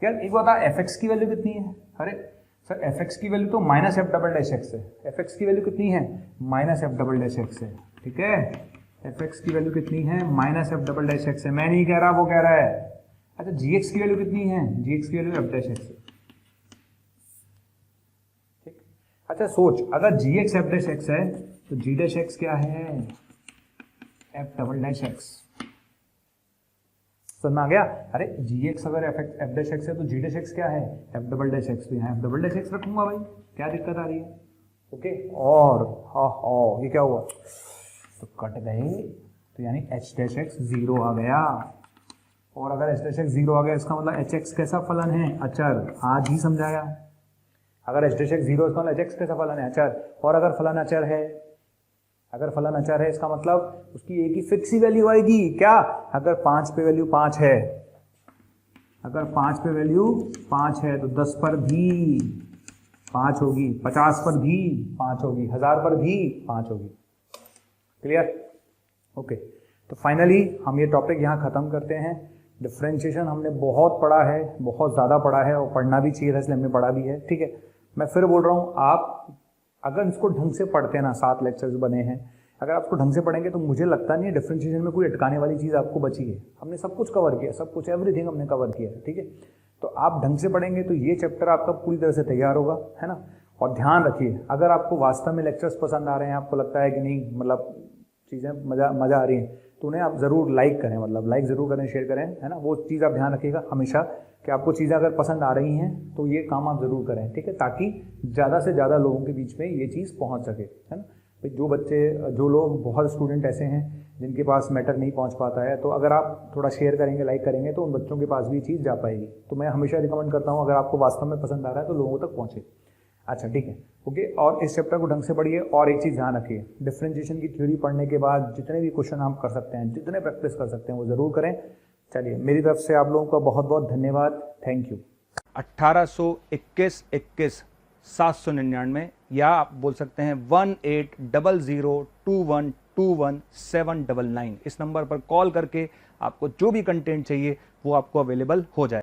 यार एक बता, fx की वैल्यू कितनी है? अरे सर fx की वैल्यू तो minus F double dash x है। fx की वैल्यू कितनी है? Minus F double dash x है, ठीक है। fx की वैल्यू कितनी है? Minus F double dash x है। मैं नहीं कह रहा, वो कह रहा है। अच्छा gx की वैल्यू कितनी है? gx की वैल्यू एफ डैश एक्स है, ठीक। अच्छा सोच, अगर gx एफ डैश एक्स है तो जी डैश एक्स क्या है? F double dash x. समझ में आ गया? अरे gx अगर एफ डैश एक्स है तो जी डैश एक्स क्या है? F double dash x. तो यहाँ एफ डबल डैश एक्स रखूंगा भाई, क्या दिक्कत आ रही है? ओके, और हाँ ये क्या हुआ, तो कट गए, तो यानी एच डैश एक्स 0 आ गया। और अगर एच डैश एक्स 0 आ गया, इसका मतलब एच एक्स कैसा फलन है? अचर। आज ही समझाया। अगर एच डैश एक्स 0 इसका मतलब एच एक्स कैसा फलन है? अचर। और अगर फलन अचर है, अगर फलन अचर है, इसका मतलब उसकी एक ही फिक्स ही वैल्यू आएगी। क्या? अगर 5 पे वैल्यू 5 है, अगर 5 पे वैल्यू 5 है तो 10 पर भी 5 होगी, 50 पर भी 5 होगी, 1000 पर भी 5 होगी। क्लियर? ओके, तो फाइनली हम ये टॉपिक यहाँ खत्म करते हैं। डिफरेंशिएशन हमने बहुत पढ़ा है, बहुत ज़्यादा पढ़ा है, और पढ़ना भी चाहिए था, इसलिए हमने पढ़ा भी है, ठीक है। मैं फिर बोल रहा हूँ, आप अगर इसको ढंग से पढ़ते हैं ना, 7 लेक्चर्स बने हैं, अगर आप इसको ढंग से पढ़ेंगे तो मुझे लगता नहीं है डिफरेंशिएशन में कोई अटकाने वाली चीज़ आपको बची है। हमने सब कुछ कवर किया, सब कुछ, एवरीथिंग हमने कवर किया है, ठीक है। तो आप ढंग से पढ़ेंगे तो ये चैप्टर आपका पूरी तरह से तैयार होगा, है ना। और ध्यान रखिए, अगर आपको वास्तव में लेक्चर्स पसंद आ रहे हैं, आपको लगता है कि नहीं मतलब चीज़ें मज़ा आ रही हैं, तो उन्हें आप ज़रूर लाइक करें, मतलब लाइक ज़रूर करें, शेयर करें, है ना। वो चीज़ आप ध्यान रखिएगा हमेशा कि आपको चीज़ें अगर पसंद आ रही हैं तो ये काम आप ज़रूर करें, ठीक है, ताकि ज़्यादा से ज़्यादा लोगों के बीच में ये चीज़ पहुंच सके, है ना। जो लोग बहुत स्टूडेंट ऐसे हैं जिनके पास मैटर नहीं पहुंच पाता है, तो अगर आप थोड़ा शेयर करेंगे, लाइक करेंगे, तो उन बच्चों के पास भी चीज़ जा पाएगी। तो मैं हमेशा रिकमेंड करता हूँ, अगर आपको वास्तव में पसंद आ रहा है तो लोगों तक पहुँचे। अच्छा ठीक है, ओके। और इस चैप्टर को ढंग से पढ़िए। और एक चीज़ ध्यान रखिए, डिफरेंशिएशन की थ्योरी पढ़ने के बाद जितने भी क्वेश्चन आप कर सकते हैं, जितने प्रैक्टिस कर सकते हैं, वो ज़रूर करें। चलिए, मेरी तरफ से आप लोगों का बहुत बहुत धन्यवाद, थैंक यू। 1821 799, या आप बोल सकते हैं 180021217999। इस नंबर पर कॉल करके आपको जो भी कंटेंट चाहिए वो आपको अवेलेबल हो जाए।